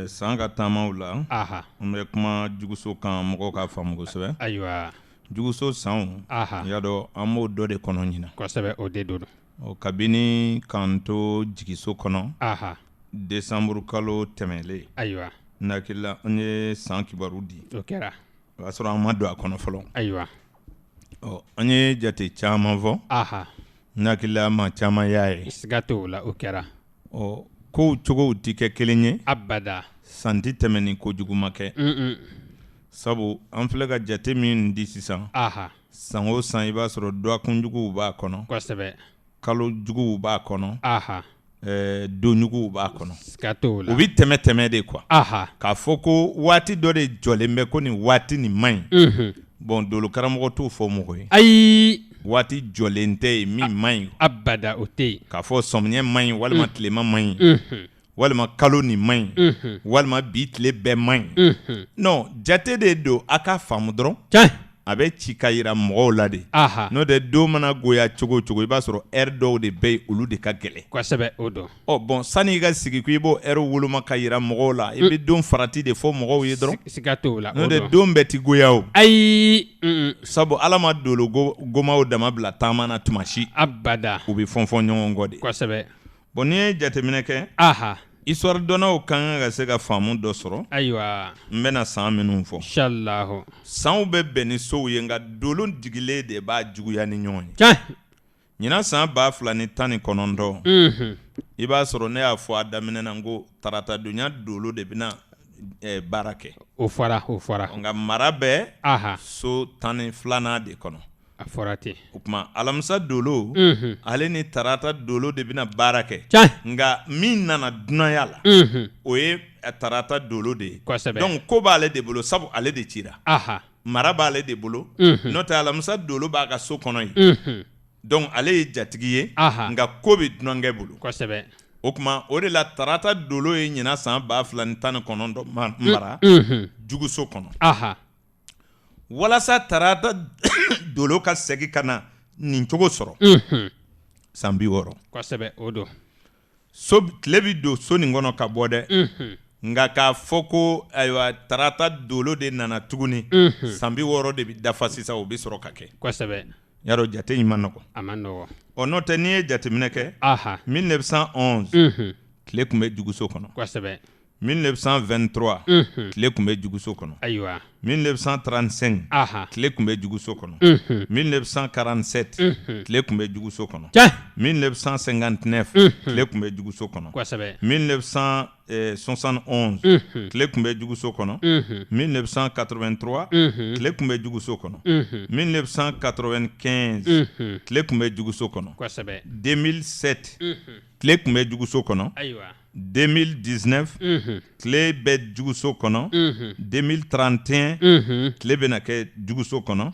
san ka taamaw la an bɛ kuma juguso kan mɔgɔw k'a faamu kosɛbɛ ayiwa juguso sanw y'a dɔn an b'o dɔ de kɔnɔ ɲina kosɛbɛ o de don kabini k'an to jigiso kɔnɔ desanburu kalo tɛmɛlen ayiwa n hakili an ye san kibaru di o kɛra o y'a sɔrɔ an ma don a kɔnɔ fɔlɔ ayiwa an ye jate caman fɔ n hakili maa caman y'a ye siga t'o la o kɛra kow cogow tɛ kɛ kelen ye abada san tɛ tɛmɛ ni kojugu ma kɛ sabu an filɛ ka jate min di sisan san o san i b'a sɔrɔ dɔgɔkunjuguw b'a kɔnɔ kosɛbɛ kalojuguw b'a kɔnɔ donjuguw b'a kɔnɔ siga t'o la o bɛ tɛmɛ de quoi k'a fɔ ko waati dɔ de jɔlen bɛ ko nin waati nin man ɲi bon dolo karamɔgɔ t'o fɔ mɔgɔ ye ayi waati jɔlen tɛ yen min man ɲi abada o tɛ yen k'a fɔ samiyɛ man ɲi walima tilema man ɲi walima kalo nin man ɲi walima bi tile bɛɛ man ɲi non jate de don a ka faamu dɔrɔn a bɛ ci ka yira mɔgɔw la de n'o tɛ don mana goya cogo o cogo i b'a sɔrɔ heure dɔw de bɛ yen olu de ka gɛlɛn kosɛbɛ o don bon sani i ka sigi ko i b'o heure woloma ka yira mɔgɔw la i bɛ don farati de fɔ mɔgɔw ye dɔrɔn siga t'o la n'o tɛ don bɛɛ ti goya o ayi sabu ala ma dolo gomaw dama bila taama na tuma si abada u bɛ fɔn ɲɔgɔn kɔ de kosɛbɛ bon n'i ye jateminɛ kɛ histoire dɔnnaw kan ka se ka faamu dɔ sɔrɔ ayiwa n bɛna san minnu fɔ inshallah sanw bɛ bɛn ni sow ye nka dolon digilen de b'a juguya ni ɲɔgɔn ye tiɲɛ ɲinan san 2019 i b'a sɔrɔ ne y'a fɔ a daminɛ na n ko taratadonya dolo de bɛna baara kɛ o fɔra nka mara bɛ aha so 12nan de kɔnɔ a fɔra ten o tuma alamisa dolo ale ni tarata dolo de bɛna baara kɛ tiɲɛ nka min nana dunanya la o ye tarata dolo de ye kosɛbɛ donc ko b'ale de bolo sabu ale de cira aha mara b'ale de bolo n'o tɛ alamisa dolo b'a ka so kɔnɔ yen donc ale ye jatigi ye nka ko bɛ dunankɛ bolo kosɛbɛ o tuma o de la tarata dolo ye ɲinan san 2019 mara juguso kɔnɔ aha walasa tarata dolo ka segin ka na nin cogo sɔrɔ san 60 kosɛbɛ o don so tile bi don so nin kɔnɔ ka bɔ dɛ nka k'a fɔ ko ayiwa tarata dolo de nana tuguni san 60 de bi dafa sisan o bi sɔrɔ ka kɛ kosɛbɛ yarɔ jate in ma nɔgɔ a ma nɔgɔ ɔ n'o tɛ n'i ye jateminɛ kɛ 1911 tile tun bɛ juguso kɔnɔ kosɛbɛ 1923 tile tun bɛ juguso kɔnɔ ayiwa 1935 aha tile tun bɛ juguso kɔnɔ 1947 tile tun bɛ juguso kɔnɔ 1959 tile tun bɛ juguso kɔnɔ kosɛbɛ 1971 tile tun bɛ juguso kɔnɔ 1983 tile tun bɛ juguso kɔnɔ 1995 tile tun bɛ juguso kɔnɔ kosɛbɛ 2007 tile tun bɛ juguso kɔnɔ ayiwa 2019 tile bɛ juguso kɔnɔ 2031 tile bɛna kɛ juguso kɔnɔ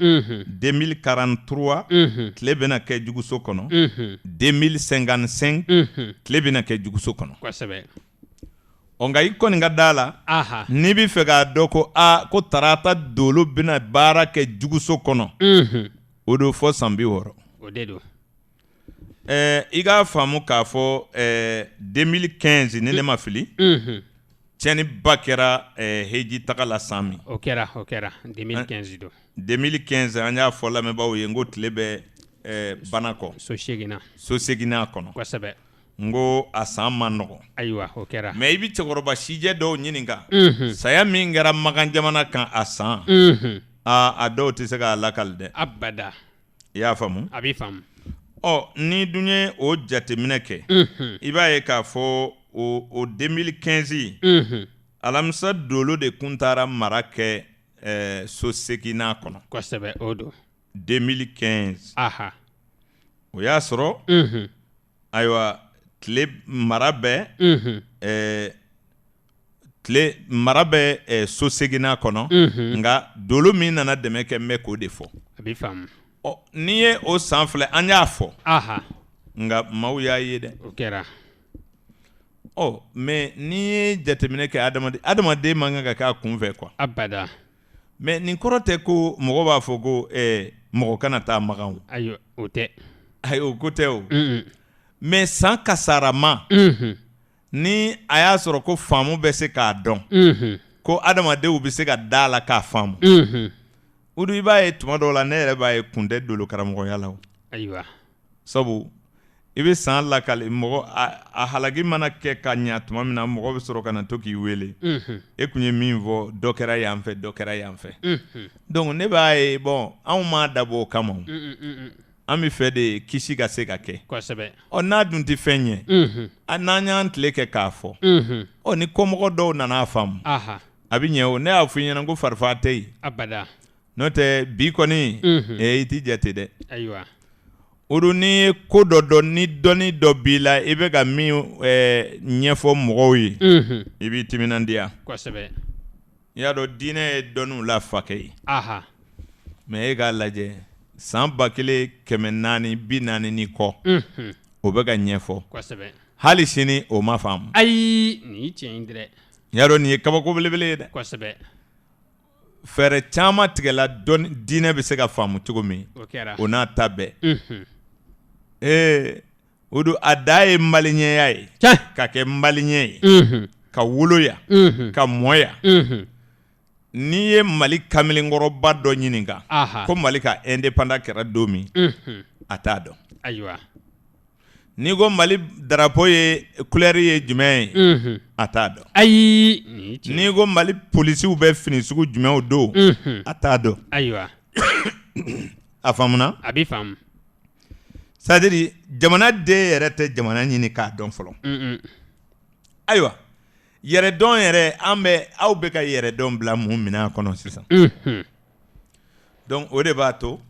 2043 tile bɛna kɛ juguso kɔnɔ 2055 tile bɛna kɛ juguso kɔnɔ kosɛbɛ ɔ nka i kɔni ka da la n'i bɛ fɛ k'a dɔn ko ko tarata dolo bɛna baara kɛ juguso kɔnɔ o do fɔ san 60 o de don i k'a faamu k'a fɔ 2015 ni ne ma fili tiɲɛniba kɛra heji taga la san min o kɛra 2015 don 2015 an y'a fɔ lamɛnbaaw ye n ko tile bɛ bana kɔ so seginna kɔnɔ kosɛbɛ n ko a san ma nɔgɔ ayiwa o kɛra mais i bɛ cɛkɔrɔba sijɛ dɔw ɲininka saya min kɛra Makan jamana kan a san a dɔw tɛ se k'a lakali dɛ abada i y'a faamu a b'i faamu ni dun ye o jateminɛ kɛ i b'a ye k'a fɔ o 2015 alamisa dolo de kun taara mara kɛ so seginnan kɔnɔ kosɛbɛ o don 2015 aha o y'a sɔrɔ ayiwa tile mara bɛ so seginnan kɔnɔ nka dolo min nana dɛmɛ kɛ n bɛ k'o de fɔ a b'i faamu n'i ye o san filɛ an y'a fɔ nka maaw y'a ye dɛ o kɛra mais n'i ye jateminɛ kɛ adamaden man kan ka kɛ a kunfɛ quoi abada mais nin kɔrɔ tɛ ko mɔgɔ b'a fɔ ko mɔgɔ kana taa Makan ayi o tɛ ayi o ko tɛ o mais san kasarama ni a y'a sɔrɔ ko faamu bɛ se k'a dɔn ko adamadenw bɛ se ka da la k'a faamu Udu i b'a ye tuma dɔw la ne yɛrɛ b'a ye kun tɛ dolo karamɔgɔya la ayiwa sabu i bɛ san lakali mɔgɔ a halaki mana kɛ ka ɲɛ tuma min na mɔgɔ bɛ sɔrɔ ka na to k'i wele e kun ye min fɔ dɔ kɛra yan fɛ dɔ kɛra yan fɛ donc ne b'a ye bon anw m'a dabɔ o kama an bɛ fɛ de kisi ka se ka kɛ kosɛbɛ n'a dun tɛ fɛn ɲɛ n'an y'an tile kɛ k'a fɔ ni kɔmɔgɔ dɔw nana faamu a bɛ ɲɛ o ne y'a fɔ i ɲɛna ko farifa tɛ yen abada n'o tɛ bi kɔni i t'i jate dɛ ayiwa o n'i ye ko dɔ dɔn ni dɔnni dɔ b'i la i bɛ ka min ɲɛfɔ mɔgɔw ye i b'i timinandiya kosɛbɛ i y'a dɔn diinɛ ye dɔnniw la fakɛ ye mais e k'a lajɛ san 1440 ni kɔ o bɛ ka ɲɛfɔ kosɛbɛ hali sini o ma faamu ayi nin ye tiɲɛ ye dɛ i y'a dɔn nin ye kabako belebele ye dɛ kosɛbɛ fɛɛrɛ caman tigɛla diinɛ bɛ se ka faamu cogo min o n'a ta bɛɛ o don a da ye maliɲɛya ye ka kɛ maliɲɛ ye ka woloya ka mɔya n'i ye Mali kamalenkɔrɔba dɔ ɲininka ko Mali ka indépendant kɛra don min a t'a dɔn ayiwa n'i ko Mali drapeau ye couleur ye jumɛn ye a t'a dɔn ayi ni tiɲɛ n'i ko Mali policiw bɛ fini sugu jumɛnw don a t'a dɔn ayiwa a faamuna a bɛ faamu c'est-à-dire jamana den yɛrɛ tɛ jamana ɲini k'a dɔn fɔlɔ ayiwa yɛrɛdɔn yɛrɛ aw bɛ ka yɛrɛdɔn bila mun minɛn kɔnɔ sisan donc o de b'a to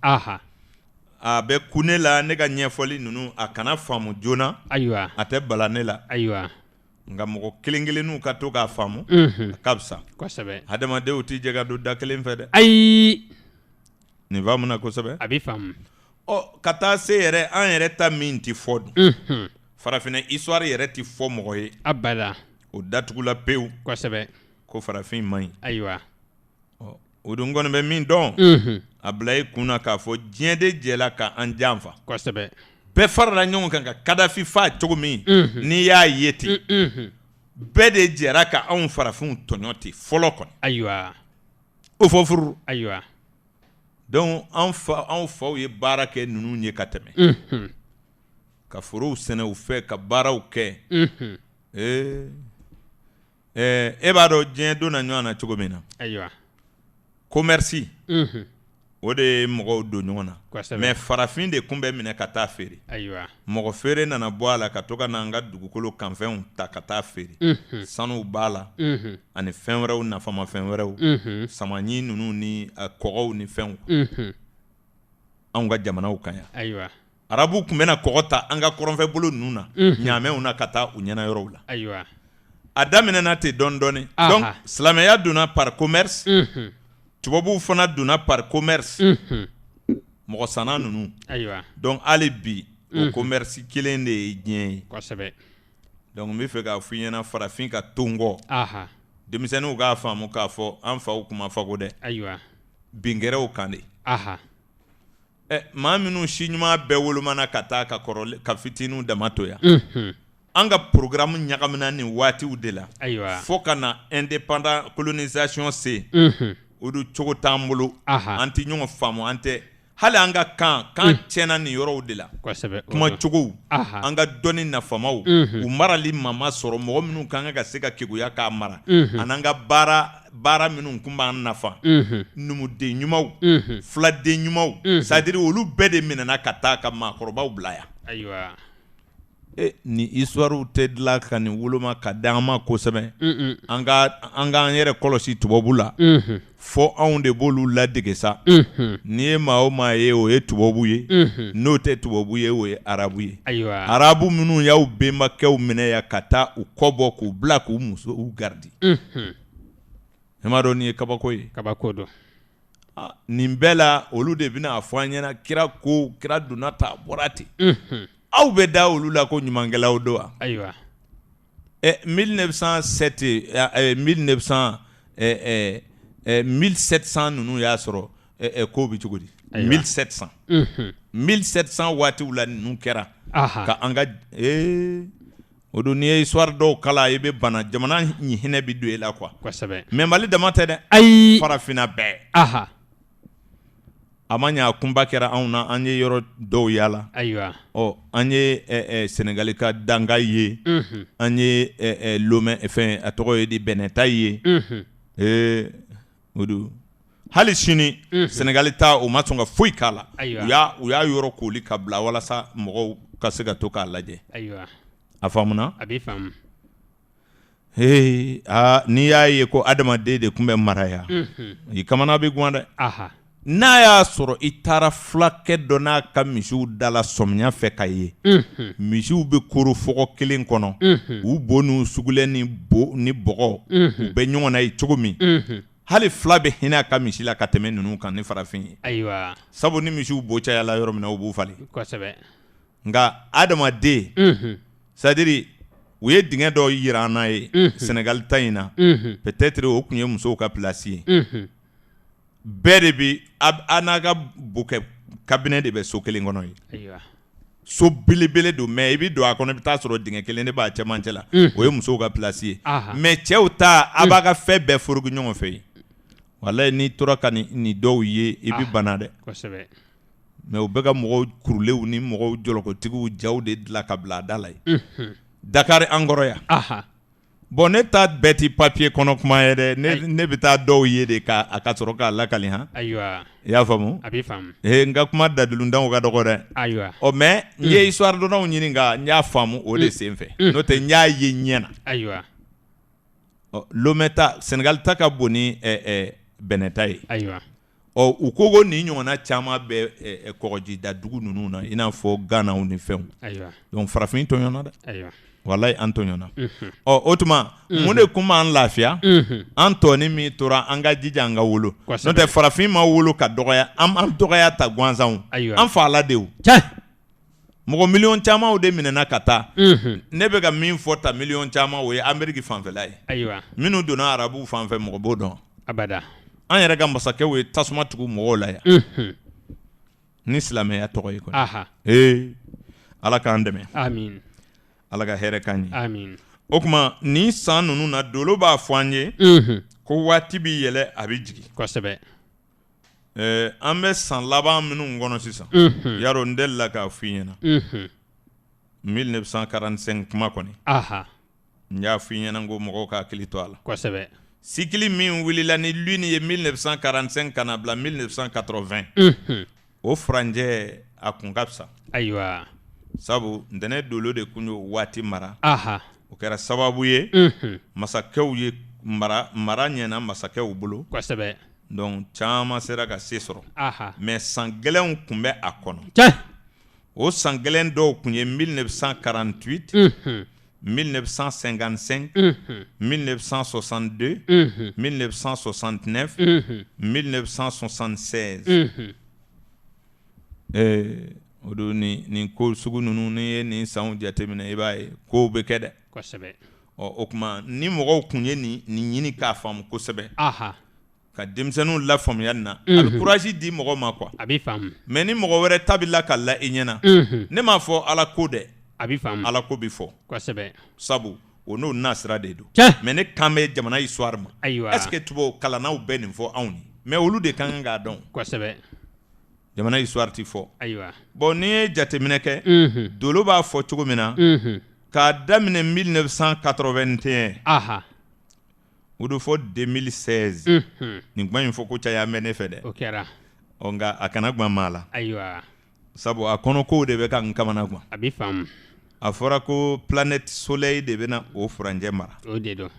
a bɛ ku ne la ne ka ɲɛfɔli ninnu a kana faamu joona ayiwa a tɛ bala ne la ayiwa nka mɔgɔ kelen-kelenninw ka to k'a faamu a ka fisa kosɛbɛ hadamadenw tɛ jɛ ka don da kelen fɛ dɛ ayi nin faamuna kosɛbɛ a bɛ faamu ka taa se yɛrɛ an yɛrɛ ta min tɛ fɔ dun farafinna histoire yɛrɛ tɛ fɔ mɔgɔ ye abada o datugula pewu kosɛbɛ ko farafin man ɲi ayiwa o dun kɔni bɛ min dɔn a bila i kun na k'a fɔ diɲɛ de jɛla ka an janfa kosɛbɛ bɛɛ farala ɲɔgɔn kan ka Kadafi faa cogo min n'i y'a ye ten bɛɛ de jɛra ka anw farafinw tɔɲɔ ten fɔlɔ kɔni ayiwa o fɔ furu ayiwa donc anw faw ye baara kɛ ninnu ye ka tɛmɛ ka forow sɛnɛ u fɛ ka baaraw kɛ e b'a dɔn diɲɛ donna ɲɔgɔn na cogo min na ayiwa commerce o de ye mɔgɔw don ɲɔgɔn na kosɛbɛ mais farafin de kun bɛ minɛ ka taa feere ayiwa mɔgɔ feere nana bɔ a la ka to ka na an ka dugukolo kanfɛnw ta ka taa feere sanuw b'a la ani fɛn wɛrɛw nafamafɛn wɛrɛw samaɲi ninnu ni kɔgɔw ni fɛnw anw ka jamanaw kan yan ayiwa arabuw kun bɛna kɔgɔ ta an ka kɔrɔnfɛ bolo ninnu na ɲaamɛw na ka taa u ɲɛna yɔrɔw la ayiwa a daminɛna ten dɔɔni dɔɔni donc silamɛya donna par commerce tubabuw fana donna par commerce mɔgɔ sanna ninnu ayiwa donc hali bi o commerce kelen de ye diɲɛ ye kosɛbɛ donc n bɛ fɛ k'a fɔ i ɲɛna farafin ka to n kɔ denmisɛnninw k'a faamu k'a fɔ an faw kun ma fɔ ko dɛ ayiwa bingɛrɛw kan de maa minnu si ɲuman bɛɛ wolomana ka taa ka fitininw dama to yan an ka programme ɲagamina nin waatiw de la fo ka na indépendant colonisation se o do cogo t'an bolo an tɛ ɲɔgɔn faamu an tɛ hali an ka kan tiɲɛna nin yɔrɔw de la kuma cogow an ka dɔnni nafamaw u marali mama sɔrɔ mɔgɔ minnu kan ka se ka keguya k'a mara an'an ka baara minnu kun b'an nafa numuden ɲumanw filaden ɲumanw c'est à dire olu bɛɛ de minɛna ka taa ka maakɔrɔbaw bila yan ayiwa ni histoire tɛ dilan ka nin woloma ka d'an ma kosɛbɛ an k'an yɛrɛ kɔlɔsi tubabu la fo anw de b'olu ladege sa n'i ye maa o maa ye o ye tubabu ye n'o tɛ tubabu ye o ye arabu ye arabu minnu y'aw benbakɛw minɛ yan ka taa u kɔ bɔ k'u bila k'u musow gardi e m'a dɔn nin ye kabako ye kabako don nin bɛɛ la olu de bɛna a fɔ an ɲɛna kira donna ta a bɔra ten aw bɛ da olu la ko ɲumankɛlaw don wa ayiwa 1907 1700 ninnu y'a sɔrɔ ko bɛ cogo di 1700 waatiw la ninnu kɛra ka an ka o don n'i ye histoire dɔw kala i bɛ bana jamana hinɛ bɛ don e la quoi mais Mali dama tɛ dɛ ayi farafinna bɛɛ a ma ɲɛ a kunba kɛra anw na an ye yɔrɔ dɔw yaala ayiwa an ye Senegali ka danga ye an ye Lomé fɛn a tɔgɔ ye di Bɛnɛta ye o don hali sini Senegali ta o ma sɔn ka foyi k'a la u y'a yɔrɔ koli ka bila walasa mɔgɔw ka se ka to k'a lajɛ a faamuna a bɛ faamu n'i y'a ye ko adamaden de tun bɛ mara yan i kamana bɛ guwan dɛ n'a y'a sɔrɔ i taara fulakɛ dɔ n'a ka misiw dala sɔmiya fɛ ka ye misiw bɛ koro fɔgɔ kelen kɔnɔ u bo n'u sugulɛ ni bɔgɔ u bɛ ɲɔgɔn na ye cogo min hali fila bɛ hinɛ a ka misi la ka tɛmɛ ninnu kan ni farafin ye ayiwa sabu ni misiw bo cayala yɔrɔ min na u b'u falen kosɛbɛ nka adamaden c'est à dire u ye dingɛ dɔ yira an na ye Senegali ta in na peut-être o tun ye musow ka place ye bɛɛ de bi a n'a ka bokɛ cabinet de bɛ so kelen kɔnɔ ye so belebele don mais i bi don a kɔnɔ i bi taa sɔrɔ dingɛ kelen de b'a cɛmancɛ la o ye musow ka place ye mais cɛw ta a b'a ka fɛn bɛɛ forogu ɲɔgɔn fɛ yen walayi n'i tora ka nin dɔw ye i bi bana dɛ mais u bɛ ka mɔgɔw kurulenw ni mɔgɔw jɔlɔkotigiw jaw de dilan ka bila a da la ye Dakar an kɔrɔ yan bon ne ta bɛɛ ti papier kɔnɔ kuma ye dɛ ne bɛ taa dɔw ye de ka sɔrɔ k'a lakali han ayiwa i y'a faamu a b'i faamu n ka kuma dadulundanw ka dɔgɔ dɛ ayiwa mais n ye histoire dɔnnaw ɲini ka n y'a faamu o de sen fɛ n'o tɛ n y'a ye ɲɛ na ayiwa Lomé ta Sénégal ta ka bon ni Benin ta ye ayiwa u ko nin ɲɔgɔnna caman bɛ kɔgɔjida dugu ninnu na i n'a fɔ Ghana ni fɛnw ayiwa donc farafin tɔɲɔna dɛ ayiwa wallahi an tɔɲɔna o tuma mun de kun b'an lafiya an tɔni min tora an ka jija an ka wolo n'o tɛ farafin ma wolo ka dɔgɔya an dɔgɔya ta gansanw an fa ala de o mɔgɔ miliyɔn camanw de minɛna ka taa ne bɛ ka min fɔ ta miliyɔn caman o ye Amérique fanfɛla ye ayiwa minnu donna arabu fanfɛ mɔgɔ b'o dɔn abada an yɛrɛ ka masakɛw ye tasuma tugu mɔgɔw la yan ni silamɛya tɔgɔ ye kɔni ala k'an dɛmɛ amin ala ka hɛrɛ k'an ye amin o kuma nin san ninnu na dolo b'a fɔ an ye ko waati bɛ yɛlɛ a bɛ jigin kosɛbɛ an bɛ san laban minnu kɔnɔ sisan yarɔ n delila k'a f'i ɲɛna 1945 kuma kɔni n y'a f'i ɲɛna ko mɔgɔw ka hakili to a la kosɛbɛ sikili min wulila ni lune ye 1945 ka na bila 1980 o furanjɛ a kun ka fisa ayiwa sabu ntɛnɛn dolo de kun y'o waati mara o kɛra sababu ye masakɛw ye mara ɲɛna masakɛw bolo kosɛbɛ donc caman sera ka se sɔrɔ mais san gɛlɛnw kun bɛ a kɔnɔ o san gɛlɛn dɔw kun ye 1948 1955 1962 1969 1976 o don nin ko sugu ninnu ni ye nin sanw jateminɛ i b'a ye kow bɛ kɛ dɛ kosɛbɛ o kuma ni mɔgɔw kun ye nin ɲini k'a faamu kosɛbɛ ka denmisɛnninw lafaamuya nin na a bɛ courage di mɔgɔ ma quoi a b'i faamu mais ni mɔgɔ wɛrɛ ta bɛ la ka la i ɲɛna ne m'a fɔ ala ko dɛ a b'i faamu ala ko bɛ fɔ kosɛbɛ sabu o n'o nasira de don mais ne kan bɛ jamana histoire ma est ce que tubabu kalannaw bɛ nin fɔ anw ye mais olu de kan k'a dɔn kosɛbɛ jamana histoire ti fɔ ayiwa bon n'i ye jateminɛ kɛ dolo b'a fɔ cogo min na k'a daminɛ 1981 o do fɔ 2016 nin kuma in fɔ ko caya mɛ ne fɛ dɛ o kɛra nka a kana gwan maa la ayiwa sabu a kɔnɔ kow de bɛ ka n kamana gwan a b'i faamu a fɔra ko planète soleil de bɛna o furanjɛ mara o de don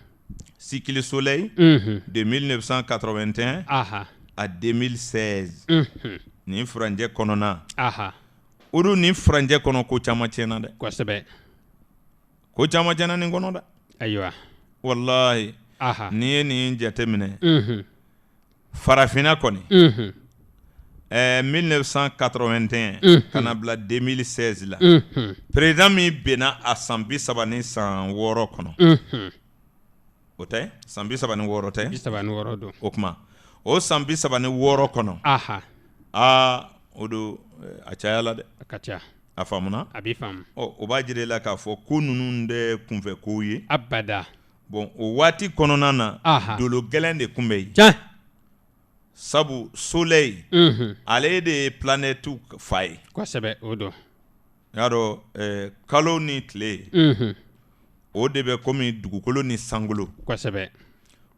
cycle soleil de 1981 à 2016 nin furanjɛ kɔnɔna o do nin furanjɛ kɔnɔ ko caman tiɲɛna dɛ kosɛbɛ ko caman tiɲɛna nin kɔnɔ dɛ ayiwa wallahi n'i ye nin jate minɛ farafinna kɔni 1981 ka na bila 2016 la président min bɛnna a san 36 kɔnɔ o tɛ san 36 tɛ 36 don o kuma o san 36 kɔnɔ o do a cayala dɛ a ka ca a faamuna a b'i faamu o b'a jira i la k'a fɔ ko ninnu tɛ kunfɛ kow ye abada bon o waati kɔnɔna na dolo gɛlɛn de kun bɛ yen sabu soleil ale de ye planète fa ye kosɛbɛ o don y'a dɔn kalo ni tile o de bɛ komi dugukolo ni sankolo kosɛbɛ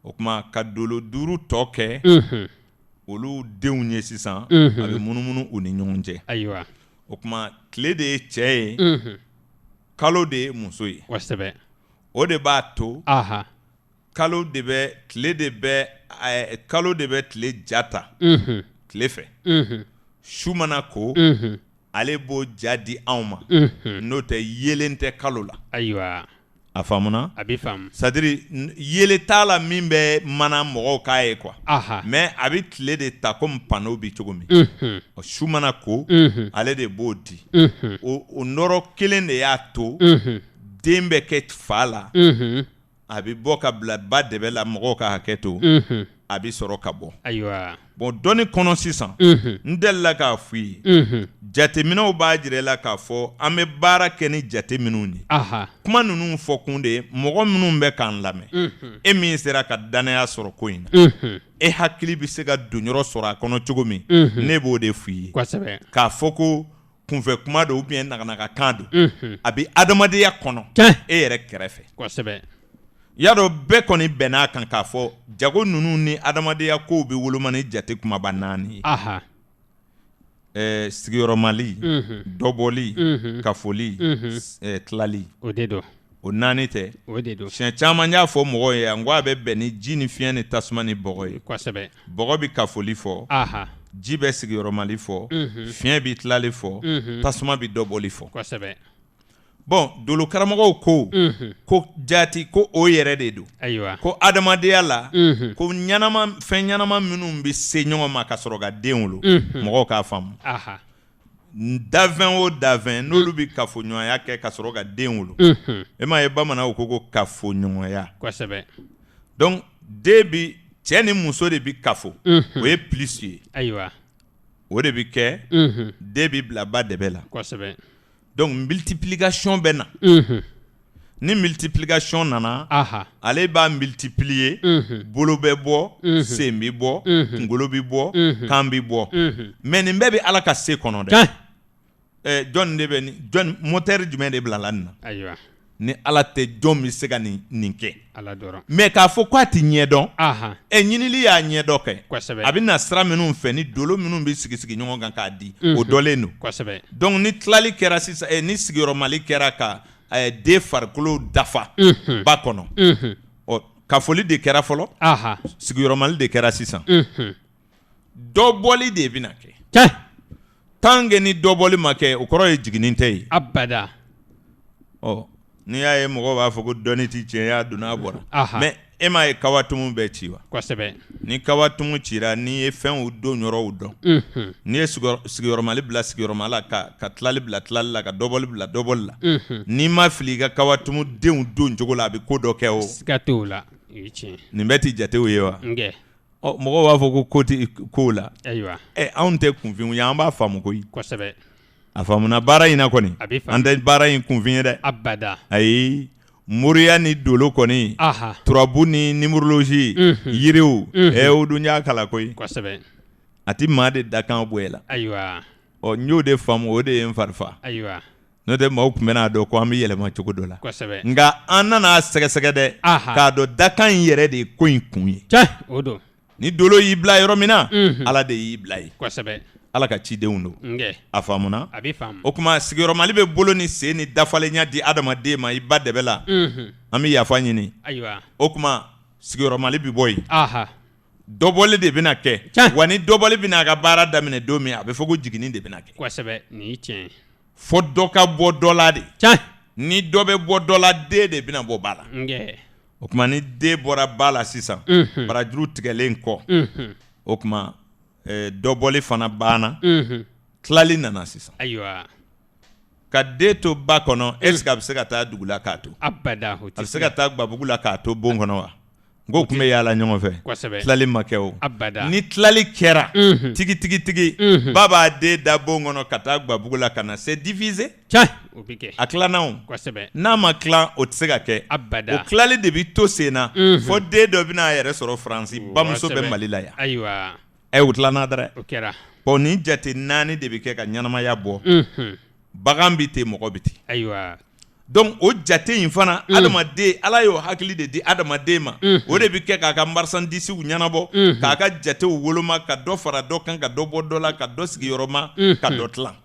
o kuma ka dolo 5 tɔ kɛ olu denw ye sisan a bɛ munumunu u ni ɲɔgɔn cɛ ayiwa o kuma tile de ye cɛ ye kalo de ye muso ye kosɛbɛ o de b'a to kalo de bɛ tile ja ta tile fɛ su mana ko ale b'o ja di anw ma n'o tɛ yelen tɛ kalo la ayiwa a faamuna a b'i faamu c'est à dire yele t'a la min bɛ mana mɔgɔw k'a ye quoi mais a bɛ tile de ta comme panneau bi cogo min su mana ko ale de b'o di o nɔrɔ kelen de y'a to den bɛ kɛ fa la a bɛ bɔ ka bila ba dɛbɛ la mɔgɔw ka hakɛ to a bɛ sɔrɔ ka bɔ ayiwa bon dɔnni kɔnɔ sisan n delila k'a fɔ i ye jateminɛw b'a jira i la k'a fɔ an bɛ baara kɛ ni jate minnu ye kuma ninnu fɔ kun de ye mɔgɔ minnu bɛ k'an lamɛn e min sera ka danaya sɔrɔ ko in na e hakili bɛ se ka don yɔrɔ sɔrɔ a kɔnɔ cogo min ne b'o de fɔ i ye k'a fɔ ko kunfɛ kuma don ou bien naganaga kan don a bɛ adamadenya kɔnɔ e yɛrɛ kɛrɛfɛ y'a dɔn bɛɛ kɔni bɛnn'a kan k'a fɔ jago ninnu ni adamadenya kow bɛ woloma ni jate kumaba 4 ye sigiyɔrɔmali dɔbɔli kafoli tilali o de don o 4 tɛ siɲɛ caman y'a fɔ mɔgɔw ye n ko a bɛ bɛn ni ji ni fiɲɛ ni tasuma ni bɔgɔ ye bɔgɔ bɛ kafoli fɔ ji bɛ sigiyɔrɔmali fɔ fiɲɛ bɛ tilali fɔ tasuma bɛ dɔbɔli fɔ bon dolo karamɔgɔw ko jati ko o yɛrɛ de don ko adamadenya la ko fɛn ɲanama minnu bɛ se ɲɔgɔn ma ka sɔrɔ ka den wolo mɔgɔw k'a faamu dafɛn o dafɛn n'olu bɛ kafoɲɔgɔnya kɛ ka sɔrɔ ka den wolo e m'a ye bamananw ko kafoɲɔgɔnya donc den bi cɛ ni muso de bi kafo o ye plus ye o de bi kɛ den bi bila ba dɛbɛ la donc multiplication bɛ na ni multiplication nana ale b'a multiplier bolo bɛ bɔ sen bɛ bɔ kunkolo bɛ bɔ kan bɛ bɔ mais nin bɛɛ bɛ Ala ka se kɔnɔ dɛ jɔn de bɛ jɔn moteur jumɛn de bilala nin na ni Ala tɛ jɔn bɛ se ka nin kɛ mais k'a fɔ k'a tɛ ɲɛdɔn ɲinili y'a ɲɛdɔn kɛ a bɛ na sira minnu fɛ ni dolo minnu bɛ sigi ɲɔgɔn kan k'a di o dɔlen don donc ni tilali kɛra sisan ni sigiyɔrɔmali kɛra ka den farikolo dafa ba kɔnɔ kafoli de kɛra fɔlɔ sigiyɔrɔmali de kɛra sisan dɔbɔli de bɛ na kɛ tant que ni dɔbɔli ma kɛ o kɔrɔ ye jiginni tɛ ye abada n'i y'a ye mɔgɔw b'a fɔ ko dɔnni ti tiɲɛ y'a donna a bɔra mais e m'a ye kawatumu bɛɛ ci wa ni kawatumu cira n'i ye fɛnw don yɔrɔw dɔn n'i ye sigiyɔrɔmali bila sigiyɔrɔma la ka tilali bila tilali la ka dɔbɔli bila dɔbɔli la n'i ma fili i ka kawatumu denw don cogo la a bɛ ko dɔ kɛ o siga t'o la nin bɛɛ ti jatew ye wa mɔgɔw b'a fɔ ko ti kow la anw tɛ kunfinw ye an b'a faamu koyi a faamuna baara in na kɔni an tɛ baara in kunfin ye dɛ ayi moriya ni dolo kɔni turabu ni numérologie yiriw o dun y'a kala koyi a ti maa de dakan bɔ e la n y'o de faamu o de ye n farifa n'o tɛ maaw tun bɛn'a dɔn ko an bɛ yɛlɛma cogo dɔ la nka an nana sɛgɛsɛgɛ dɛ k'a dɔn dakan in yɛrɛ de ye ko in kun ye ni dolo y'i bila yɔrɔ min na Ala de y'i bila ye Ala ka cidenw don a faamuna o kuma sigiyɔrɔmali bɛ bolo ni sen ni dafalenya di adamaden ma i ba dɛbɛ la an bɛ yafa ɲini o kuma sigiyɔrɔmali bɛ bɔ yen dɔbɔli de bɛna kɛ wa ni dɔbɔli bɛna a ka baara daminɛ don min a bɛ fɔ ko jiginni de bɛna kɛ fo dɔ ka bɔ dɔ la de ni dɔ bɛ bɔ dɔ la den de bɛna bɔ ba la o kuma ni den bɔra ba la sisan barajuru tigɛlen kɔ o kuma dɔbɔli fana banna tilali nana sisan ka den to ba kɔnɔ est-ce que a bɛ se ka taa dugu la k'a to a bɛ se ka taa Gbabugu la k'a to bon kɔnɔ wa n ko tun bɛ yaala ɲɔgɔn fɛ tilali ma kɛ o ni tilali kɛra tigi ba b'a den da bon kɔnɔ ka taa Gbabugu la ka na c'est divisé a tilanna o n'a ma tilan o tɛ se ka kɛ o tilali de bɛ to sen na fo den dɔ bɛna a yɛrɛ sɔrɔ Faransi bamuso bɛ Mali la yan o tilanna dɛrɛ bon nin jate 4 de bɛ kɛ ka ɲɛnamaya bɔ bagan bɛ ten mɔgɔ bɛ ten donc o jate in fana adamaden Ala y'o hakili de di adamaden ma o de bɛ kɛ k'a ka marchandise ɲɛnabɔ k'a ka jatew woloma ka dɔ fara dɔ kan ka dɔ bɔ dɔ la ka dɔ sigiyɔrɔma ka dɔ tilan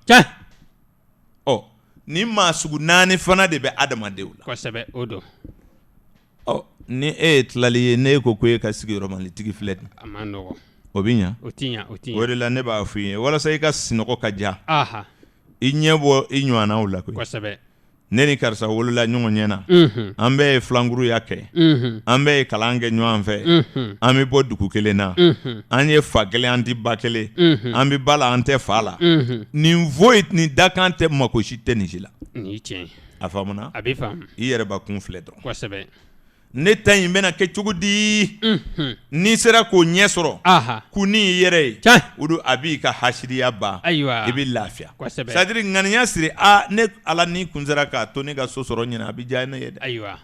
ni maa sugu 4 fana de bɛ adamadenw la ni e ye tilali ye ne ko e ka sigiyɔrɔmalitigi filɛ o bɛ ɲa o de la ne b'a f'i ye walasa i ka sinɔgɔ ka diya i ɲɛ bɔ i ɲɔgɔnnaw la koyi ne ni karisa wolola ɲɔgɔn ɲɛ na an bɛɛ ye filankuruya kɛ an bɛɛ ye kalan kɛ ɲɔgɔn fɛ an bɛ bɔ dugu kelen na an ye fa kelen an tɛ ba kelen an bɛ ba la an tɛ fa la nin foyi nin dakan tɛ makosi tɛ nin si la a faamuna i yɛrɛ ba kun filɛ dɔrɔn ne ta in bɛna kɛ cogo di n'i sera k'o ɲɛ sɔrɔ k'u ni yɛrɛ ye o don a b'i ka hasiriya ban i bɛ lafiya c'est à dire ŋaniya siri ne ala ni kun sera k'a to ne ka so sɔrɔ ɲina a bɛ diya ne ye dɛ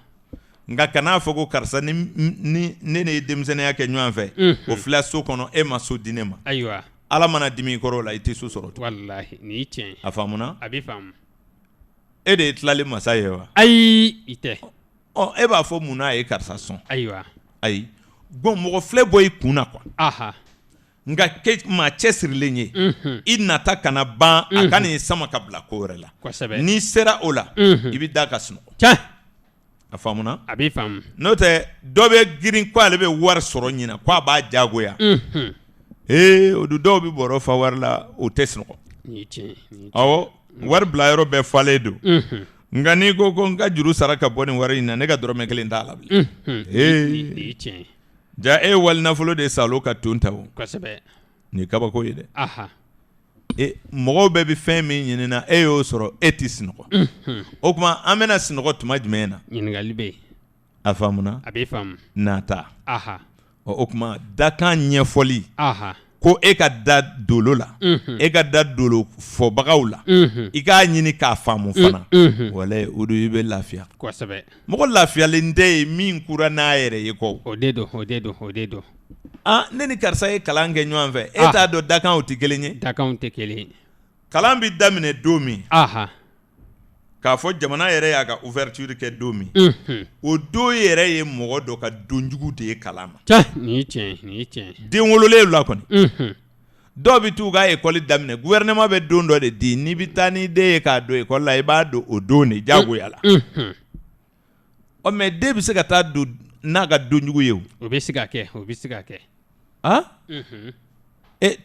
nka kan'a fɔ ko karisa ni ne ye denmisɛnniya kɛ ɲɔgɔn fɛ o filɛ so kɔnɔ e ma so di ne ma ala mana dimi kɔrɔ o la i tɛ so sɔrɔ wallahi ni tiɲɛ a faamuna a bɛ faamu e de ye tilali masa ye wa ayi i tɛ e b'a fɔ mun na a ye karisa sɔn ayi bon mɔgɔ filɛ bɔ i kun na quoi nka maa cɛ sirilen ye i nata kana ban a ka nin sama ka bila ko wɛrɛ la n'i sera o la i bɛ da ka sunɔgɔ a faamuna a bɛ faamu n'o tɛ dɔ bɛ girin ko ale bɛ wari sɔrɔ ɲina ko a b'a jagoya o dun dɔw bɛ bɔrɔ fa wari la o tɛ sunɔgɔ awɔ wari bila yɔrɔ bɛɛ falen don nka n'i ko n ka juru sara ka bɔ nin wari in na ne ka dɔrɔmɛ kelen t'a la bilen ja e ye wali nafolo de salo ka ton ta o nin kabako ye dɛ mɔgɔw bɛɛ bɛ fɛn min ɲinina e y'o sɔrɔ e tɛ sunɔgɔ o tuma an bɛna sunɔgɔ tuma jumɛn na ɲininkali bɛ yen a faamuna a bɛ faamu nata o tuma dakan ɲɛfɔli ko e ka da dolo la e ka da dolo fɔbagaw la i k'a ɲini k'a faamu fana wala o don i bɛ lafiya mɔgɔ lafiyalen tɛ ye min kura n'a yɛrɛ ye kɔ o de don ne ni karisa ye kalan kɛ ɲɔgɔn fɛ e t'a dɔn dakanw tɛ kelen ye dakanw tɛ kelen kalan bɛ daminɛ don min k'a fɔ jamana yɛrɛ y'a ka ouverture kɛ don min o don yɛrɛ ye mɔgɔ dɔ ka donjugu de ye kalan ma nin ye tiɲɛ den wololen la kɔni dɔw bɛ t'u ka école daminɛ gouvernement bɛ don dɔ de di n'i bɛ taa ni den ye k'a don école la i b'a don o don de jagoya la mais den bɛ se ka taa don n'a ka donjugu ye o bɛ se ka kɛ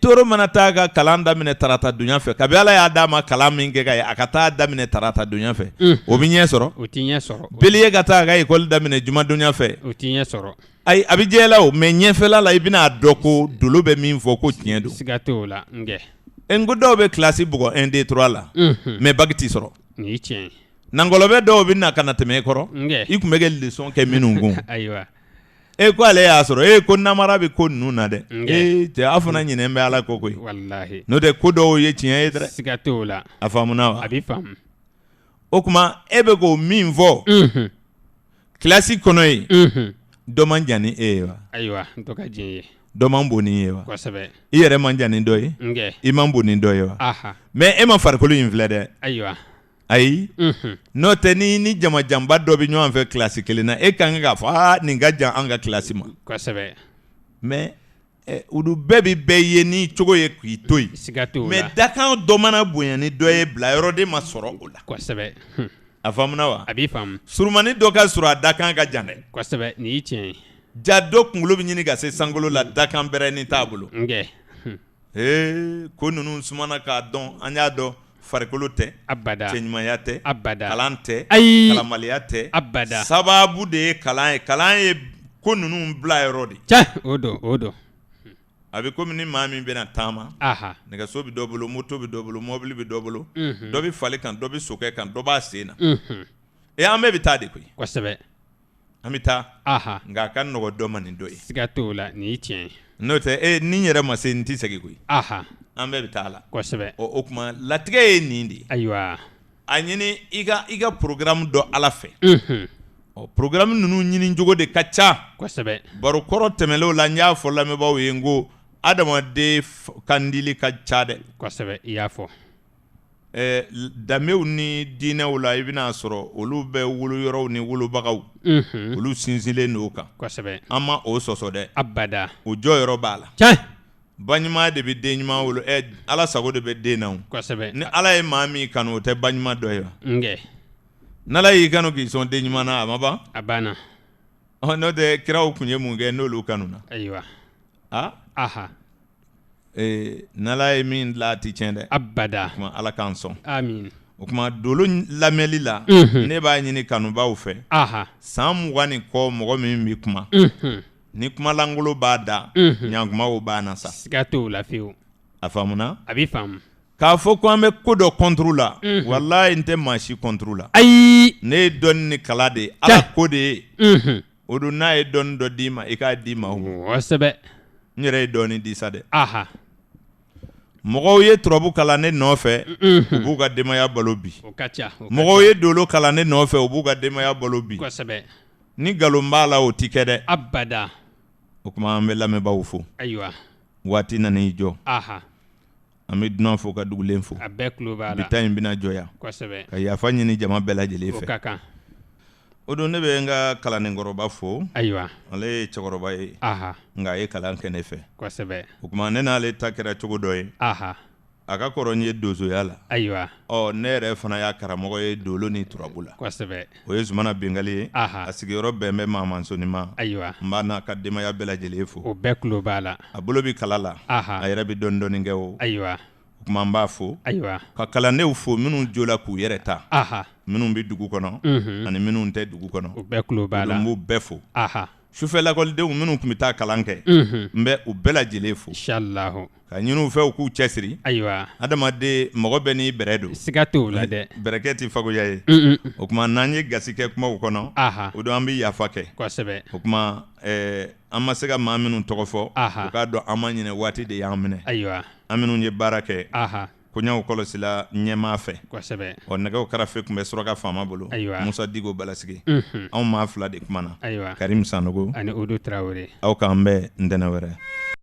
toro mana taa ka kalan daminɛ tarata donya fɛ kabi ala y'a d'a ma kalan min kɛ ka ye a ka taa daminɛ tarata donya fɛ o bɛ ɲɛ sɔrɔ o tɛ ɲɛ sɔrɔ beli ye ka taa ka école daminɛ juma donya fɛ o tɛ ɲɛ sɔrɔ ayi a bɛ jɛ la o mais ɲɛfɛla la i bɛna dɔn ko dolo bɛ min fɔ ko tiɲɛ don siga t'o la n ko dɔw bɛ kilasi bugɔ 1 2 3 la mais bac t'i sɔrɔ nin ye tiɲɛ nangɔlɔbɛ dɔw bɛ na ka na tɛmɛ e kɔrɔ i tun bɛ kɛ leçon kɛ minnu kun ayiwa ko ale y'a sɔrɔ ko namara bɛ ko ninnu na dɛ cɛ aw fana ɲinɛn bɛ ala ko koyi wallahi n'o tɛ ko dɔw ye tiɲɛ ye dɛ siga t'o la a faamuna wa a bɛ faamu o tuma e bɛ k'o min fɔ kilasi kɔnɔ ye dɔ man jan ni e ye wa ayiwa dɔ ka diɲɛ ye dɔ man bon ni ye wa kosɛbɛ i yɛrɛ man jan ni dɔ ye i man bon ni dɔ ye wa mais e ma farikolo in filɛ dɛ ayiwa ayi n'o tɛ ni jamajanba dɔ bɛ ɲɔgɔn fɛ kilasi kelen na e kan k'a fɔ nin ka jan an ka kilasi ma kosɛbɛ mais olu bɛɛ bɛ bɛɛ ye ni cogo ye k'i to yen siga t'o la mais dakan dɔ mana bonya ni dɔ ye bila yɔrɔ de ma sɔrɔ o la kosɛbɛ a faamuna wa a b'i faamu surumani dɔ ka sɔrɔ a dakan ka jan dɛ kosɛbɛ nin ye tiɲɛ ye ja dɔ kunkolo bɛ ɲini ka se sankolo la dakan bɛrɛ ni t'a bolo ko ninnu sumana k'a dɔn an y'a dɔn farikolo tɛ abada cɛɲumanya tɛ abada kalan tɛ kalamaliya tɛ abada sababu de ye kalan ye ko ninnu bila yɔrɔ de o don a bɛ komi ni maa min bɛna taama nɛgɛso bɛ dɔ bolo moto bɛ dɔ bolo mobili bɛ dɔ bolo dɔ bɛ fali kan dɔ bɛ sokɛ kan dɔ b'a sen na an bɛɛ bɛ taa de koyi kosɛbɛ an bɛ taa nka a ka nɔgɔ dɔ ma nin dɔ ye siga t'o la nin ye tiɲɛ ye n'o tɛ ni yɛrɛ ma se n tɛ segin koyi an bɛɛ bɛ taa la kosɛbɛ o tuma latigɛ ye nin de ye ayiwa a ɲini i ka programme dɔ ala fɛ programme ninnu ɲini cogo de ka ca kosɛbɛ baro kɔrɔ tɛmɛlenw la n y'a fɔ lamɛnbaaw ye n ko adamaden kandili ka ca dɛ kosɛbɛ i y'a fɔ danbew ni diinɛw la i bɛna sɔrɔ olu bɛ wolo yɔrɔw ni wolobagaw olu sinsinlen n'o kan kosɛbɛ an ma o sɔsɔ dɛ abada o jɔyɔrɔ b'a la baɲuman de bɛ den ɲuman wolo ala sago de bɛ den na kosɛbɛ ni ala ye maa min kanu o tɛ baɲuman dɔ ye wa n'ala y'i kanu k'i sɔn den ɲuman na a ma ban a banna n'o tɛ kiraw tun ye mun kɛ n'olu kanu na ayiwa n'ala ye min la a ti tiɲɛ dɛ abada o tuma ala k'an sɔn amin o tuma dolo lamɛnli la ne b'a ɲini kanubaw fɛ san 20 ni kɔ mɔgɔ min bɛ kuma ni kumalangolo b'a da ɲankumaw b'a na sa siga t'o la fiyewu a faamuna a b'i faamu k'a fɔ ko an bɛ ko dɔ contre la wallahi n tɛ maa si contre la ayi ne ye dɔnni ni kala de ye ala ko de ye o don n'a ye dɔɔni dɔ d'i ma i k'a d'i ma kosɛbɛ n yɛrɛ ye dɔɔni di sa dɛ aha mɔgɔw ye turabu kalan ne nɔfɛ u b'u ka denbaya balo bi o ka ca mɔgɔw ye dolo kalan ne nɔfɛ u b'u ka denbaya balo bi kosɛbɛ ni nkalon b'a la o ti kɛ dɛ abada o tuma an bɛ lamɛnbaaw fo ayiwa waati nana i jɔ aha an bɛ dunan fo ka dugulen fo a bɛɛ tulo b'a la bi ta in bɛna jɔya kosɛbɛ ka yafa ɲini jama bɛɛ lajɛlen o fɛ ka kan o don ne bɛ n ka kalanenkɔrɔba fo ayiwa ale ye cɛkɔrɔba ye aha nka a ye kalan kɛ ne fɛ kosɛbɛ o tuma ne n'ale ta kɛra cogo dɔ ye aha a ka kɔrɔ n ye donsoya la ayiwa ne yɛrɛ fana y'a karamɔgɔ ye dolo ni turabu la kosɛbɛ o ye Zumana Bengali ye aha a sigiyɔrɔ bɛn bɛ Maamansoni ma ayiwa n b'a n'a ka denbaya bɛɛ lajɛlen fo o bɛɛ tulo b'a la a bolo bɛ kala la aha a yɛrɛ bɛ dɔɔni dɔɔni kɛ o ayiwa o tuma n b'a fo ayiwa ka kalandenw fo minnu jola k'u yɛrɛ ta aha minnu bɛ dugu kɔnɔ ani minnu tɛ dugu kɔnɔ o bɛɛ tulo b'a la n b'u bɛɛ fo aha sufɛ lakɔlidenw minnu tun bɛ taa kalan kɛ n bɛ u bɛɛ lajɛlen fo inshallah ka ɲini u fɛ u k'u cɛsiri ayiwa adamaden mɔgɔ bɛɛ n'i bɛrɛ don siga t'o la dɛ bɛrɛkɛ tɛ fagoya ye o tuma n'an ye gasi kɛ kumaw kɔnɔ aha o don an bɛ yafa kɛ kosɛbɛ o tuma an ma se ka maa minnu tɔgɔ fɔ aha u k'a dɔn an ma ɲinɛ waati de y'an minɛ ayiwa an minnu ye baara kɛ aha koɲɛw kɔlɔsila ɲɛmaa fɛ kosɛbɛ nɛgɛw karafe tun bɛ suraka faama bolo ayiwa Musa Digo Balasigi anw maa fila de kumana ayiwa Karim Sanogo ani Odo Traore aw k'an bɛɛ ntɛnɛn wɛrɛ